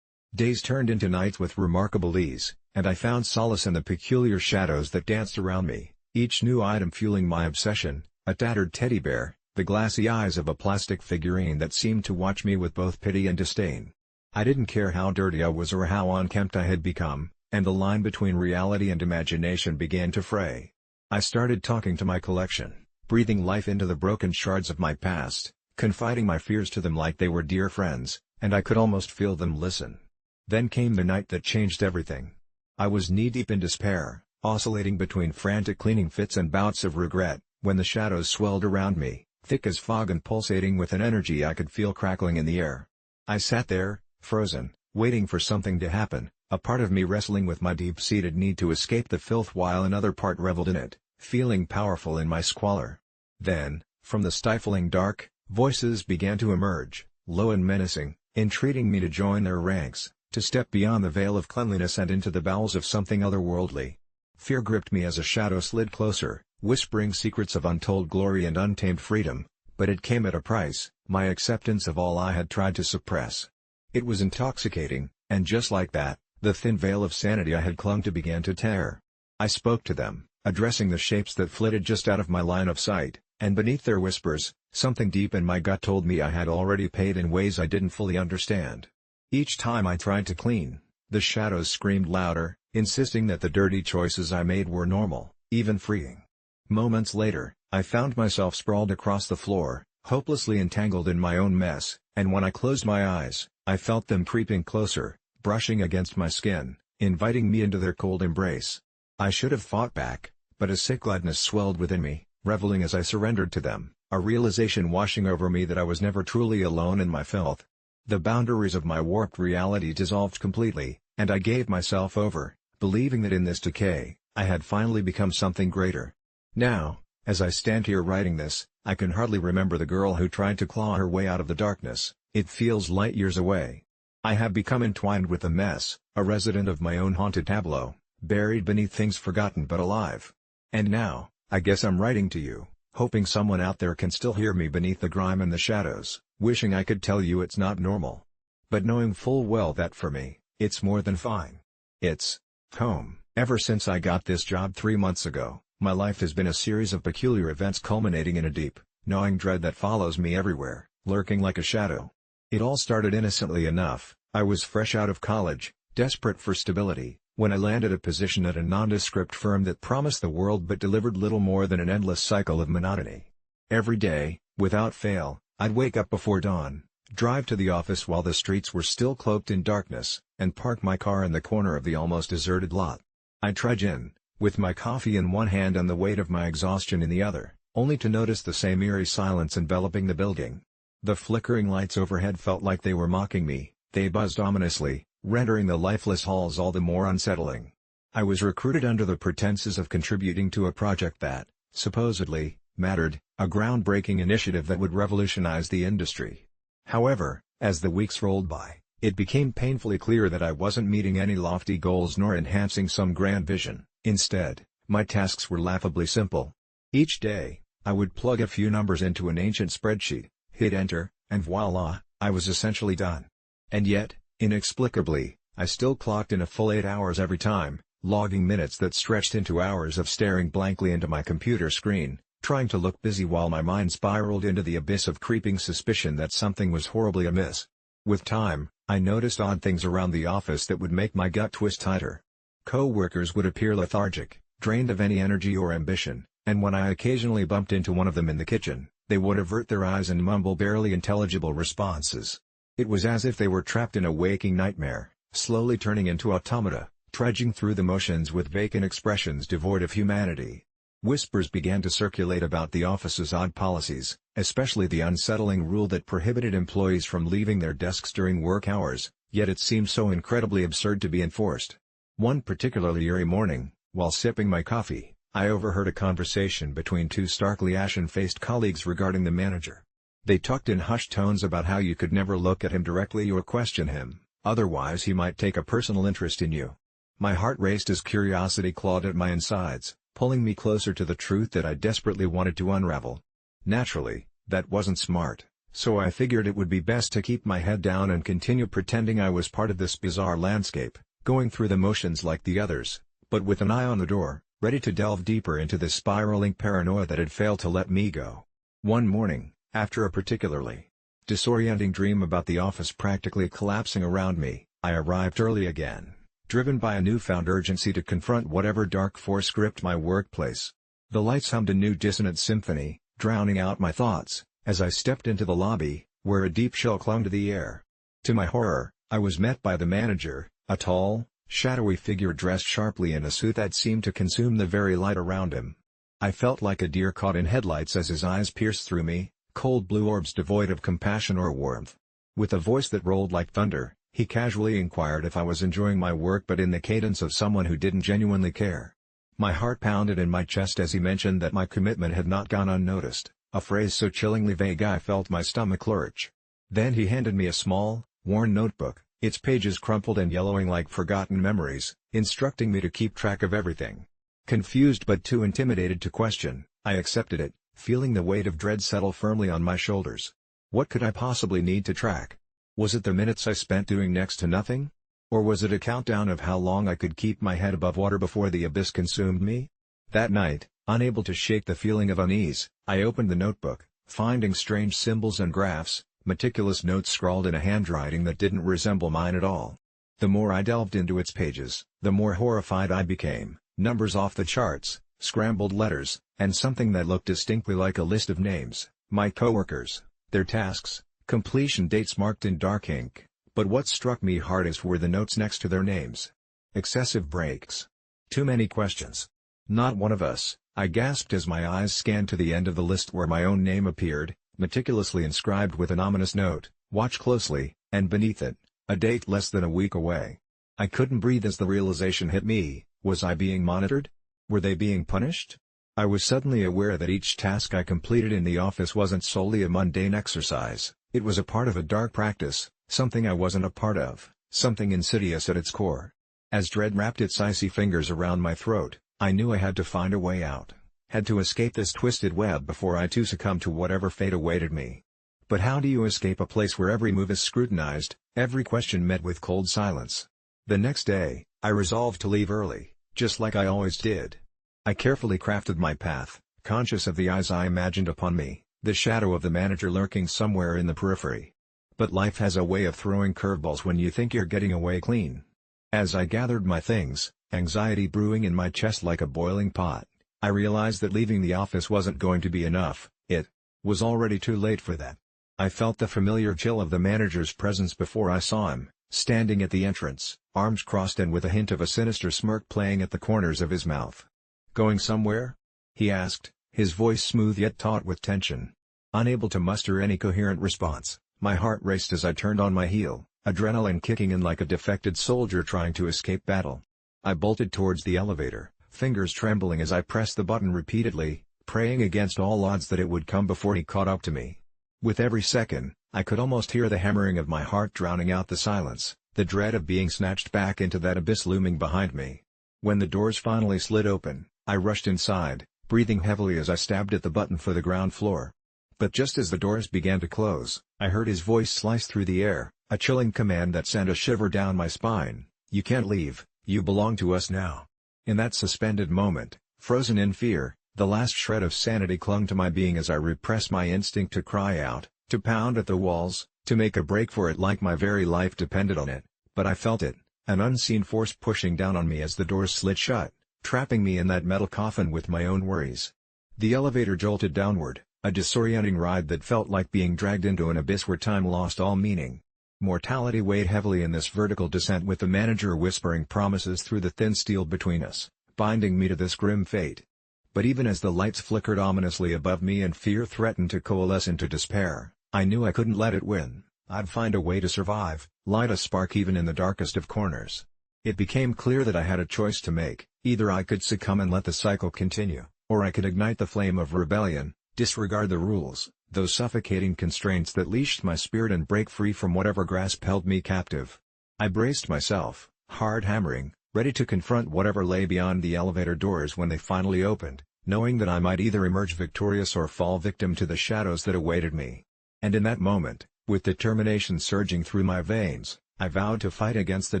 Days turned into nights with remarkable ease, and I found solace in the peculiar shadows that danced around me, each new item fueling my obsession, a tattered teddy bear, the glassy eyes of a plastic figurine that seemed to watch me with both pity and disdain. I didn't care how dirty I was or how unkempt I had become, and the line between reality and imagination began to fray. I started talking to my collection, breathing life into the broken shards of my past, confiding my fears to them like they were dear friends, and I could almost feel them listen. Then came the night that changed everything. I was knee-deep in despair, oscillating between frantic cleaning fits and bouts of regret, when the shadows swelled around me, thick as fog and pulsating with an energy I could feel crackling in the air. I sat there, frozen, waiting for something to happen, a part of me wrestling with my deep-seated need to escape the filth while another part reveled in it, feeling powerful in my squalor. Then, from the stifling dark, voices began to emerge, low and menacing, entreating me to join their ranks, to step beyond the veil of cleanliness and into the bowels of something otherworldly. Fear gripped me as a shadow slid closer, whispering secrets of untold glory and untamed freedom, but it came at a price, my acceptance of all I had tried to suppress. It was intoxicating, and just like that, the thin veil of sanity I had clung to began to tear. I spoke to them, addressing the shapes that flitted just out of my line of sight, and beneath their whispers, something deep in my gut told me I had already paid in ways I didn't fully understand. Each time I tried to clean, the shadows screamed louder, insisting that the dirty choices I made were normal, even freeing. Moments later, I found myself sprawled across the floor, hopelessly entangled in my own mess, and when I closed my eyes, I felt them creeping closer, brushing against my skin, inviting me into their cold embrace. I should have fought back, but a sick gladness swelled within me, reveling as I surrendered to them, a realization washing over me that I was never truly alone in my filth. The boundaries of my warped reality dissolved completely, And I gave myself over, believing that in this decay, I had finally become something greater. Now, as I stand here writing this, I can hardly remember the girl who tried to claw her way out of the darkness. It feels light years away. I have become entwined with the mess, a resident of my own haunted tableau, buried beneath things forgotten but alive. And now, I guess I'm writing to you, hoping someone out there can still hear me beneath the grime and the shadows, wishing I could tell you it's not normal. But knowing full well that for me, it's more than fine. It's home. Ever since I got this job 3 months ago, my life has been a series of peculiar events culminating in a deep, gnawing dread that follows me everywhere, lurking like a shadow. It all started innocently enough. I was fresh out of college, desperate for stability, when I landed a position at a nondescript firm that promised the world but delivered little more than an endless cycle of monotony. Every day, without fail, I'd wake up before dawn, drive to the office while the streets were still cloaked in darkness, and park my car in the corner of the almost deserted lot. I'd trudge in, with my coffee in one hand and the weight of my exhaustion in the other, only to notice the same eerie silence enveloping the building. The flickering lights overhead felt like they were mocking me, they buzzed ominously, rendering the lifeless halls all the more unsettling. I was recruited under the pretenses of contributing to a project that, supposedly, mattered, a groundbreaking initiative that would revolutionize the industry. However, as the weeks rolled by, it became painfully clear that I wasn't meeting any lofty goals nor enhancing some grand vision. Instead, my tasks were laughably simple. Each day, I would plug a few numbers into an ancient spreadsheet, hit enter, and voila, I was essentially done. And yet, inexplicably, I still clocked in a full 8 hours every time, logging minutes that stretched into hours of staring blankly into my computer screen, trying to look busy while my mind spiraled into the abyss of creeping suspicion that something was horribly amiss. With time, I noticed odd things around the office that would make my gut twist tighter. Co-workers would appear lethargic, drained of any energy or ambition, and when I occasionally bumped into one of them in the kitchen, they would avert their eyes and mumble barely intelligible responses. It was as if they were trapped in a waking nightmare, slowly turning into automata, trudging through the motions with vacant expressions devoid of humanity. Whispers began to circulate about the office's odd policies, especially the unsettling rule that prohibited employees from leaving their desks during work hours, yet it seemed so incredibly absurd to be enforced. One particularly eerie morning, while sipping my coffee, I overheard a conversation between two starkly ashen-faced colleagues regarding the manager. They talked in hushed tones about how you could never look at him directly or question him, otherwise he might take a personal interest in you. My heart raced as curiosity clawed at my insides, pulling me closer to the truth that I desperately wanted to unravel. Naturally, that wasn't smart, so I figured it would be best to keep my head down and continue pretending I was part of this bizarre landscape, going through the motions like the others, but with an eye on the door, ready to delve deeper into the spiraling paranoia that had failed to let me go. One morning, after a particularly disorienting dream about the office practically collapsing around me, I arrived early again, driven by a newfound urgency to confront whatever dark force gripped my workplace. The lights hummed a new dissonant symphony, drowning out my thoughts, as I stepped into the lobby, where a deep chill clung to the air. To my horror, I was met by the manager, a tall, shadowy figure dressed sharply in a suit that seemed to consume the very light around him. I felt like a deer caught in headlights as his eyes pierced through me, cold blue orbs devoid of compassion or warmth. With a voice that rolled like thunder, he casually inquired if I was enjoying my work, but in the cadence of someone who didn't genuinely care. My heart pounded in my chest as he mentioned that my commitment had not gone unnoticed, a phrase so chillingly vague I felt my stomach lurch. Then he handed me a small, worn notebook, its pages crumpled and yellowing like forgotten memories, instructing me to keep track of everything. Confused but too intimidated to question, I accepted it, feeling the weight of dread settle firmly on my shoulders. What could I possibly need to track? Was it the minutes I spent doing next to nothing? Or was it a countdown of how long I could keep my head above water before the abyss consumed me? That night, unable to shake the feeling of unease, I opened the notebook, finding strange symbols and graphs, meticulous notes scrawled in a handwriting that didn't resemble mine at all. The more I delved into its pages, the more horrified I became. Numbers off the charts, scrambled letters, and something that looked distinctly like a list of names, my coworkers, their tasks, completion dates marked in dark ink. But what struck me hardest were the notes next to their names. Excessive breaks. Too many questions. Not one of us, I gasped as my eyes scanned to the end of the list where my own name appeared, meticulously inscribed with an ominous note, "Watch closely," and beneath it, a date less than a week away. I couldn't breathe as the realization hit me. Was I being monitored? Were they being punished? I was suddenly aware that each task I completed in the office wasn't solely a mundane exercise, it was a part of a dark practice, something I wasn't a part of, something insidious at its core. As dread wrapped its icy fingers around my throat, I knew I had to find a way out. Had to escape this twisted web before I too succumbed to whatever fate awaited me. But how do you escape a place where every move is scrutinized, every question met with cold silence? The next day, I resolved to leave early, just like I always did. I carefully crafted my path, conscious of the eyes I imagined upon me, the shadow of the manager lurking somewhere in the periphery. But life has a way of throwing curveballs when you think you're getting away clean. As I gathered my things, anxiety brewing in my chest like a boiling pot, I realized that leaving the office wasn't going to be enough. It was already too late for that. I felt the familiar chill of the manager's presence before I saw him, standing at the entrance, arms crossed and with a hint of a sinister smirk playing at the corners of his mouth. "Going somewhere?" he asked, his voice smooth yet taut with tension. Unable to muster any coherent response, my heart raced as I turned on my heel, adrenaline kicking in like a defected soldier trying to escape battle. I bolted towards the elevator, fingers trembling as I pressed the button repeatedly, praying against all odds that it would come before he caught up to me. With every second, I could almost hear the hammering of my heart drowning out the silence, the dread of being snatched back into that abyss looming behind me. When the doors finally slid open, I rushed inside, breathing heavily as I stabbed at the button for the ground floor. But just as the doors began to close, I heard his voice slice through the air, a chilling command that sent a shiver down my spine. "You can't leave, you belong to us now." In that suspended moment, frozen in fear, the last shred of sanity clung to my being as I repressed my instinct to cry out, to pound at the walls, to make a break for it like my very life depended on it. But I felt it, an unseen force pushing down on me as the doors slid shut, trapping me in that metal coffin with my own worries. The elevator jolted downward, a disorienting ride that felt like being dragged into an abyss where time lost all meaning. Mortality weighed heavily in this vertical descent with the manager whispering promises through the thin steel between us, binding me to this grim fate. But even as the lights flickered ominously above me and fear threatened to coalesce into despair, I knew I couldn't let it win. I'd find a way to survive, light a spark even in the darkest of corners. It became clear that I had a choice to make: either I could succumb and let the cycle continue, or I could ignite the flame of rebellion, disregard the rules, those suffocating constraints that leashed my spirit, and break free from whatever grasp held me captive. I braced myself, heart hammering, ready to confront whatever lay beyond the elevator doors when they finally opened, knowing that I might either emerge victorious or fall victim to the shadows that awaited me. And in that moment, with determination surging through my veins, I vowed to fight against the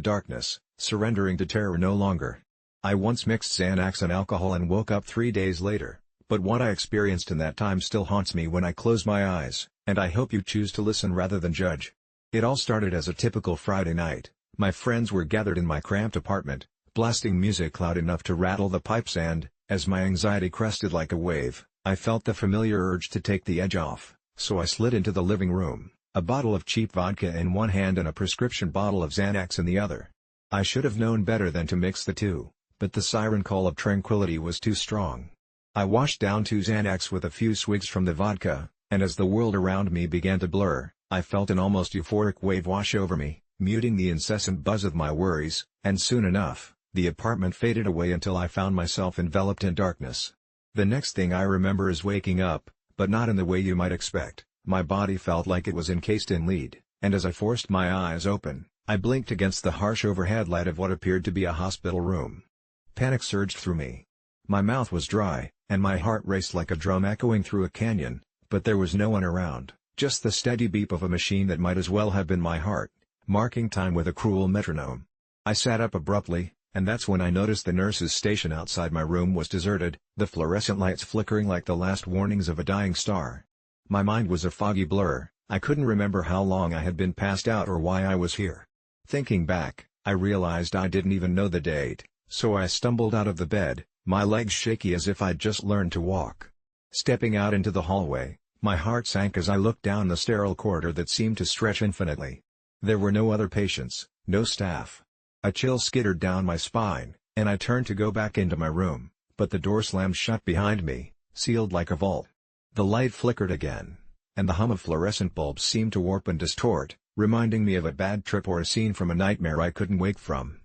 darkness, surrendering to terror no longer. I once mixed Xanax and alcohol and woke up 3 days later, but what I experienced in that time still haunts me when I close my eyes, and I hope you choose to listen rather than judge. It all started as a typical Friday night. My friends were gathered in my cramped apartment, blasting music loud enough to rattle the pipes, and, as my anxiety crested like a wave, I felt the familiar urge to take the edge off, so I slid into the living room, a bottle of cheap vodka in one hand and a prescription bottle of Xanax in the other. I should have known better than to mix the two, but the siren call of tranquility was too strong. I washed down 2 Xanax with a few swigs from the vodka, and as the world around me began to blur, I felt an almost euphoric wave wash over me, muting the incessant buzz of my worries, and soon enough, the apartment faded away until I found myself enveloped in darkness. The next thing I remember is waking up, but not in the way you might expect. My body felt like it was encased in lead, and as I forced my eyes open, I blinked against the harsh overhead light of what appeared to be a hospital room. Panic surged through me. My mouth was dry, and my heart raced like a drum echoing through a canyon, but there was no one around, just the steady beep of a machine that might as well have been my heart, marking time with a cruel metronome. I sat up abruptly, and that's when I noticed the nurse's station outside my room was deserted, the fluorescent lights flickering like the last warnings of a dying star. My mind was a foggy blur, I couldn't remember how long I had been passed out or why I was here. Thinking back, I realized I didn't even know the date, so I stumbled out of the bed, my legs shaky as if I'd just learned to walk. Stepping out into the hallway, my heart sank as I looked down the sterile corridor that seemed to stretch infinitely. There were no other patients, no staff. A chill skittered down my spine, and I turned to go back into my room, but the door slammed shut behind me, sealed like a vault. The light flickered again, and the hum of fluorescent bulbs seemed to warp and distort, reminding me of a bad trip or a scene from a nightmare I couldn't wake from.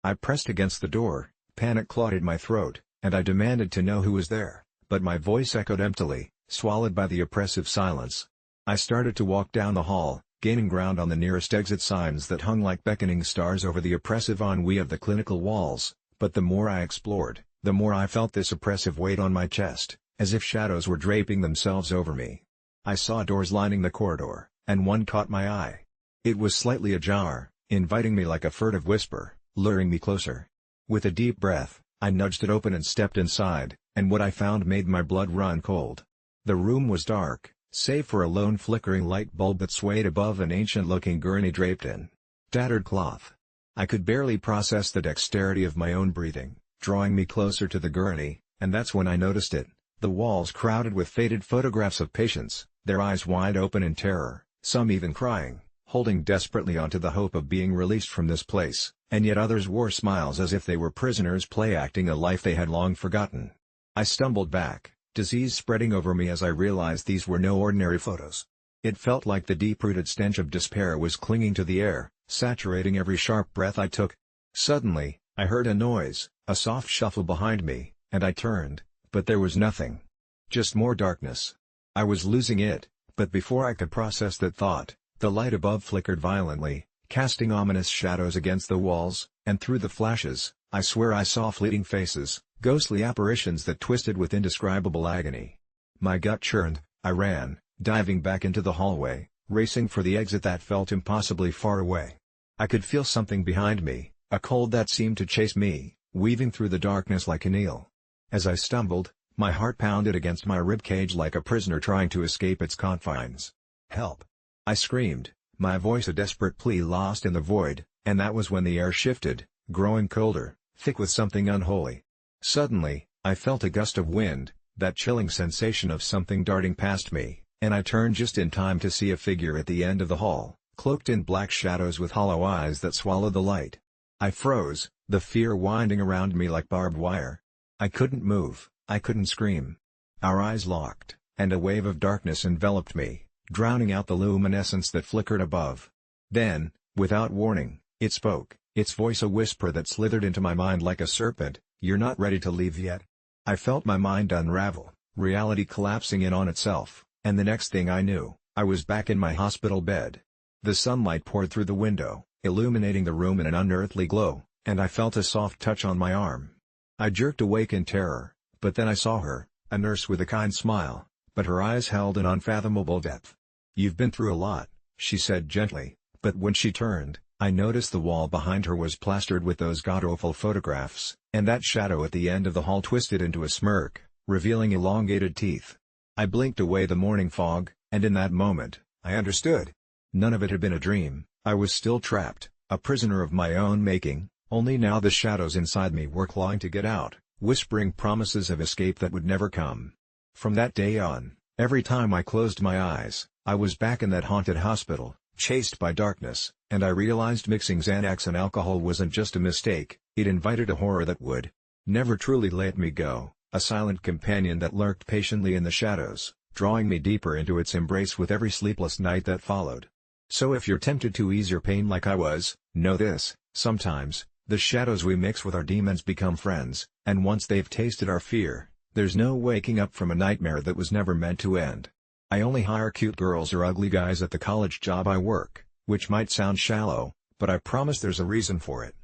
I pressed against the door, panic clawed at my throat, and I demanded to know who was there, but my voice echoed emptily, swallowed by the oppressive silence. I started to walk down the hall, gaining ground on the nearest exit signs that hung like beckoning stars over the oppressive ennui of the clinical walls, but the more I explored, the more I felt this oppressive weight on my chest, as if shadows were draping themselves over me. I saw doors lining the corridor, and one caught my eye. It was slightly ajar, inviting me like a furtive whisper, luring me closer. With a deep breath, I nudged it open and stepped inside, and what I found made my blood run cold. The room was dark, save for a lone flickering light bulb that swayed above an ancient-looking gurney draped in tattered cloth. I could barely process the dexterity of my own breathing, drawing me closer to the gurney, and that's when I noticed it. The walls crowded with faded photographs of patients, their eyes wide open in terror, some even crying, holding desperately onto the hope of being released from this place, and yet others wore smiles as if they were prisoners play-acting a life they had long forgotten. I stumbled back, disease spreading over me as I realized these were no ordinary photos. It felt like the deep-rooted stench of despair was clinging to the air, saturating every sharp breath I took. Suddenly, I heard a noise, a soft shuffle behind me, and I turned, but there was nothing. Just more darkness. I was losing it, but before I could process that thought, the light above flickered violently, casting ominous shadows against the walls, and through the flashes, I swear I saw fleeting faces, ghostly apparitions that twisted with indescribable agony. My gut churned, I ran, diving back into the hallway, racing for the exit that felt impossibly far away. I could feel something behind me, a cold that seemed to chase me, weaving through the darkness like an eel. As I stumbled, my heart pounded against my ribcage like a prisoner trying to escape its confines. "Help!" I screamed, my voice a desperate plea lost in the void, and that was when the air shifted, growing colder, thick with something unholy. Suddenly, I felt a gust of wind, that chilling sensation of something darting past me, and I turned just in time to see a figure at the end of the hall, cloaked in black shadows with hollow eyes that swallowed the light. I froze, the fear winding around me like barbed wire. I couldn't move, I couldn't scream. Our eyes locked, and a wave of darkness enveloped me, drowning out the luminescence that flickered above. Then, without warning, it spoke, its voice a whisper that slithered into my mind like a serpent, "You're not ready to leave yet." I felt my mind unravel, reality collapsing in on itself, and the next thing I knew, I was back in my hospital bed. The sunlight poured through the window, illuminating the room in an unearthly glow, and I felt a soft touch on my arm. I jerked awake in terror, but then I saw her, a nurse with a kind smile, but her eyes held an unfathomable depth. "You've been through a lot," she said gently, but when she turned, I noticed the wall behind her was plastered with those god-awful photographs, and that shadow at the end of the hall twisted into a smirk, revealing elongated teeth. I blinked away the morning fog, and in that moment, I understood. None of it had been a dream. I was still trapped, a prisoner of my own making, only now the shadows inside me were clawing to get out, whispering promises of escape that would never come. From that day on, every time I closed my eyes, I was back in that haunted hospital, chased by darkness, and I realized mixing Xanax and alcohol wasn't just a mistake, it invited a horror that would never truly let me go, a silent companion that lurked patiently in the shadows, drawing me deeper into its embrace with every sleepless night that followed. So if you're tempted to ease your pain like I was, know this: sometimes, the shadows we mix with our demons become friends, and once they've tasted our fear, there's no waking up from a nightmare that was never meant to end. I only hire cute girls or ugly guys at the college job I work, which might sound shallow, but I promise there's a reason for it.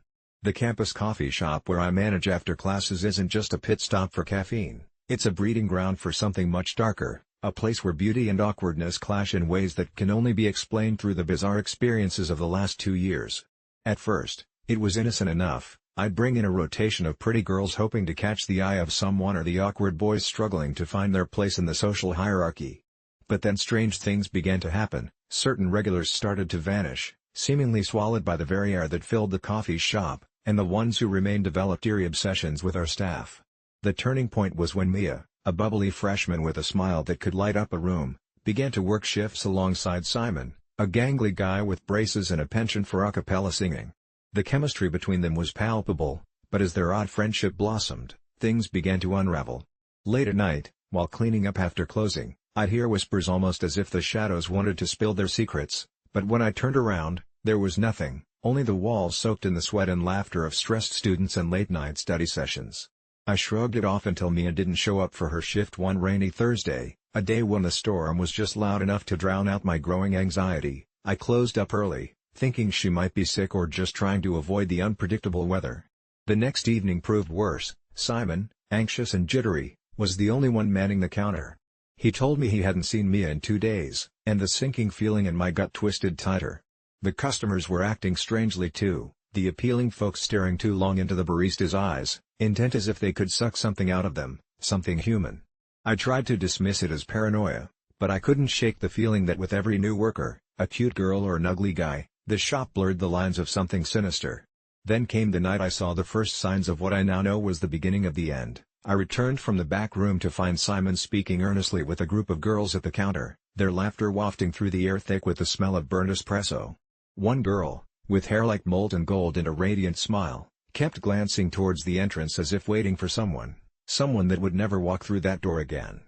The campus coffee shop where I manage after classes isn't just a pit stop for caffeine, it's a breeding ground for something much darker, a place where beauty and awkwardness clash in ways that can only be explained through the bizarre experiences of the last 2 years. At first, it was innocent enough. I'd bring in a rotation of pretty girls hoping to catch the eye of someone or the awkward boys struggling to find their place in the social hierarchy. But then strange things began to happen. Certain regulars started to vanish, seemingly swallowed by the very air that filled the coffee shop, and the ones who remained developed eerie obsessions with our staff. The turning point was when Mia, a bubbly freshman with a smile that could light up a room, began to work shifts alongside Simon, a gangly guy with braces and a penchant for a cappella singing. The chemistry between them was palpable, but as their odd friendship blossomed, things began to unravel. Late at night, while cleaning up after closing, I'd hear whispers almost as if the shadows wanted to spill their secrets, but when I turned around, there was nothing, only the walls soaked in the sweat and laughter of stressed students and late-night study sessions. I shrugged it off until Mia didn't show up for her shift one rainy Thursday, a day when the storm was just loud enough to drown out my growing anxiety. I closed up early, thinking she might be sick or just trying to avoid the unpredictable weather. The next evening proved worse. Simon, anxious and jittery, was the only one manning the counter. He told me he hadn't seen Mia in 2 days, and the sinking feeling in my gut twisted tighter. The customers were acting strangely too, the appealing folks staring too long into the barista's eyes, intent as if they could suck something out of them, something human. I tried to dismiss it as paranoia, but I couldn't shake the feeling that with every new worker, a cute girl or an ugly guy, the shop blurred the lines of something sinister. Then came the night I saw the first signs of what I now know was the beginning of the end. I returned from the back room to find Simon speaking earnestly with a group of girls at the counter, their laughter wafting through the air thick with the smell of burnt espresso. One girl, with hair like molten gold and a radiant smile, kept glancing towards the entrance as if waiting for someone that would never walk through that door again.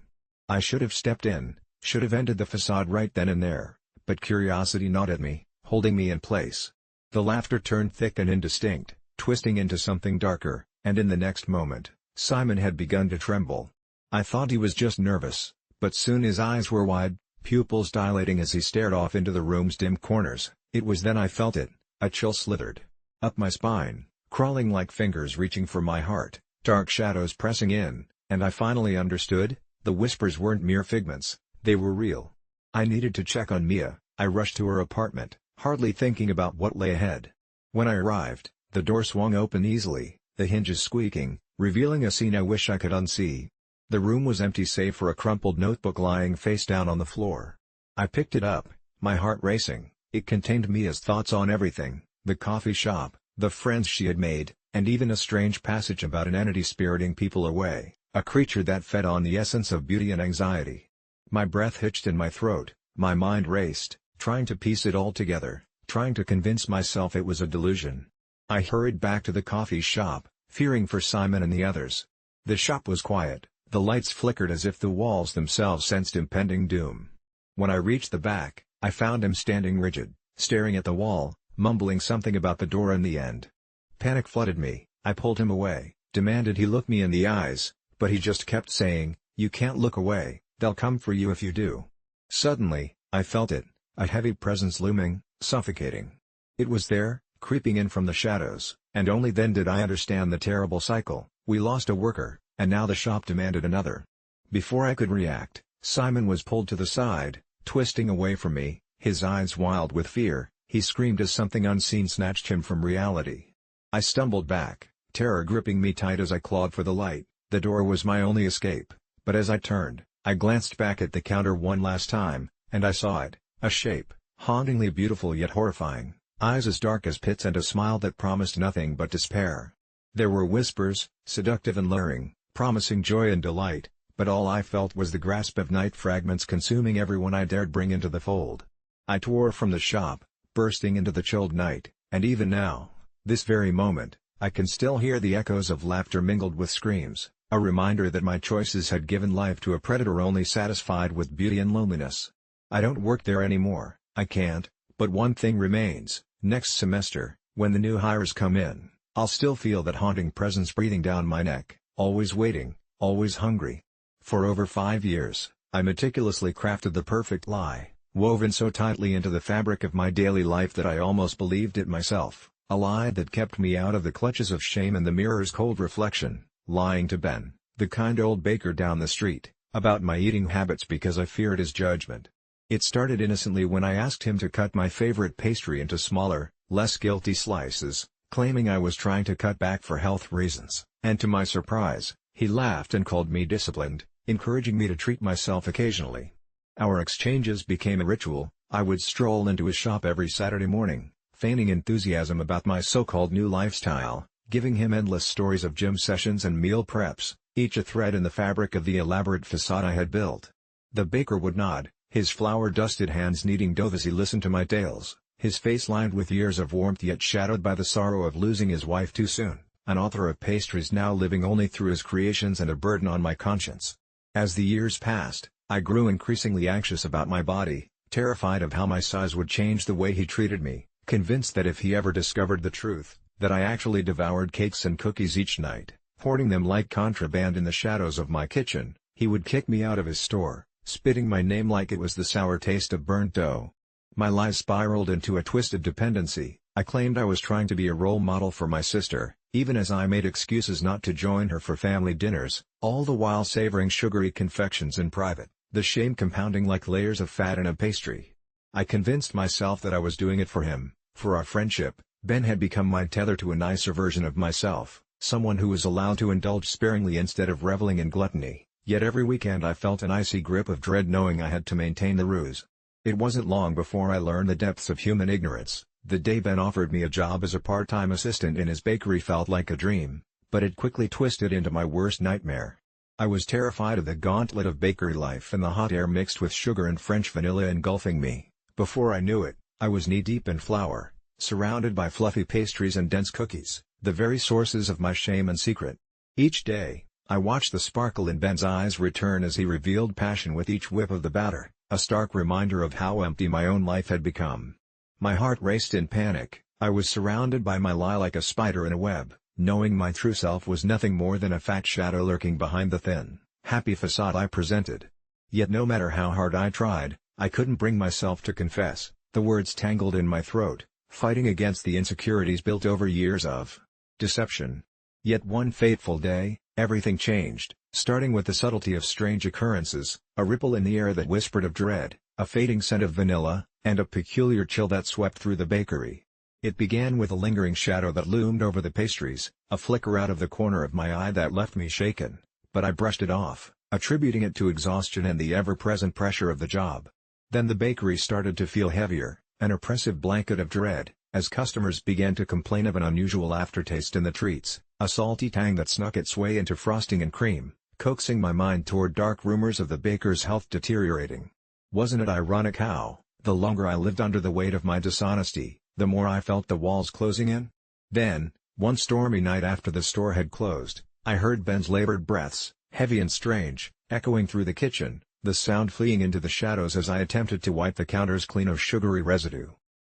I should have stepped in, should have ended the facade right then and there, but curiosity gnawed at me, holding me in place. The laughter turned thick and indistinct, twisting into something darker, and in the next moment, Simon had begun to tremble. I thought he was just nervous, but soon his eyes were wide, pupils dilating as he stared off into the room's dim corners. It was then I felt it, a chill slithered up my spine, crawling like fingers reaching for my heart, dark shadows pressing in, and I finally understood, the whispers weren't mere figments, they were real. I needed to check on Mia. I rushed to her apartment, hardly thinking about what lay ahead. When I arrived, the door swung open easily, the hinges squeaking, revealing a scene I wish I could unsee. The room was empty save for a crumpled notebook lying face down on the floor. I picked it up, my heart racing. It contained Mia's thoughts on everything, the coffee shop, the friends she had made, and even a strange passage about an entity spiriting people away, a creature that fed on the essence of beauty and anxiety. My breath hitched in my throat, my mind raced, trying to piece it all together, trying to convince myself it was a delusion. I hurried back to the coffee shop, fearing for Simon and the others. The shop was quiet, the lights flickered as if the walls themselves sensed impending doom. When I reached the back, I found him standing rigid, staring at the wall, mumbling something about the door and the end. Panic flooded me. I pulled him away, demanded he look me in the eyes, but he just kept saying, "You can't look away, they'll come for you if you do." Suddenly, I felt it, a heavy presence looming, suffocating. It was there, creeping in from the shadows, and only then did I understand the terrible cycle. We lost a worker, and now the shop demanded another. Before I could react, Simon was pulled to the side, twisting away from me, his eyes wild with fear. He screamed as something unseen snatched him from reality. I stumbled back, terror gripping me tight as I clawed for the light. The door was my only escape, but as I turned, I glanced back at the counter one last time, and I saw it, a shape, hauntingly beautiful yet horrifying, eyes as dark as pits and a smile that promised nothing but despair. There were whispers, seductive and luring, promising joy and delight, but all I felt was the grasp of night fragments consuming everyone I dared bring into the fold. I tore from the shop, bursting into the chilled night, and even now, this very moment, I can still hear the echoes of laughter mingled with screams, a reminder that my choices had given life to a predator only satisfied with beauty and loneliness. I don't work there anymore, I can't, but one thing remains: next semester, when the new hires come in, I'll still feel that haunting presence breathing down my neck, always waiting, always hungry. For over 5 years, I meticulously crafted the perfect lie, woven so tightly into the fabric of my daily life that I almost believed it myself, a lie that kept me out of the clutches of shame and the mirror's cold reflection, lying to Ben, the kind old baker down the street, about my eating habits because I feared his judgment. It started innocently when I asked him to cut my favorite pastry into smaller, less guilty slices, claiming I was trying to cut back for health reasons, and to my surprise, he laughed and called me disciplined, encouraging me to treat myself occasionally. Our exchanges became a ritual. I would stroll into his shop every Saturday morning, feigning enthusiasm about my so-called new lifestyle, giving him endless stories of gym sessions and meal preps, each a thread in the fabric of the elaborate facade I had built. The baker would nod, his flour-dusted hands kneading dough as he listened to my tales, his face lined with years of warmth yet shadowed by the sorrow of losing his wife too soon, an author of pastries now living only through his creations and a burden on my conscience. As the years passed, I grew increasingly anxious about my body, terrified of how my size would change the way he treated me, convinced that if he ever discovered the truth, that I actually devoured cakes and cookies each night, hoarding them like contraband in the shadows of my kitchen, he would kick me out of his store, spitting my name like it was the sour taste of burnt dough. My lies spiraled into a twisted dependency. I claimed I was trying to be a role model for my sister, even as I made excuses not to join her for family dinners, all the while savoring sugary confections in private, the shame compounding like layers of fat in a pastry. I convinced myself that I was doing it for him, for our friendship. Ben had become my tether to a nicer version of myself, someone who was allowed to indulge sparingly instead of reveling in gluttony, yet every weekend I felt an icy grip of dread knowing I had to maintain the ruse. It wasn't long before I learned the depths of human ignorance. The day Ben offered me a job as a part-time assistant in his bakery felt like a dream, but it quickly twisted into my worst nightmare. I was terrified of the gauntlet of bakery life and the hot air mixed with sugar and French vanilla engulfing me. Before I knew it, I was knee-deep in flour, surrounded by fluffy pastries and dense cookies, the very sources of my shame and secret. Each day, I watched the sparkle in Ben's eyes return as he revealed passion with each whip of the batter, a stark reminder of how empty my own life had become. My heart raced in panic. I was surrounded by my lie like a spider in a web, knowing my true self was nothing more than a fat shadow lurking behind the thin, happy facade I presented. Yet no matter how hard I tried, I couldn't bring myself to confess. The words tangled in my throat, fighting against the insecurities built over years of deception. Yet one fateful day, everything changed, starting with the subtlety of strange occurrences, a ripple in the air that whispered of dread, a fading scent of vanilla, and a peculiar chill that swept through the bakery. It began with a lingering shadow that loomed over the pastries, a flicker out of the corner of my eye that left me shaken, but I brushed it off, attributing it to exhaustion and the ever-present pressure of the job. Then the bakery started to feel heavier, an oppressive blanket of dread, as customers began to complain of an unusual aftertaste in the treats, a salty tang that snuck its way into frosting and cream, coaxing my mind toward dark rumors of the baker's health deteriorating. Wasn't it ironic how, the longer I lived under the weight of my dishonesty, the more I felt the walls closing in? Then, one stormy night after the store had closed, I heard Ben's labored breaths, heavy and strange, echoing through the kitchen, the sound fleeing into the shadows as I attempted to wipe the counters clean of sugary residue.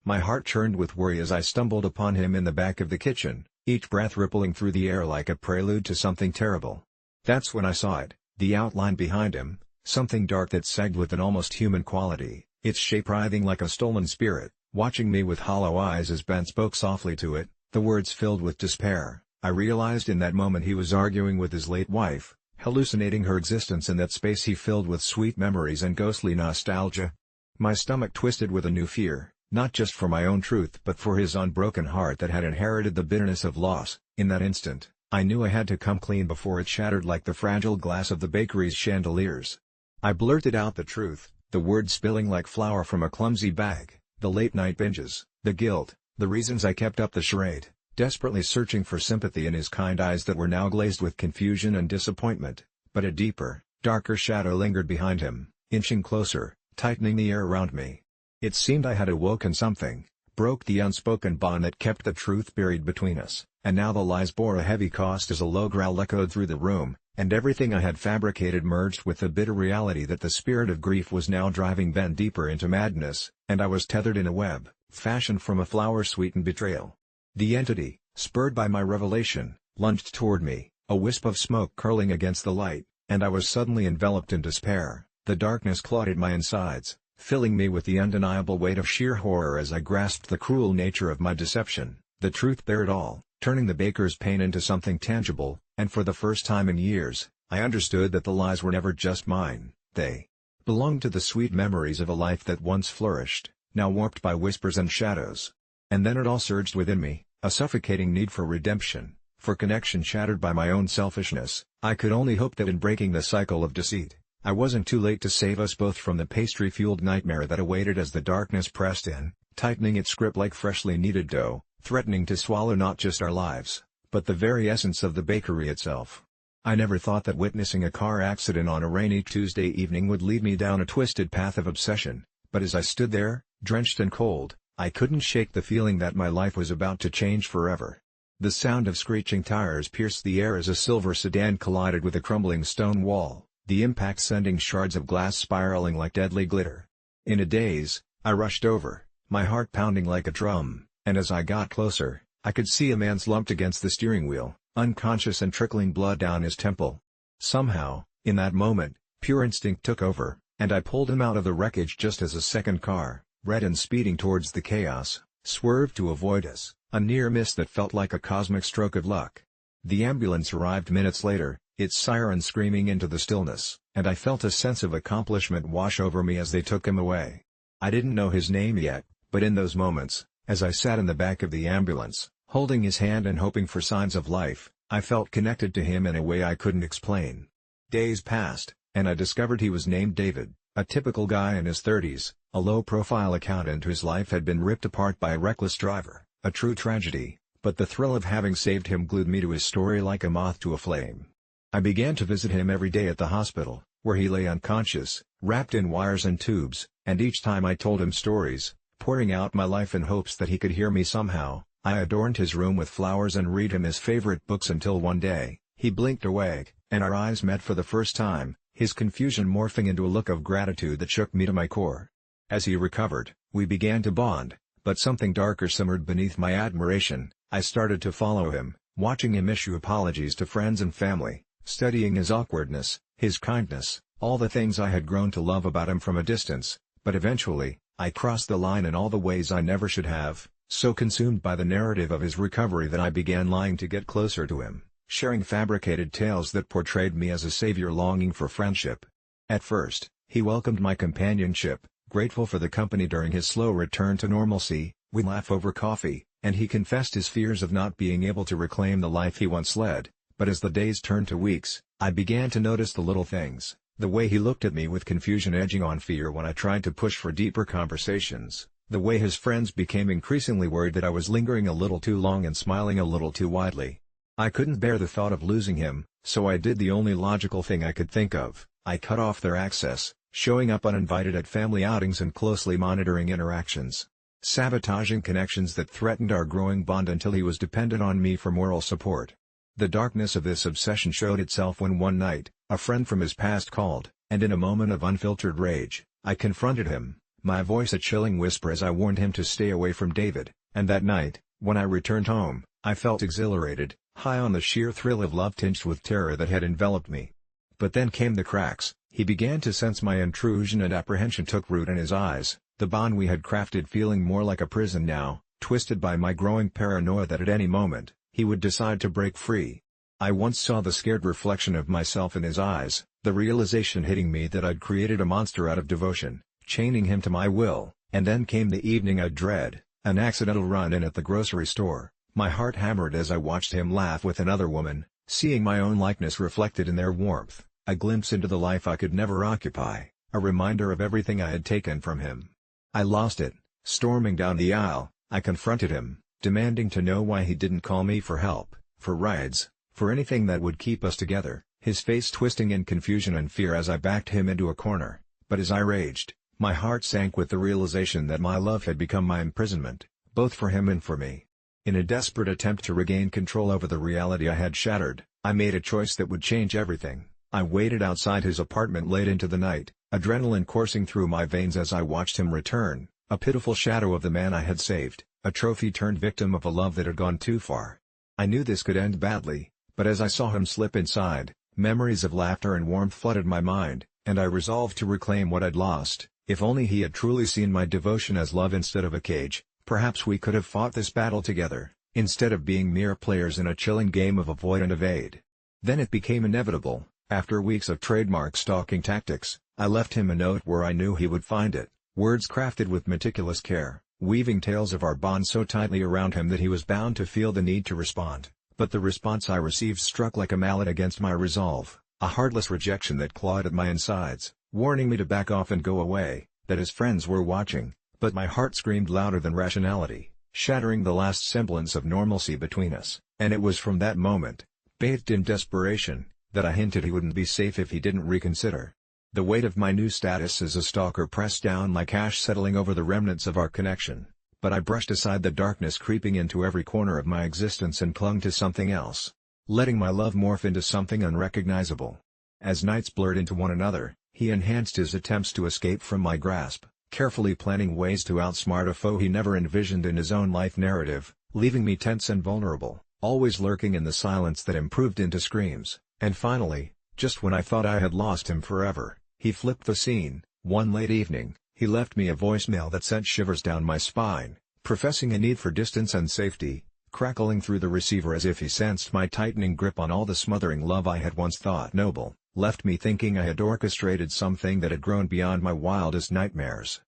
My heart churned with worry as I stumbled upon him in the back of the kitchen, each breath rippling through the air like a prelude to something terrible. That's when I saw it, the outline behind him, something dark that sagged with an almost human quality, its shape writhing like a stolen spirit, watching me with hollow eyes as Ben spoke softly to it, the words filled with despair. I realized in that moment he was arguing with his late wife, hallucinating her existence in that space he filled with sweet memories and ghostly nostalgia. My stomach twisted with a new fear, not just for my own truth but for his unbroken heart that had inherited the bitterness of loss. In that instant, I knew I had to come clean before it shattered like the fragile glass of the bakery's chandeliers. I blurted out the truth, the words spilling like flour from a clumsy bag, the late-night binges, the guilt, the reasons I kept up the charade, desperately searching for sympathy in his kind eyes that were now glazed with confusion and disappointment. But a deeper, darker shadow lingered behind him, inching closer, tightening the air around me. It seemed I had awoken something, broke the unspoken bond that kept the truth buried between us, and now the lies bore a heavy cost as a low growl echoed through the room, and everything I had fabricated merged with the bitter reality that the spirit of grief was now driving Ben deeper into madness, and I was tethered in a web, fashioned from a flour-sweetened betrayal. The entity, spurred by my revelation, lunged toward me, a wisp of smoke curling against the light, and I was suddenly enveloped in despair. The darkness clawed at my insides, filling me with the undeniable weight of sheer horror as I grasped the cruel nature of my deception. The truth bared all, turning the baker's pain into something tangible, and for the first time in years, I understood that the lies were never just mine. They belonged to the sweet memories of a life that once flourished, now warped by whispers and shadows. And then it all surged within me, a suffocating need for redemption, for connection shattered by my own selfishness. I could only hope that in breaking the cycle of deceit, I wasn't too late to save us both from the pastry-fueled nightmare that awaited as the darkness pressed in, tightening its grip like freshly kneaded dough, threatening to swallow not just our lives, but the very essence of the bakery itself. I never thought that witnessing a car accident on a rainy Tuesday evening would lead me down a twisted path of obsession, but as I stood there, drenched and cold, I couldn't shake the feeling that my life was about to change forever. The sound of screeching tires pierced the air as a silver sedan collided with a crumbling stone wall, the impact sending shards of glass spiraling like deadly glitter. In a daze, I rushed over, my heart pounding like a drum, and as I got closer, I could see a man slumped against the steering wheel, unconscious and trickling blood down his temple. Somehow, in that moment, pure instinct took over, and I pulled him out of the wreckage just as a second car, red and speeding towards the chaos, swerved to avoid us, a near miss that felt like a cosmic stroke of luck. The ambulance arrived minutes later, its siren screaming into the stillness, and I felt a sense of accomplishment wash over me as they took him away. I didn't know his name yet, but in those moments, as I sat in the back of the ambulance, holding his hand and hoping for signs of life, I felt connected to him in a way I couldn't explain. Days passed, and I discovered he was named David, a typical guy in his 30s, a low-profile accountant whose life had been ripped apart by a reckless driver, a true tragedy, but the thrill of having saved him glued me to his story like a moth to a flame. I began to visit him every day at the hospital, where he lay unconscious, wrapped in wires and tubes, and each time I told him stories, pouring out my life in hopes that he could hear me somehow, I adorned his room with flowers and read him his favorite books until one day, he blinked awake, and our eyes met for the first time, his confusion morphing into a look of gratitude that shook me to my core. As he recovered, we began to bond, but something darker simmered beneath my admiration. I started to follow him, watching him issue apologies to friends and family, studying his awkwardness, his kindness, all the things I had grown to love about him from a distance, but eventually, I crossed the line in all the ways I never should have, so consumed by the narrative of his recovery that I began lying to get closer to him, sharing fabricated tales that portrayed me as a savior longing for friendship. At first, he welcomed my companionship, grateful for the company during his slow return to normalcy. We'd laugh over coffee, and he confessed his fears of not being able to reclaim the life he once led, but as the days turned to weeks, I began to notice the little things, the way he looked at me with confusion edging on fear when I tried to push for deeper conversations, the way his friends became increasingly worried that I was lingering a little too long and smiling a little too widely. I couldn't bear the thought of losing him, so I did the only logical thing I could think of. I cut off their access, showing up uninvited at family outings and closely monitoring interactions, sabotaging connections that threatened our growing bond until he was dependent on me for moral support. The darkness of this obsession showed itself when one night, a friend from his past called, and in a moment of unfiltered rage, I confronted him, my voice a chilling whisper as I warned him to stay away from David, and that night, when I returned home, I felt exhilarated, high on the sheer thrill of love tinged with terror that had enveloped me. But then came the cracks. He began to sense my intrusion and apprehension took root in his eyes, the bond we had crafted feeling more like a prison now, twisted by my growing paranoia that at any moment, he would decide to break free. I once saw the scared reflection of myself in his eyes, the realization hitting me that I'd created a monster out of devotion, chaining him to my will, and then came the evening I'd dread, an accidental run-in at the grocery store. My heart hammered as I watched him laugh with another woman, seeing my own likeness reflected in their warmth, a glimpse into the life I could never occupy, a reminder of everything I had taken from him. I lost it. Storming down the aisle, I confronted him, demanding to know why he didn't call me for help, for rides, for anything that would keep us together, his face twisting in confusion and fear as I backed him into a corner. But as I raged, my heart sank with the realization that my love had become my imprisonment, both for him and for me. In a desperate attempt to regain control over the reality I had shattered, I made a choice that would change everything. I waited outside his apartment late into the night, adrenaline coursing through my veins as I watched him return, a pitiful shadow of the man I had saved, a trophy turned victim of a love that had gone too far. I knew this could end badly, but as I saw him slip inside, memories of laughter and warmth flooded my mind, and I resolved to reclaim what I'd lost. If only he had truly seen my devotion as love instead of a cage, perhaps we could have fought this battle together, instead of being mere players in a chilling game of avoid and evade. Then it became inevitable. After weeks of trademark stalking tactics, I left him a note where I knew he would find it, words crafted with meticulous care, weaving tales of our bond so tightly around him that he was bound to feel the need to respond. But the response I received struck like a mallet against my resolve, a heartless rejection that clawed at my insides, warning me to back off and go away, that his friends were watching, but my heart screamed louder than rationality, shattering the last semblance of normalcy between us, and it was from that moment, bathed in desperation, that I hinted he wouldn't be safe if he didn't reconsider. The weight of my new status as a stalker pressed down like ash settling over the remnants of our connection, but I brushed aside the darkness creeping into every corner of my existence and clung to something else, letting my love morph into something unrecognizable. As nights blurred into one another, he enhanced his attempts to escape from my grasp, carefully planning ways to outsmart a foe he never envisioned in his own life narrative, leaving me tense and vulnerable, always lurking in the silence that improved into screams. And finally, just when I thought I had lost him forever, he flipped the scene. One late evening, he left me a voicemail that sent shivers down my spine, professing a need for distance and safety, crackling through the receiver as if he sensed my tightening grip on all the smothering love I had once thought noble, left me thinking I had orchestrated something that had grown beyond my wildest nightmares.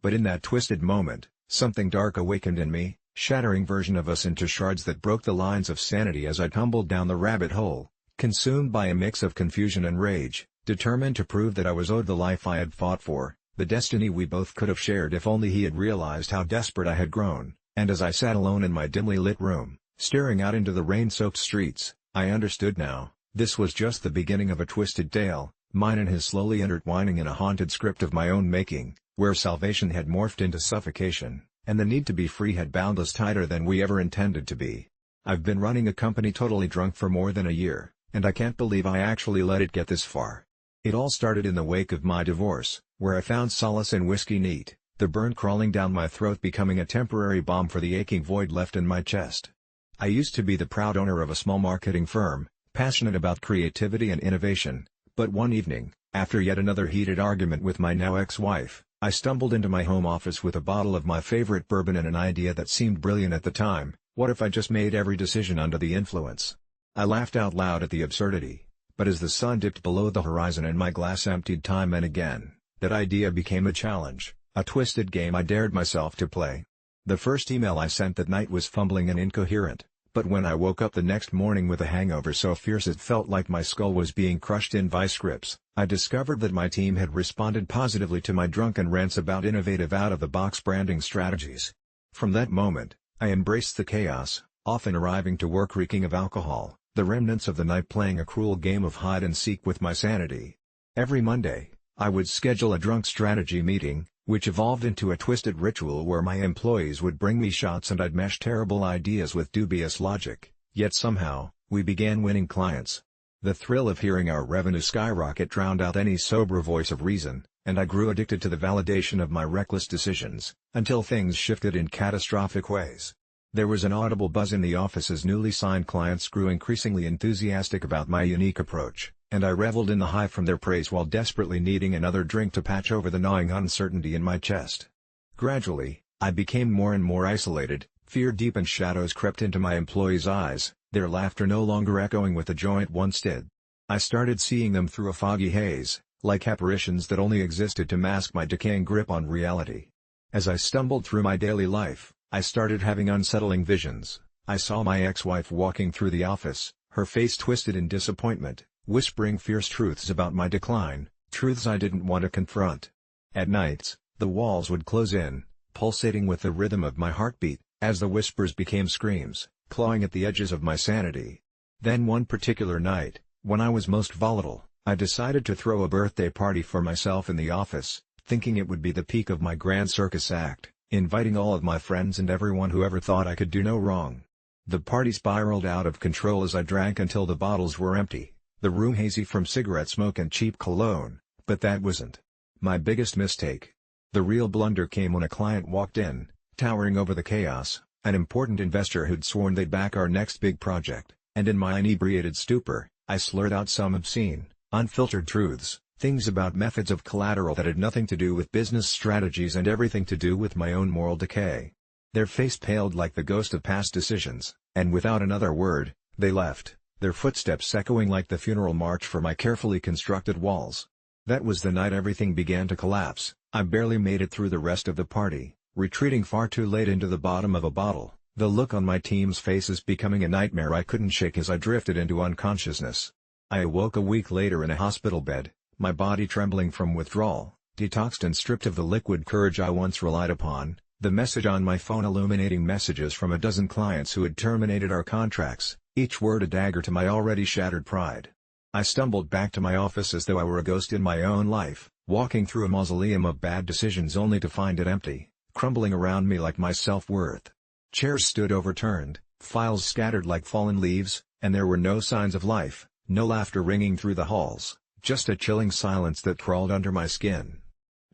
But in that twisted moment, something dark awakened in me, shattering version of us into shards that broke the lines of sanity as I tumbled down the rabbit hole, consumed by a mix of confusion and rage, determined to prove that I was owed the life I had fought for, the destiny we both could have shared if only he had realized how desperate I had grown. And as I sat alone in my dimly lit room, staring out into the rain-soaked streets, I understood now, this was just the beginning of a twisted tale, mine and his slowly intertwining in a haunted script of my own making, where salvation had morphed into suffocation, and the need to be free had bound us tighter than we ever intended to be. I've been running a company totally drunk for more than a year, and I can't believe I actually let it get this far. It all started in the wake of my divorce, where I found solace in whiskey neat, the burn crawling down my throat becoming a temporary balm for the aching void left in my chest. I used to be the proud owner of a small marketing firm, passionate about creativity and innovation, but one evening, after yet another heated argument with my now ex-wife, I stumbled into my home office with a bottle of my favorite bourbon and an idea that seemed brilliant at the time: what if I just made every decision under the influence? I laughed out loud at the absurdity, but as the sun dipped below the horizon and my glass emptied time and again, that idea became a challenge, a twisted game I dared myself to play. The first email I sent that night was fumbling and incoherent, but when I woke up the next morning with a hangover so fierce it felt like my skull was being crushed in vice grips, I discovered that my team had responded positively to my drunken rants about innovative out-of-the-box branding strategies. From that moment, I embraced the chaos, often arriving to work reeking of alcohol, the remnants of the night playing a cruel game of hide-and-seek with my sanity. Every Monday, I would schedule a drunk strategy meeting, which evolved into a twisted ritual where my employees would bring me shots and I'd mesh terrible ideas with dubious logic, yet somehow, we began winning clients. The thrill of hearing our revenue skyrocket drowned out any sober voice of reason, and I grew addicted to the validation of my reckless decisions, until things shifted in catastrophic ways. There was an audible buzz in the office as newly signed clients grew increasingly enthusiastic about my unique approach, and I reveled in the high from their praise while desperately needing another drink to patch over the gnawing uncertainty in my chest. Gradually, I became more and more isolated, fear deepened shadows crept into my employees' eyes, their laughter no longer echoing with the joy it once did. I started seeing them through a foggy haze, like apparitions that only existed to mask my decaying grip on reality. As I stumbled through my daily life, I started having unsettling visions. I saw my ex-wife walking through the office, her face twisted in disappointment, whispering fierce truths about my decline, truths I didn't want to confront. At nights, the walls would close in, pulsating with the rhythm of my heartbeat, as the whispers became screams, clawing at the edges of my sanity. Then one particular night, when I was most volatile, I decided to throw a birthday party for myself in the office, thinking it would be the peak of my grand circus act, inviting all of my friends and everyone who ever thought I could do no wrong. The party spiraled out of control as I drank until the bottles were empty, the room hazy from cigarette smoke and cheap cologne, but that wasn't my biggest mistake. The real blunder came when a client walked in, towering over the chaos, an important investor who'd sworn they'd back our next big project, and in my inebriated stupor, I slurred out some obscene, unfiltered truths, things about methods of collateral that had nothing to do with business strategies and everything to do with my own moral decay. Their face paled like the ghost of past decisions, and without another word, they left, their footsteps echoing like the funeral march for my carefully constructed walls. That was the night everything began to collapse. I barely made it through the rest of the party, retreating far too late into the bottom of a bottle, the look on my team's faces becoming a nightmare I couldn't shake as I drifted into unconsciousness. I awoke a week later in a hospital bed, my body trembling from withdrawal, detoxed and stripped of the liquid courage I once relied upon, the message on my phone illuminating messages from a dozen clients who had terminated our contracts, each word a dagger to my already shattered pride. I stumbled back to my office as though I were a ghost in my own life, walking through a mausoleum of bad decisions only to find it empty, crumbling around me like my self-worth. Chairs stood overturned, files scattered like fallen leaves, and there were no signs of life, no laughter ringing through the halls, just a chilling silence that crawled under my skin.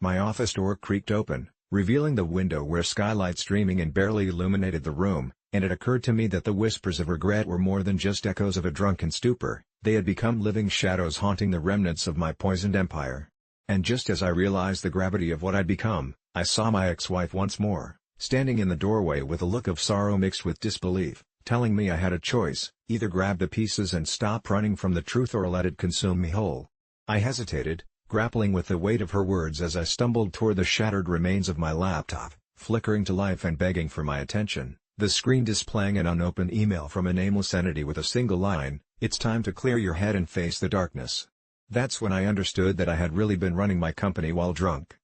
My office door creaked open, revealing the window where skylight streaming in barely illuminated the room, and it occurred to me that the whispers of regret were more than just echoes of a drunken stupor, they had become living shadows haunting the remnants of my poisoned empire. And just as I realized the gravity of what I'd become, I saw my ex-wife once more, standing in the doorway with a look of sorrow mixed with disbelief, telling me I had a choice, either grab the pieces and stop running from the truth or let it consume me whole. I hesitated, grappling with the weight of her words as I stumbled toward the shattered remains of my laptop, flickering to life and begging for my attention, the screen displaying an unopened email from a nameless entity with a single line, "It's time to clear your head and face the darkness." That's when I understood that I had really been running my company while drunk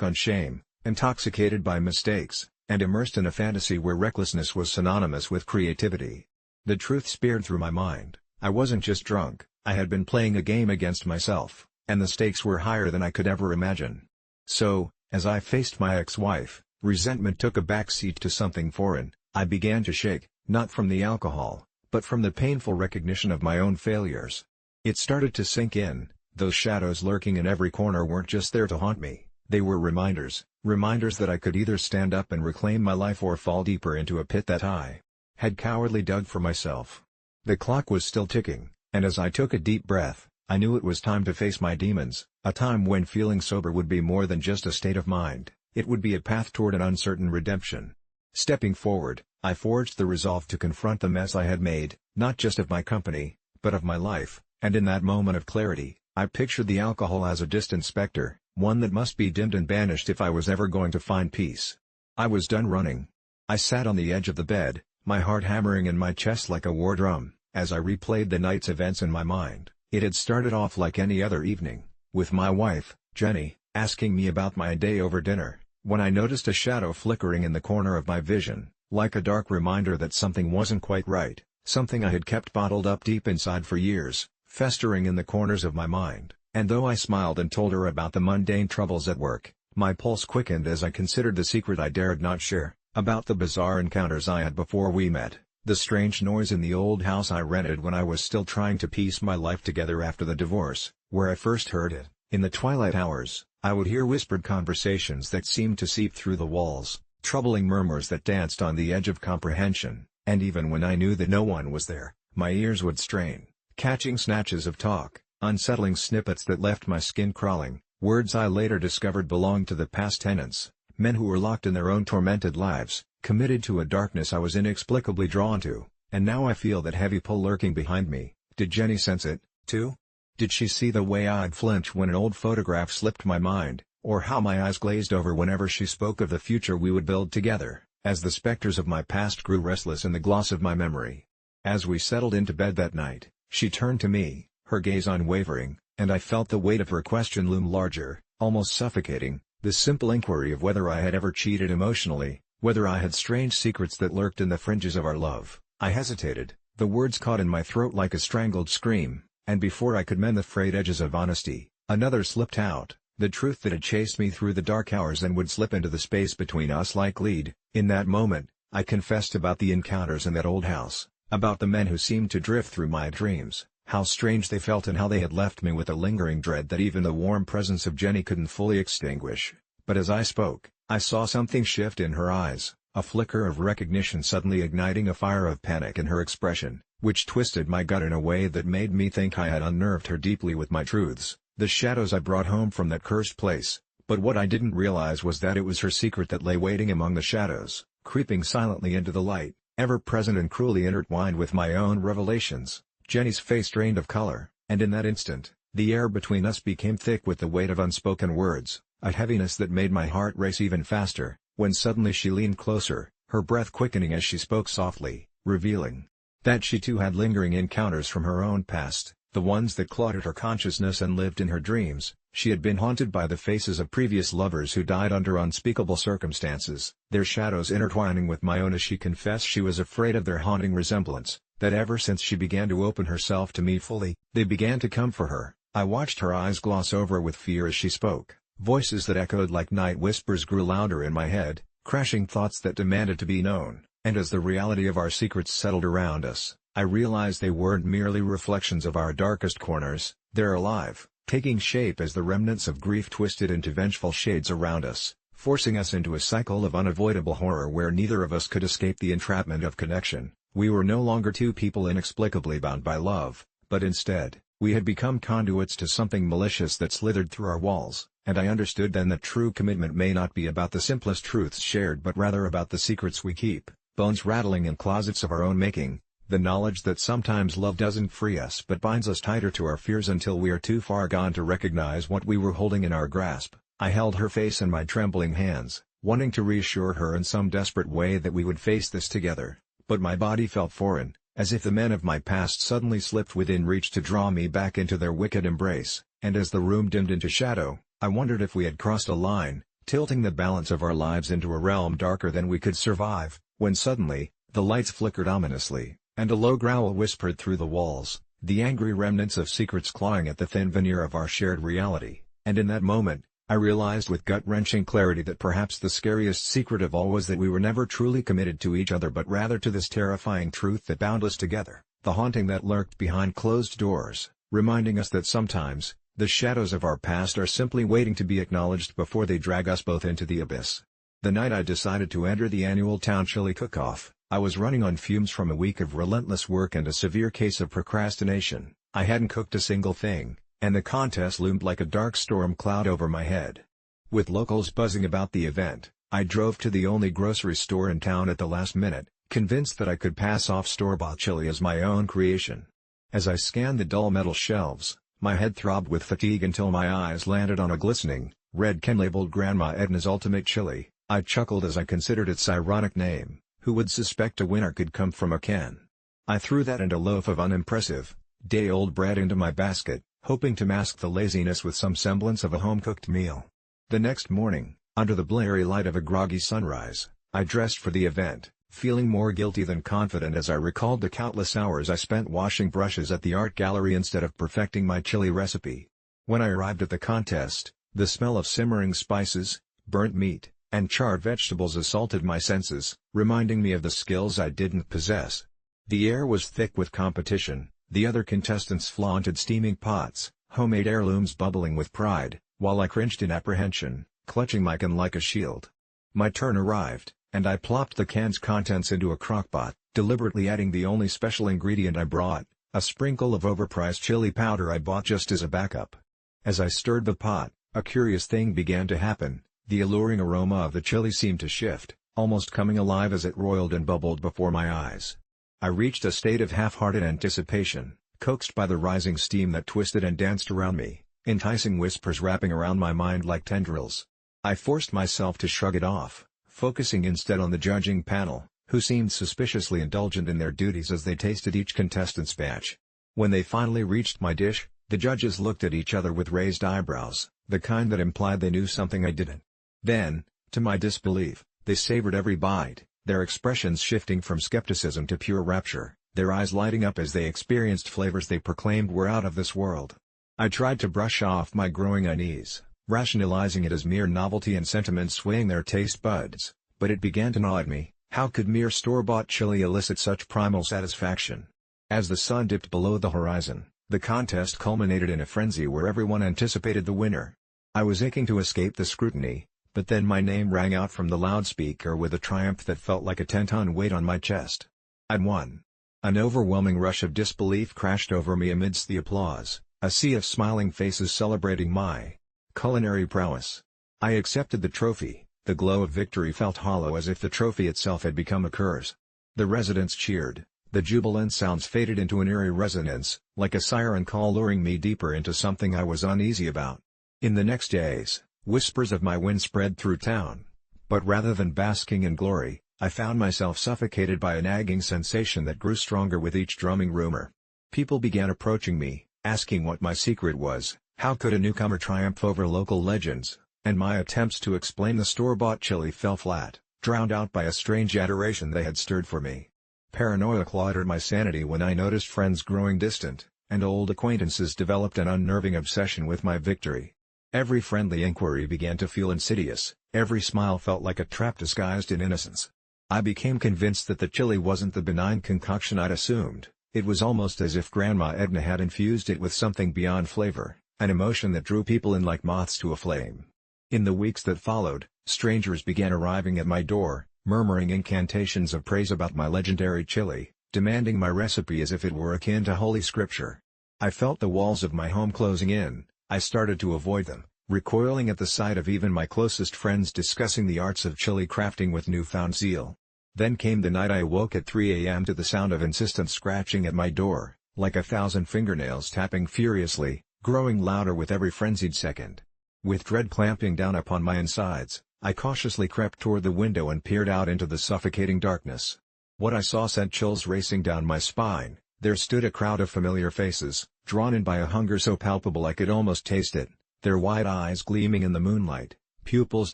on shame, intoxicated by mistakes, and immersed in a fantasy where recklessness was synonymous with creativity. The truth speared through my mind: I wasn't just drunk, I had been playing a game against myself, and the stakes were higher than I could ever imagine. So, as I faced my ex-wife, resentment took a backseat to something foreign. I began to shake, not from the alcohol, but from the painful recognition of my own failures. It started to sink in, those shadows lurking in every corner weren't just there to haunt me, they were reminders that I could either stand up and reclaim my life or fall deeper into a pit that I had cowardly dug for myself. The clock was still ticking, and as I took a deep breath, I knew it was time to face my demons, a time when feeling sober would be more than just a state of mind, it would be a path toward an uncertain redemption. Stepping forward, I forged the resolve to confront the mess I had made, not just of my company, but of my life, and in that moment of clarity, I pictured the alcohol as a distant specter, one that must be dimmed and banished if I was ever going to find peace. I was done running. I sat on the edge of the bed, my heart hammering in my chest like a war drum, as I replayed the night's events in my mind. It had started off like any other evening, with my wife, Jenny, asking me about my day over dinner, when I noticed a shadow flickering in the corner of my vision, like a dark reminder that something wasn't quite right, something I had kept bottled up deep inside for years, festering in the corners of my mind. And though I smiled and told her about the mundane troubles at work, my pulse quickened as I considered the secret I dared not share, about the bizarre encounters I had before we met, the strange noise in the old house I rented when I was still trying to piece my life together after the divorce, where I first heard it. In the twilight hours, I would hear whispered conversations that seemed to seep through the walls, troubling murmurs that danced on the edge of comprehension, and even when I knew that no one was there, my ears would strain, catching snatches of talk, unsettling snippets that left my skin crawling, words I later discovered belonged to the past tenants, men who were locked in their own tormented lives, committed to a darkness I was inexplicably drawn to, and now I feel that heavy pull lurking behind me. Did Jenny sense it, too? Did she see the way I'd flinch when an old photograph slipped my mind, or how my eyes glazed over whenever she spoke of the future we would build together, as the specters of my past grew restless in the gloss of my memory? As we settled into bed that night, she turned to me, her gaze unwavering, and I felt the weight of her question loom larger, almost suffocating, the simple inquiry of whether I had ever cheated emotionally, whether I had strange secrets that lurked in the fringes of our love. I hesitated, the words caught in my throat like a strangled scream, and before I could mend the frayed edges of honesty, another slipped out, the truth that had chased me through the dark hours and would slip into the space between us like lead. In that moment, I confessed about the encounters in that old house, about the men who seemed to drift through my dreams, how strange they felt and how they had left me with a lingering dread that even the warm presence of Jenny couldn't fully extinguish. But as I spoke, I saw something shift in her eyes, a flicker of recognition suddenly igniting a fire of panic in her expression, which twisted my gut in a way that made me think I had unnerved her deeply with my truths, the shadows I brought home from that cursed place. But what I didn't realize was that it was her secret that lay waiting among the shadows, creeping silently into the light, ever present and cruelly intertwined with my own revelations. Jenny's face drained of color, and in that instant, the air between us became thick with the weight of unspoken words, a heaviness that made my heart race even faster, when suddenly she leaned closer, her breath quickening as she spoke softly, revealing that she too had lingering encounters from her own past, the ones that clawed at her consciousness and lived in her dreams. She had been haunted by the faces of previous lovers who died under unspeakable circumstances, their shadows intertwining with my own as she confessed she was afraid of their haunting resemblance, that ever since she began to open herself to me fully, they began to come for her. I watched her eyes gloss over with fear as she spoke, voices that echoed like night whispers grew louder in my head, crashing thoughts that demanded to be known, and as the reality of our secrets settled around us, I realized they weren't merely reflections of our darkest corners, they're alive, taking shape as the remnants of grief twisted into vengeful shades around us, forcing us into a cycle of unavoidable horror where neither of us could escape the entrapment of connection. We were no longer two people inexplicably bound by love, but instead, we had become conduits to something malicious that slithered through our walls, and I understood then that true commitment may not be about the simplest truths shared but rather about the secrets we keep, bones rattling in closets of our own making, the knowledge that sometimes love doesn't free us but binds us tighter to our fears until we are too far gone to recognize what we were holding in our grasp. I held her face in my trembling hands, wanting to reassure her in some desperate way that we would face this together, but my body felt foreign, as if the men of my past suddenly slipped within reach to draw me back into their wicked embrace, and as the room dimmed into shadow, I wondered if we had crossed a line, tilting the balance of our lives into a realm darker than we could survive, when suddenly, the lights flickered ominously, and a low growl whispered through the walls, the angry remnants of secrets clawing at the thin veneer of our shared reality, and in that moment, I realized with gut-wrenching clarity that perhaps the scariest secret of all was that we were never truly committed to each other but rather to this terrifying truth that bound us together, the haunting that lurked behind closed doors, reminding us that sometimes, the shadows of our past are simply waiting to be acknowledged before they drag us both into the abyss. The night I decided to enter the annual town chili cook-off, I was running on fumes from a week of relentless work and a severe case of procrastination. I hadn't cooked a single thing, and the contest loomed like a dark storm cloud over my head. With locals buzzing about the event, I drove to the only grocery store in town at the last minute, convinced that I could pass off store-bought chili as my own creation. As I scanned the dull metal shelves, my head throbbed with fatigue until my eyes landed on a glistening, red can labeled Grandma Edna's Ultimate Chili. I chuckled as I considered its ironic name. Who would suspect a winner could come from a can? I threw that and a loaf of unimpressive, day-old bread into my basket, hoping to mask the laziness with some semblance of a home-cooked meal. The next morning, under the blurry light of a groggy sunrise, I dressed for the event, feeling more guilty than confident as I recalled the countless hours I spent washing brushes at the art gallery instead of perfecting my chili recipe. When I arrived at the contest, the smell of simmering spices, burnt meat, and charred vegetables assaulted my senses, reminding me of the skills I didn't possess. The air was thick with competition, the other contestants flaunted steaming pots, homemade heirlooms bubbling with pride, while I cringed in apprehension, clutching my can like a shield. My turn arrived, and I plopped the can's contents into a crockpot, deliberately adding the only special ingredient I brought, a sprinkle of overpriced chili powder I bought just as a backup. As I stirred the pot, a curious thing began to happen. The alluring aroma of the chili seemed to shift, almost coming alive as it roiled and bubbled before my eyes. I reached a state of half-hearted anticipation, coaxed by the rising steam that twisted and danced around me, enticing whispers wrapping around my mind like tendrils. I forced myself to shrug it off, focusing instead on the judging panel, who seemed suspiciously indulgent in their duties as they tasted each contestant's batch. When they finally reached my dish, the judges looked at each other with raised eyebrows, the kind that implied they knew something I didn't. Then, to my disbelief, they savored every bite, their expressions shifting from skepticism to pure rapture, their eyes lighting up as they experienced flavors they proclaimed were out of this world. I tried to brush off my growing unease, rationalizing it as mere novelty and sentiment swaying their taste buds, but it began to gnaw at me. How could mere store-bought chili elicit such primal satisfaction? As the sun dipped below the horizon, the contest culminated in a frenzy where everyone anticipated the winner. I was aching to escape the scrutiny, but then my name rang out from the loudspeaker with a triumph that felt like a 10-ton weight on my chest. I'd won. An overwhelming rush of disbelief crashed over me amidst the applause, a sea of smiling faces celebrating my culinary prowess. I accepted the trophy, the glow of victory felt hollow as if the trophy itself had become a curse. The residents cheered, the jubilant sounds faded into an eerie resonance, like a siren call luring me deeper into something I was uneasy about. In the next days, whispers of my win spread through town, but rather than basking in glory, I found myself suffocated by a nagging sensation that grew stronger with each drumming rumor. People began approaching me, asking what my secret was, how could a newcomer triumph over local legends, and my attempts to explain the store-bought chili fell flat, drowned out by a strange adoration they had stirred for me. Paranoia clawed at my sanity when I noticed friends growing distant, and old acquaintances developed an unnerving obsession with my victory. Every friendly inquiry began to feel insidious, every smile felt like a trap disguised in innocence. I became convinced that the chili wasn't the benign concoction I'd assumed, it was almost as if Grandma Edna had infused it with something beyond flavor, an emotion that drew people in like moths to a flame. In the weeks that followed, strangers began arriving at my door, murmuring incantations of praise about my legendary chili, demanding my recipe as if it were akin to holy scripture. I felt the walls of my home closing in. I started to avoid them, recoiling at the sight of even my closest friends discussing the arts of chili crafting with newfound zeal. Then came the night I awoke at 3 a.m. to the sound of insistent scratching at my door, like 1,000 fingernails tapping furiously, growing louder with every frenzied second. With dread clamping down upon my insides, I cautiously crept toward the window and peered out into the suffocating darkness. What I saw sent chills racing down my spine. There stood a crowd of familiar faces, drawn in by a hunger so palpable I could almost taste it, their wide eyes gleaming in the moonlight, pupils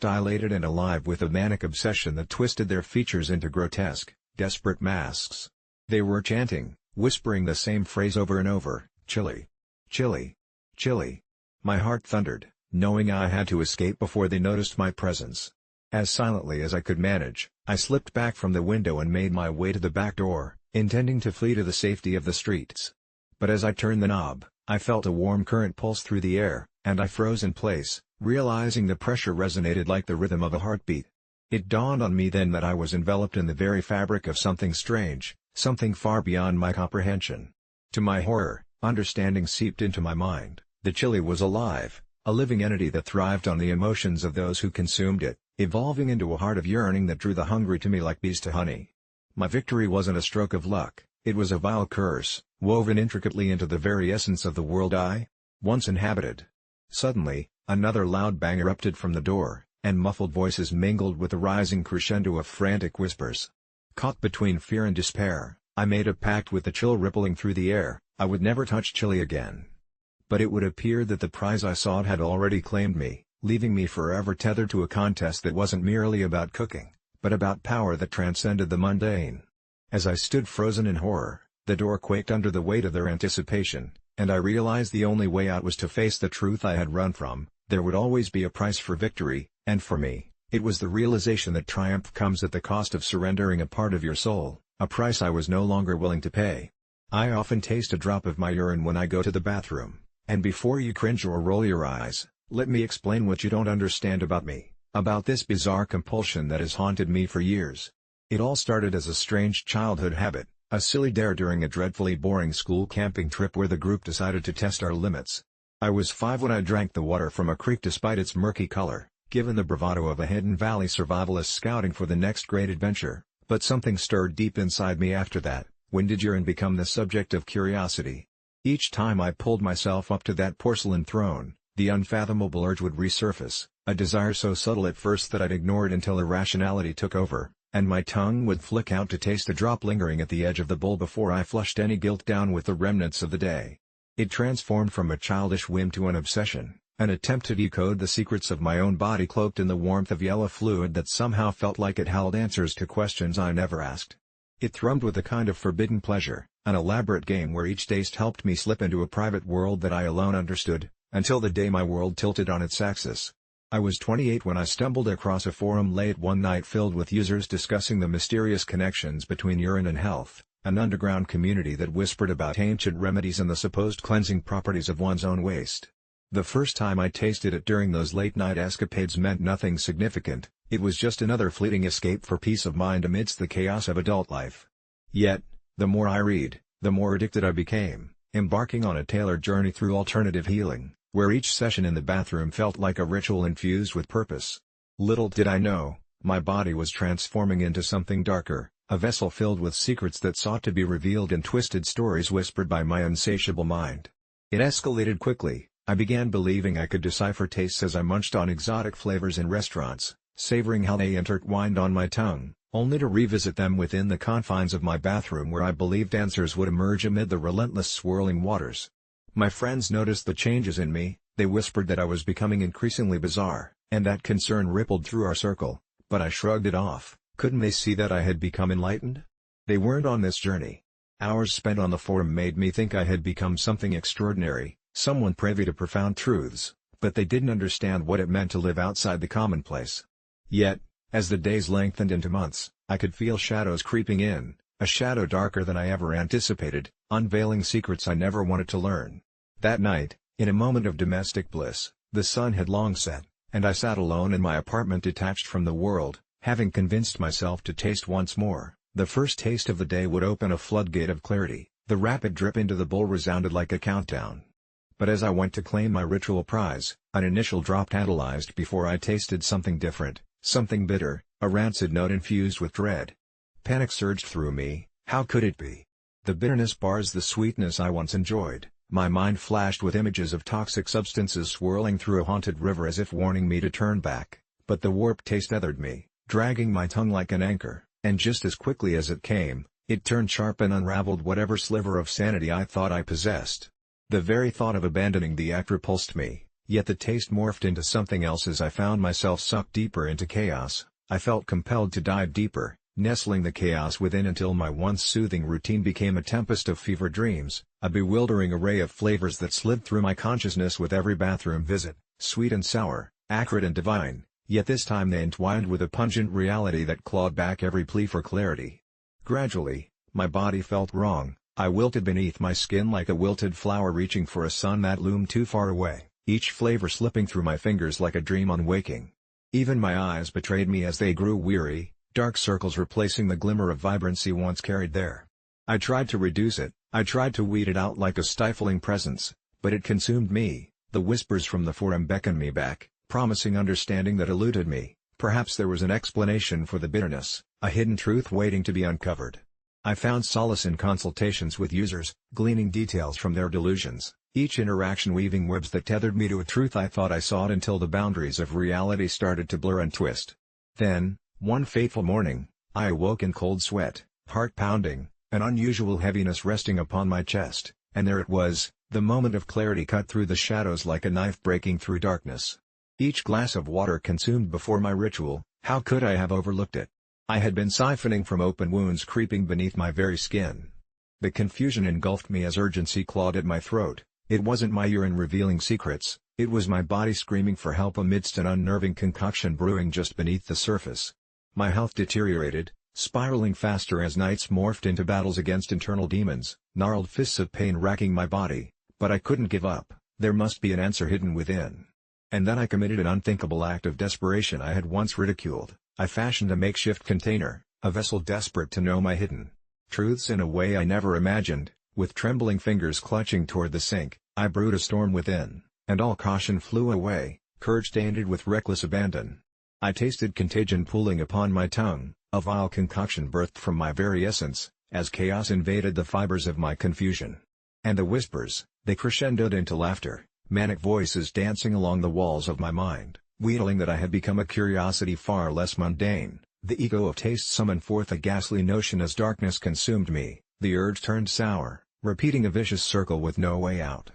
dilated and alive with a manic obsession that twisted their features into grotesque, desperate masks. They were chanting, whispering the same phrase over and over, "Chili. Chili. Chili." My heart thundered, knowing I had to escape before they noticed my presence. As silently as I could manage, I slipped back from the window and made my way to the back door, intending to flee to the safety of the streets. But as I turned the knob, I felt a warm current pulse through the air, and I froze in place, realizing the pressure resonated like the rhythm of a heartbeat. It dawned on me then that I was enveloped in the very fabric of something strange, something far beyond my comprehension. To my horror, understanding seeped into my mind. The chili was alive, a living entity that thrived on the emotions of those who consumed it, evolving into a heart of yearning that drew the hungry to me like bees to honey. My victory wasn't a stroke of luck, it was a vile curse, woven intricately into the very essence of the world I once inhabited. Suddenly, another loud bang erupted from the door, and muffled voices mingled with the rising crescendo of frantic whispers. Caught between fear and despair, I made a pact with the chill rippling through the air. I would never touch chili again. But it would appear that the prize I sought had already claimed me, leaving me forever tethered to a contest that wasn't merely about cooking, but about power that transcended the mundane. As I stood frozen in horror, the door quaked under the weight of their anticipation, and I realized the only way out was to face the truth I had run from. There would always be a price for victory, and for me, it was the realization that triumph comes at the cost of surrendering a part of your soul, a price I was no longer willing to pay. I often taste a drop of my urine when I go to the bathroom, and before you cringe or roll your eyes, let me explain what you don't understand about me, about this bizarre compulsion that has haunted me for years. It all started as a strange childhood habit, a silly dare during a dreadfully boring school camping trip where the group decided to test our limits. I was 5 when I drank the water from a creek despite its murky color, given the bravado of a Hidden Valley survivalist scouting for the next great adventure, but something stirred deep inside me after that. When did urine become the subject of curiosity? Each time I pulled myself up to that porcelain throne, the unfathomable urge would resurface, a desire so subtle at first that I'd ignore it until irrationality took over, and my tongue would flick out to taste the drop lingering at the edge of the bowl before I flushed any guilt down with the remnants of the day. It transformed from a childish whim to an obsession, an attempt to decode the secrets of my own body cloaked in the warmth of yellow fluid that somehow felt like it held answers to questions I never asked. It thrummed with a kind of forbidden pleasure, an elaborate game where each taste helped me slip into a private world that I alone understood, until the day my world tilted on its axis. I was 28 when I stumbled across a forum late one night filled with users discussing the mysterious connections between urine and health, an underground community that whispered about ancient remedies and the supposed cleansing properties of one's own waste. The first time I tasted it during those late-night escapades meant nothing significant, it was just another fleeting escape for peace of mind amidst the chaos of adult life. Yet, the more I read, the more addicted I became, embarking on a tailored journey through alternative healing, where each session in the bathroom felt like a ritual infused with purpose. Little did I know, my body was transforming into something darker, a vessel filled with secrets that sought to be revealed and twisted stories whispered by my insatiable mind. It escalated quickly. I began believing I could decipher tastes as I munched on exotic flavors in restaurants, savoring how they intertwined on my tongue, only to revisit them within the confines of my bathroom where I believed answers would emerge amid the relentless swirling waters. My friends noticed the changes in me, they whispered that I was becoming increasingly bizarre, and that concern rippled through our circle, but I shrugged it off. Couldn't they see that I had become enlightened? They weren't on this journey. Hours spent on the forum made me think I had become something extraordinary, someone privy to profound truths, but they didn't understand what it meant to live outside the commonplace. Yet, as the days lengthened into months, I could feel shadows creeping in, a shadow darker than I ever anticipated, unveiling secrets I never wanted to learn. That night, In a moment of domestic bliss, the sun had long set, and I sat alone in my apartment detached from the world, having convinced myself to taste once more. The first taste of the day would open a floodgate of clarity. The rapid drip into the bowl resounded like a countdown. But as I went to claim my ritual prize, an initial drop tantalized before I tasted something different, something bitter, a rancid note infused with dread. Panic surged through me. How could it be? The bitterness bars the sweetness I once enjoyed. My mind flashed with images of toxic substances swirling through a haunted river as if warning me to turn back, but the warped taste tethered me, dragging my tongue like an anchor, and just as quickly as it came, it turned sharp and unraveled whatever sliver of sanity I thought I possessed. The very thought of abandoning the act repulsed me, yet the taste morphed into something else as I found myself sucked deeper into chaos. I felt compelled to dive deeper, nestling the chaos within until my once soothing routine became a tempest of fever dreams, a bewildering array of flavors that slid through my consciousness with every bathroom visit, sweet and sour, acrid and divine, yet this time they entwined with a pungent reality that clawed back every plea for clarity. Gradually, my body felt wrong. I wilted beneath my skin like a wilted flower reaching for a sun that loomed too far away, each flavor slipping through my fingers like a dream on waking. Even my eyes betrayed me as they grew weary, dark circles replacing the glimmer of vibrancy once carried there. I tried to reduce it, I tried to weed it out like a stifling presence, but it consumed me. The whispers from the forum beckoned me back, promising understanding that eluded me. Perhaps there was an explanation for the bitterness, a hidden truth waiting to be uncovered. I found solace in consultations with users, gleaning details from their delusions, each interaction weaving webs that tethered me to a truth I thought I sought until the boundaries of reality started to blur and twist. Then, one fateful morning, I awoke in cold sweat, heart pounding, an unusual heaviness resting upon my chest, and there it was, the moment of clarity cut through the shadows like a knife breaking through darkness. Each glass of water consumed before my ritual, how could I have overlooked it? I had been siphoning from open wounds creeping beneath my very skin. The confusion engulfed me as urgency clawed at my throat. It wasn't my urine revealing secrets, it was my body screaming for help amidst an unnerving concoction brewing just beneath the surface. My health deteriorated, spiraling faster as nights morphed into battles against internal demons, gnarled fists of pain racking my body, but I couldn't give up. There must be an answer hidden within. And then I committed an unthinkable act of desperation I had once ridiculed. I fashioned a makeshift container, a vessel desperate to know my hidden truths in a way I never imagined. With trembling fingers clutching toward the sink, I brewed a storm within, and all caution flew away, courage tainted with reckless abandon. I tasted contagion pooling upon my tongue, a vile concoction birthed from my very essence, as chaos invaded the fibers of my confusion. And the whispers, they crescendoed into laughter, manic voices dancing along the walls of my mind, wheedling that I had become a curiosity far less mundane. The ego of taste summoned forth a ghastly notion as darkness consumed me, the urge turned sour, repeating a vicious circle with no way out.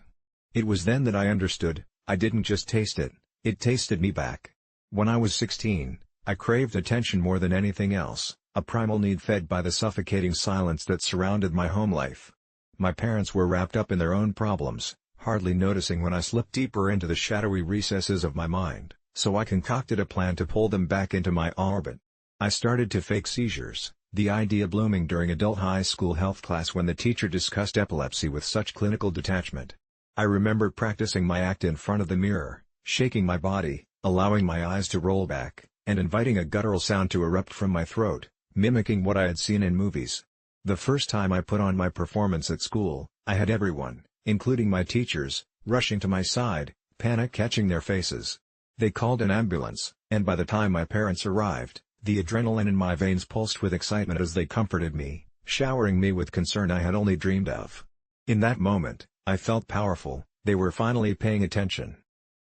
It was then that I understood, I didn't just taste it, it tasted me back. When I was 16, I craved attention more than anything else, a primal need fed by the suffocating silence that surrounded my home life. My parents were wrapped up in their own problems, hardly noticing when I slipped deeper into the shadowy recesses of my mind, so I concocted a plan to pull them back into my orbit. I started to fake seizures, the idea blooming during adult high school health class when the teacher discussed epilepsy with such clinical detachment. I remember practicing my act in front of the mirror, shaking my body, allowing my eyes to roll back, and inviting a guttural sound to erupt from my throat, mimicking what I had seen in movies. The first time I put on my performance at school, I had everyone, including my teachers, rushing to my side, panic catching their faces. They called an ambulance, and by the time my parents arrived, the adrenaline in my veins pulsed with excitement as they comforted me, showering me with concern I had only dreamed of. In that moment, I felt powerful, they were finally paying attention.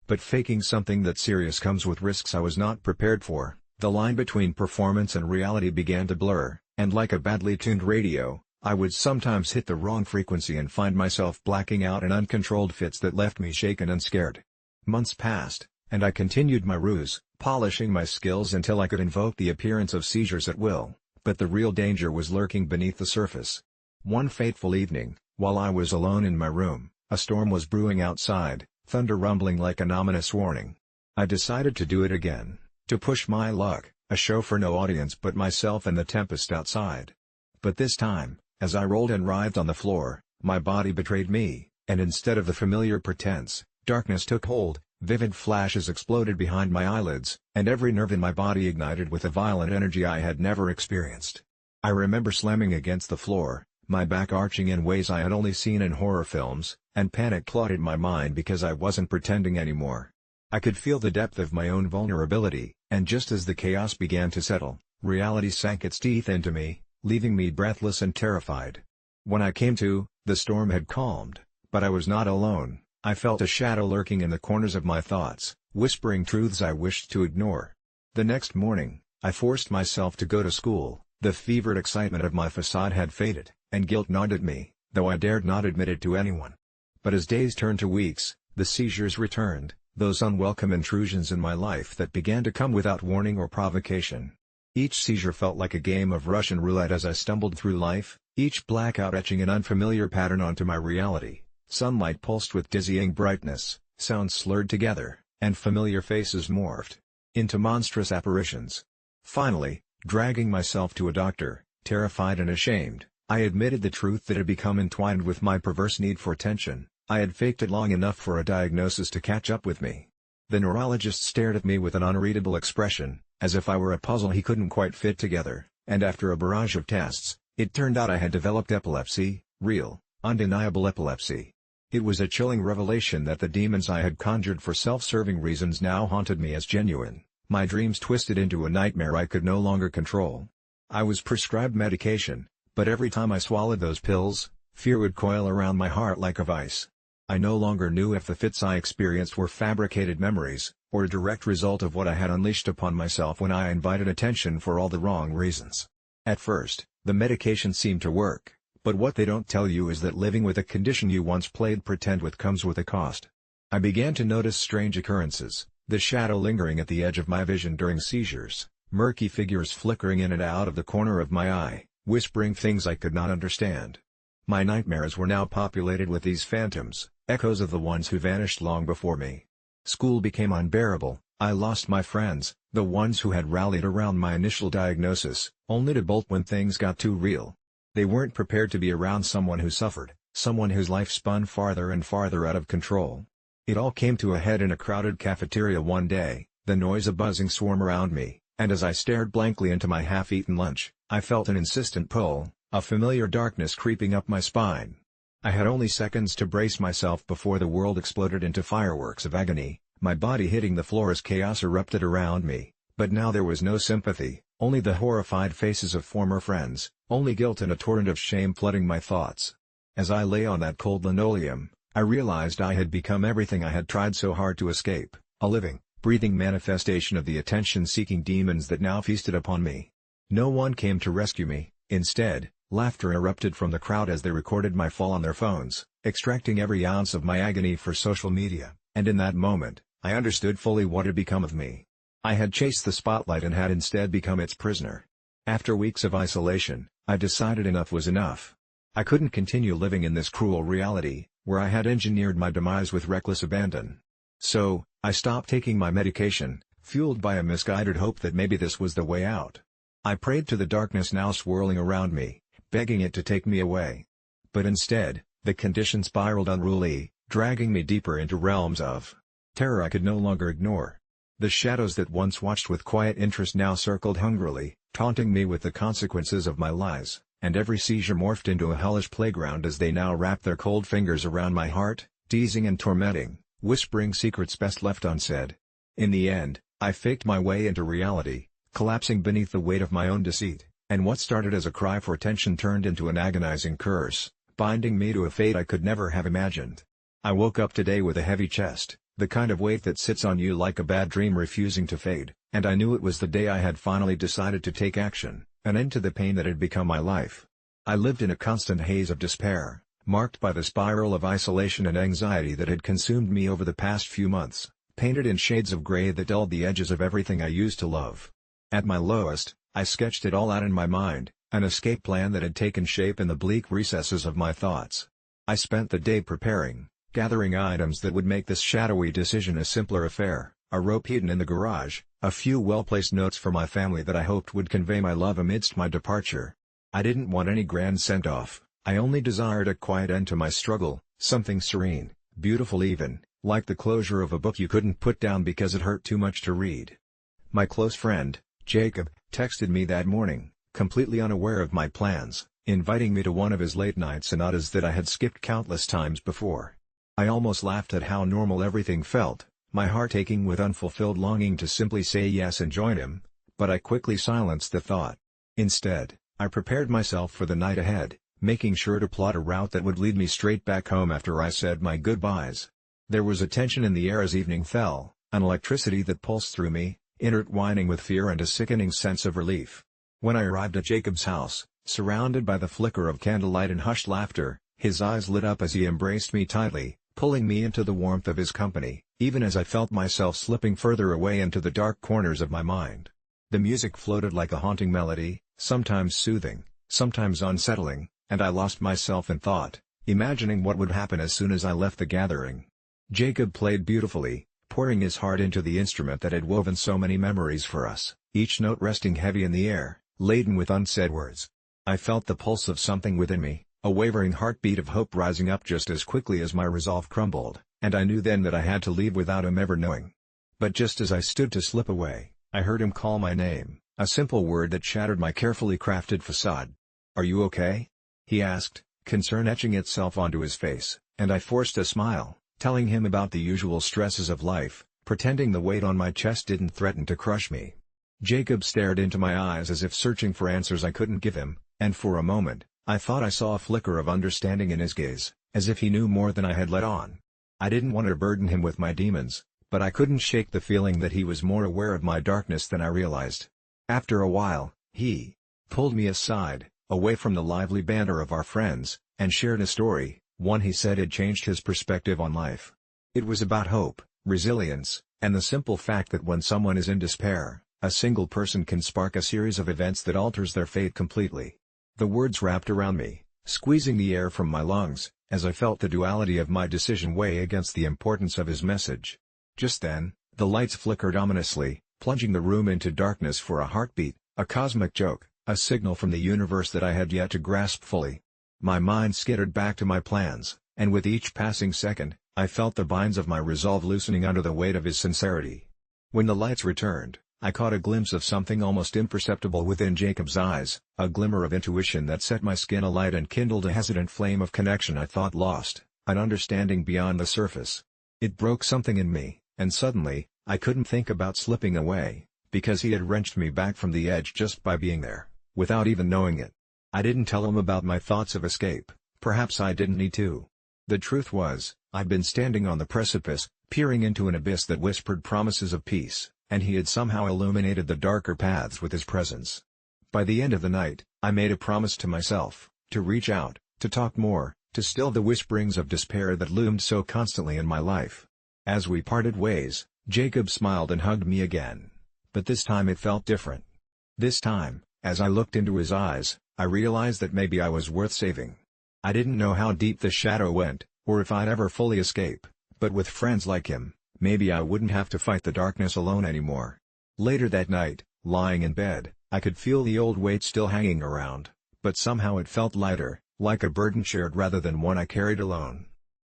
But faking something that serious comes with risks I was not prepared for. The line between performance and reality began to blur, and like a badly tuned radio, I would sometimes hit the wrong frequency and find myself blacking out in uncontrolled fits that left me shaken and scared. Months passed, and I continued my ruse, polishing my skills until I could invoke the appearance of seizures at will, but the real danger was lurking beneath the surface. One fateful evening, while I was alone in my room, a storm was brewing outside, thunder rumbling like an ominous warning. I decided to do it again, to push my luck, a show for no audience but myself and the tempest outside. But this time, as I rolled and writhed on the floor, my body betrayed me, and instead of the familiar pretense, Darkness took hold, vivid flashes exploded behind my eyelids, and every nerve in my body ignited with a violent energy I had never experienced. I remember slamming against the floor, my back arching in ways I had only seen in horror films, and panic clouded my mind because I wasn't pretending anymore. I could feel the depth of my own vulnerability, and just as the chaos began to settle, reality sank its teeth into me, leaving me breathless and terrified. When I came to, the storm had calmed, but I was not alone. I felt a shadow lurking in the corners of my thoughts, whispering truths I wished to ignore. The next morning, I forced myself to go to school. The fevered excitement of my facade had faded, and guilt gnawed at me, though I dared not admit it to anyone. But as days turned to weeks, the seizures returned, those unwelcome intrusions in my life that began to come without warning or provocation. Each seizure felt like a game of Russian roulette as I stumbled through life, each blackout etching an unfamiliar pattern onto my reality. Sunlight pulsed with dizzying brightness, sounds slurred together, and familiar faces morphed into monstrous apparitions. Finally, dragging myself to a doctor, terrified and ashamed, I admitted the truth that had become entwined with my perverse need for attention. I had faked it long enough for a diagnosis to catch up with me. The neurologist stared at me with an unreadable expression, as if I were a puzzle he couldn't quite fit together, and after a barrage of tests, it turned out I had developed epilepsy, real, undeniable epilepsy. It was a chilling revelation that the demons I had conjured for self-serving reasons now haunted me as genuine, my dreams twisted into a nightmare I could no longer control. I was prescribed medication, but every time I swallowed those pills, fear would coil around my heart like a vice. I no longer knew if the fits I experienced were fabricated memories, or a direct result of what I had unleashed upon myself when I invited attention for all the wrong reasons. At first, the medication seemed to work, but what they don't tell you is that living with a condition you once played pretend with comes with a cost. I began to notice strange occurrences, the shadow lingering at the edge of my vision during seizures, murky figures flickering in and out of the corner of my eye, whispering things I could not understand. My nightmares were now populated with these phantoms, echoes of the ones who vanished long before me. School became unbearable, I lost my friends, the ones who had rallied around my initial diagnosis, only to bolt when things got too real. They weren't prepared to be around someone who suffered, someone whose life spun farther and farther out of control. It all came to a head in a crowded cafeteria one day, the noise a buzzing swarm around me, and as I stared blankly into my half-eaten lunch, I felt an insistent pull, a familiar darkness creeping up my spine. I had only seconds to brace myself before the world exploded into fireworks of agony, my body hitting the floor as chaos erupted around me, but now there was no sympathy, only the horrified faces of former friends, only guilt and a torrent of shame flooding my thoughts. As I lay on that cold linoleum, I realized I had become everything I had tried so hard to escape, a living, breathing manifestation of the attention-seeking demons that now feasted upon me. No one came to rescue me, instead, laughter erupted from the crowd as they recorded my fall on their phones, extracting every ounce of my agony for social media, and in that moment, I understood fully what had become of me. I had chased the spotlight and had instead become its prisoner. After weeks of isolation, I decided enough was enough. I couldn't continue living in this cruel reality, where I had engineered my demise with reckless abandon. So, I stopped taking my medication, fueled by a misguided hope that maybe this was the way out. I prayed to the darkness now swirling around me, begging it to take me away. But instead, the condition spiraled unruly, dragging me deeper into realms of terror I could no longer ignore. The shadows that once watched with quiet interest now circled hungrily, taunting me with the consequences of my lies, and every seizure morphed into a hellish playground as they now wrapped their cold fingers around my heart, teasing and tormenting, whispering secrets best left unsaid. In the end, I faked my way into reality, collapsing beneath the weight of my own deceit, and what started as a cry for attention turned into an agonizing curse, binding me to a fate I could never have imagined. I woke up today with a heavy chest, the kind of weight that sits on you like a bad dream refusing to fade, and I knew it was the day I had finally decided to take action, an end to the pain that had become my life. I lived in a constant haze of despair, marked by the spiral of isolation and anxiety that had consumed me over the past few months, painted in shades of gray that dulled the edges of everything I used to love. At my lowest, I sketched it all out in my mind, an escape plan that had taken shape in the bleak recesses of my thoughts. I spent the day preparing, gathering items that would make this shadowy decision a simpler affair, a rope hidden in the garage, a few well-placed notes for my family that I hoped would convey my love amidst my departure. I didn't want any grand send-off, I only desired a quiet end to my struggle, something serene, beautiful even, Like the closure of a book you couldn't put down because it hurt too much to read. My close friend, Jacob, texted me that morning, completely unaware of my plans, inviting me to one of his late-night sonatas that I had skipped countless times before. I almost laughed at how normal everything felt, my heart aching with unfulfilled longing to simply say yes and join him, but I quickly silenced the thought. Instead, I prepared myself for the night ahead, making sure to plot a route that would lead me straight back home after I said my goodbyes. There was a tension in the air as evening fell, an electricity that pulsed through me, intertwining with fear and a sickening sense of relief. When I arrived at Jacob's house, surrounded by the flicker of candlelight and hushed laughter, his eyes lit up as he embraced me tightly, pulling me into the warmth of his company, even as I felt myself slipping further away into the dark corners of my mind. The music floated like a haunting melody, sometimes soothing, sometimes unsettling, and I lost myself in thought, imagining what would happen as soon as I left the gathering. Jacob played beautifully, pouring his heart into the instrument that had woven so many memories for us, each note resting heavy in the air, laden with unsaid words. I felt the pulse of something within me, a wavering heartbeat of hope rising up just as quickly as my resolve crumbled, and I knew then that I had to leave without him ever knowing. But just as I stood to slip away, I heard him call my name, a simple word that shattered my carefully crafted facade. "Are you okay?" he asked, concern etching itself onto his face, and I forced a smile, telling him about the usual stresses of life, pretending the weight on my chest didn't threaten to crush me. Jacob stared into my eyes as if searching for answers I couldn't give him, and for a moment, I thought I saw a flicker of understanding in his gaze, as if he knew more than I had let on. I didn't want to burden him with my demons, but I couldn't shake the feeling that he was more aware of my darkness than I realized. After a while, he pulled me aside, away from the lively banter of our friends, and shared a story, one he said had changed his perspective on life. It was about hope, resilience, and the simple fact that when someone is in despair, a single person can spark a series of events that alters their fate completely. The words wrapped around me, squeezing the air from my lungs, as I felt the duality of my decision weigh against the importance of his message. Just then, the lights flickered ominously, plunging the room into darkness for a heartbeat, a cosmic joke, a signal from the universe that I had yet to grasp fully. My mind skittered back to my plans, and with each passing second, I felt the binds of my resolve loosening under the weight of his sincerity. When the lights returned, I caught a glimpse of something almost imperceptible within Jacob's eyes, a glimmer of intuition that set my skin alight and kindled a hesitant flame of connection I thought lost, an understanding beyond the surface. It broke something in me, and suddenly, I couldn't think about slipping away, because he had wrenched me back from the edge just by being there, without even knowing it. I didn't tell him about my thoughts of escape, perhaps I didn't need to. The truth was, I'd been standing on the precipice, peering into an abyss that whispered promises of peace, and he had somehow illuminated the darker paths with his presence. By the end of the night, I made a promise to myself, to reach out, to talk more, to still the whisperings of despair that loomed so constantly in my life. As we parted ways, Jacob smiled and hugged me again. But this time it felt different. This time, as I looked into his eyes, I realized that maybe I was worth saving. I didn't know how deep the shadow went, or if I'd ever fully escape, but with friends like him, maybe I wouldn't have to fight the darkness alone anymore. Later that night, lying in bed, I could feel the old weight still hanging around, but somehow it felt lighter, like a burden shared rather than one I carried alone.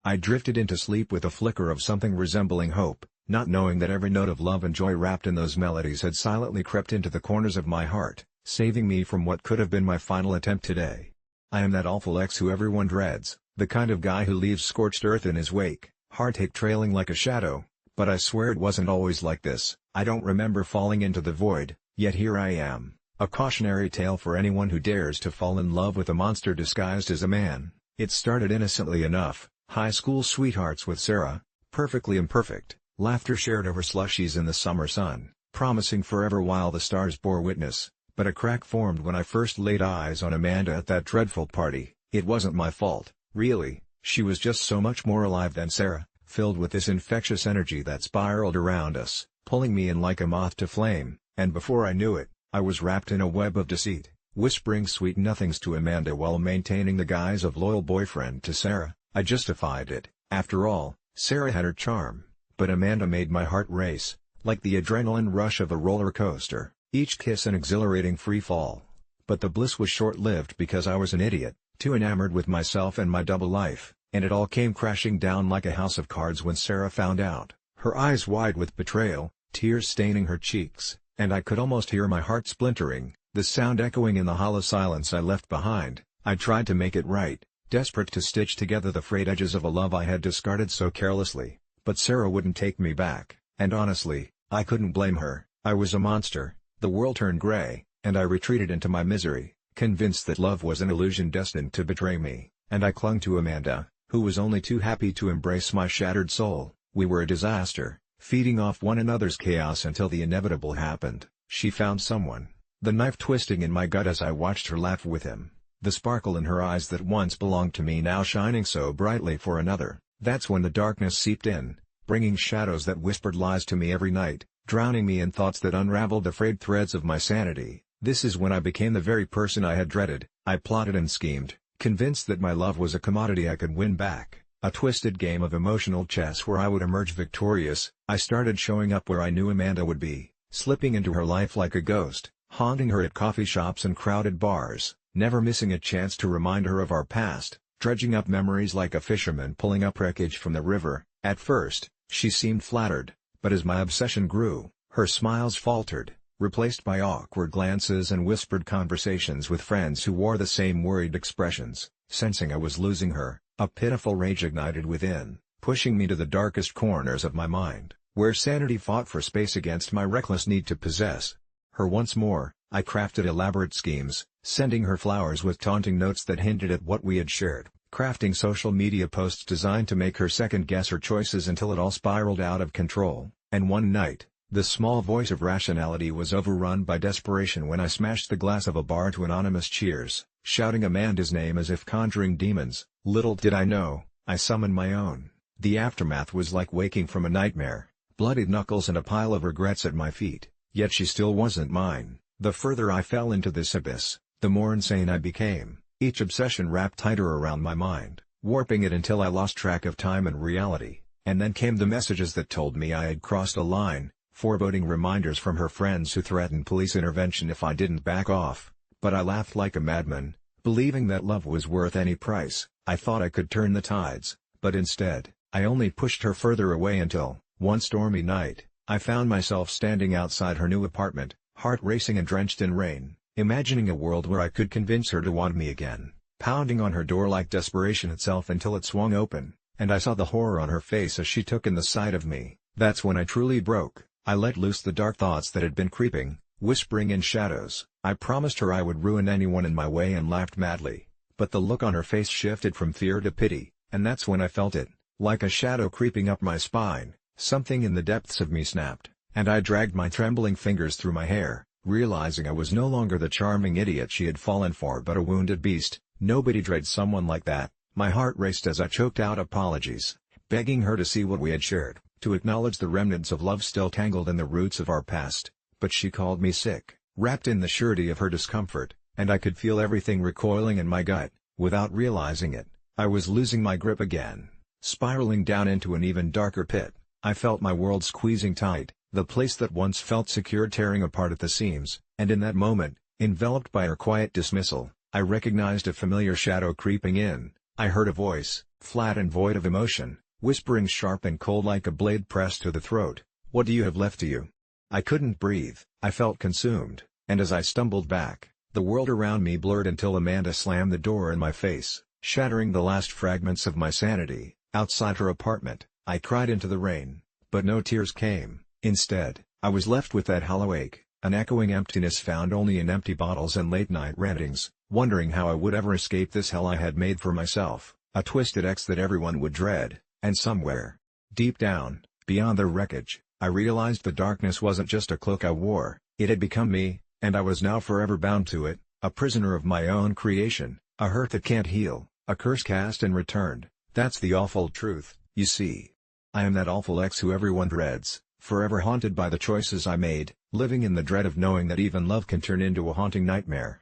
I drifted into sleep with a flicker of something resembling hope, not knowing that every note of love and joy wrapped in those melodies had silently crept into the corners of my heart, saving me from what could have been my final attempt today. I am that awful ex who everyone dreads, the kind of guy who leaves scorched earth in his wake, heartache trailing like a shadow, but I swear it wasn't always like this. I don't remember falling into the void, yet here I am, a cautionary tale for anyone who dares to fall in love with a monster disguised as a man. It started innocently enough, high school sweethearts with Sarah, perfectly imperfect, laughter shared over slushies in the summer sun, promising forever while the stars bore witness. But a crack formed when I first laid eyes on Amanda at that dreadful party. It wasn't my fault, really, she was just so much more alive than Sarah, filled with this infectious energy that spiraled around us, pulling me in like a moth to flame, and before I knew it, I was wrapped in a web of deceit, whispering sweet nothings to Amanda while maintaining the guise of loyal boyfriend to Sarah. I justified it, after all, Sarah had her charm, but Amanda made my heart race, like the adrenaline rush of a roller coaster. Each kiss an exhilarating free fall. But the bliss was short-lived because I was an idiot, too enamored with myself and my double life, and it all came crashing down like a house of cards when Sarah found out, her eyes wide with betrayal, tears staining her cheeks, and I could almost hear my heart splintering, the sound echoing in the hollow silence I left behind. I tried to make it right, desperate to stitch together the frayed edges of a love I had discarded so carelessly, but Sarah wouldn't take me back, and honestly, I couldn't blame her. I was a monster. The world turned gray, and I retreated into my misery, convinced that love was an illusion destined to betray me, and I clung to Amanda, who was only too happy to embrace my shattered soul. We were a disaster, feeding off one another's chaos until the inevitable happened. She found someone, the knife twisting in my gut as I watched her laugh with him, the sparkle in her eyes that once belonged to me now shining so brightly for another. That's when the darkness seeped in, bringing shadows that whispered lies to me every night, drowning me in thoughts that unraveled the frayed threads of my sanity. This is when I became the very person I had dreaded. I plotted and schemed, convinced that my love was a commodity I could win back, a twisted game of emotional chess where I would emerge victorious. I started showing up where I knew Amanda would be, slipping into her life like a ghost, haunting her at coffee shops and crowded bars, never missing a chance to remind her of our past, dredging up memories like a fisherman pulling up wreckage from the river. At first, she seemed flattered, but as my obsession grew, her smiles faltered, replaced by awkward glances and whispered conversations with friends who wore the same worried expressions. Sensing I was losing her, a pitiful rage ignited within, pushing me to the darkest corners of my mind, where sanity fought for space against my reckless need to possess her once more. I crafted elaborate schemes, sending her flowers with taunting notes that hinted at what we had shared, crafting social media posts designed to make her second-guess her choices until it all spiraled out of control. And one night, the small voice of rationality was overrun by desperation when I smashed the glass of a bar to anonymous cheers, shouting Amanda's name as if conjuring demons. Little did I know, I summoned my own. The aftermath was like waking from a nightmare, bloodied knuckles and a pile of regrets at my feet, yet she still wasn't mine. The further I fell into this abyss, the more insane I became, each obsession wrapped tighter around my mind, warping it until I lost track of time and reality. And then came the messages that told me I had crossed a line, foreboding reminders from her friends who threatened police intervention if I didn't back off. But I laughed like a madman, believing that love was worth any price. I thought I could turn the tides, but instead, I only pushed her further away until, one stormy night, I found myself standing outside her new apartment, heart racing and drenched in rain, imagining a world where I could convince her to want me again, pounding on her door like desperation itself until it swung open, and I saw the horror on her face as she took in the sight of me. That's when I truly broke. I let loose the dark thoughts that had been creeping, whispering in shadows. I promised her I would ruin anyone in my way and laughed madly, but the look on her face shifted from fear to pity, and that's when I felt it, like a shadow creeping up my spine. Something in the depths of me snapped, and I dragged my trembling fingers through my hair, realizing I was no longer the charming idiot she had fallen for but a wounded beast. Nobody dreads someone like that. My heart raced as I choked out apologies, begging her to see what we had shared, to acknowledge the remnants of love still tangled in the roots of our past. But she called me sick, wrapped in the surety of her discomfort, and I could feel everything recoiling in my gut. Without realizing it, I was losing my grip again, spiraling down into an even darker pit. I felt my world squeezing tight, the place that once felt secure tearing apart at the seams, and in that moment, enveloped by her quiet dismissal, I recognized a familiar shadow creeping in. I heard a voice, flat and void of emotion, whispering sharp and cold like a blade pressed to the throat. "What do you have left to you?" I couldn't breathe. I felt consumed, and as I stumbled back, the world around me blurred until Amanda slammed the door in my face, shattering the last fragments of my sanity. Outside her apartment, I cried into the rain, but no tears came. Instead, I was left with that hollow ache, an echoing emptiness found only in empty bottles and late-night rantings, wondering how I would ever escape this hell I had made for myself, a twisted ex that everyone would dread. And somewhere, deep down, beyond the wreckage, I realized the darkness wasn't just a cloak I wore, it had become me, and I was now forever bound to it, a prisoner of my own creation, a hurt that can't heal, a curse cast and returned. That's the awful truth, you see. I am that awful ex who everyone dreads, forever haunted by the choices I made, living in the dread of knowing that even love can turn into a haunting nightmare.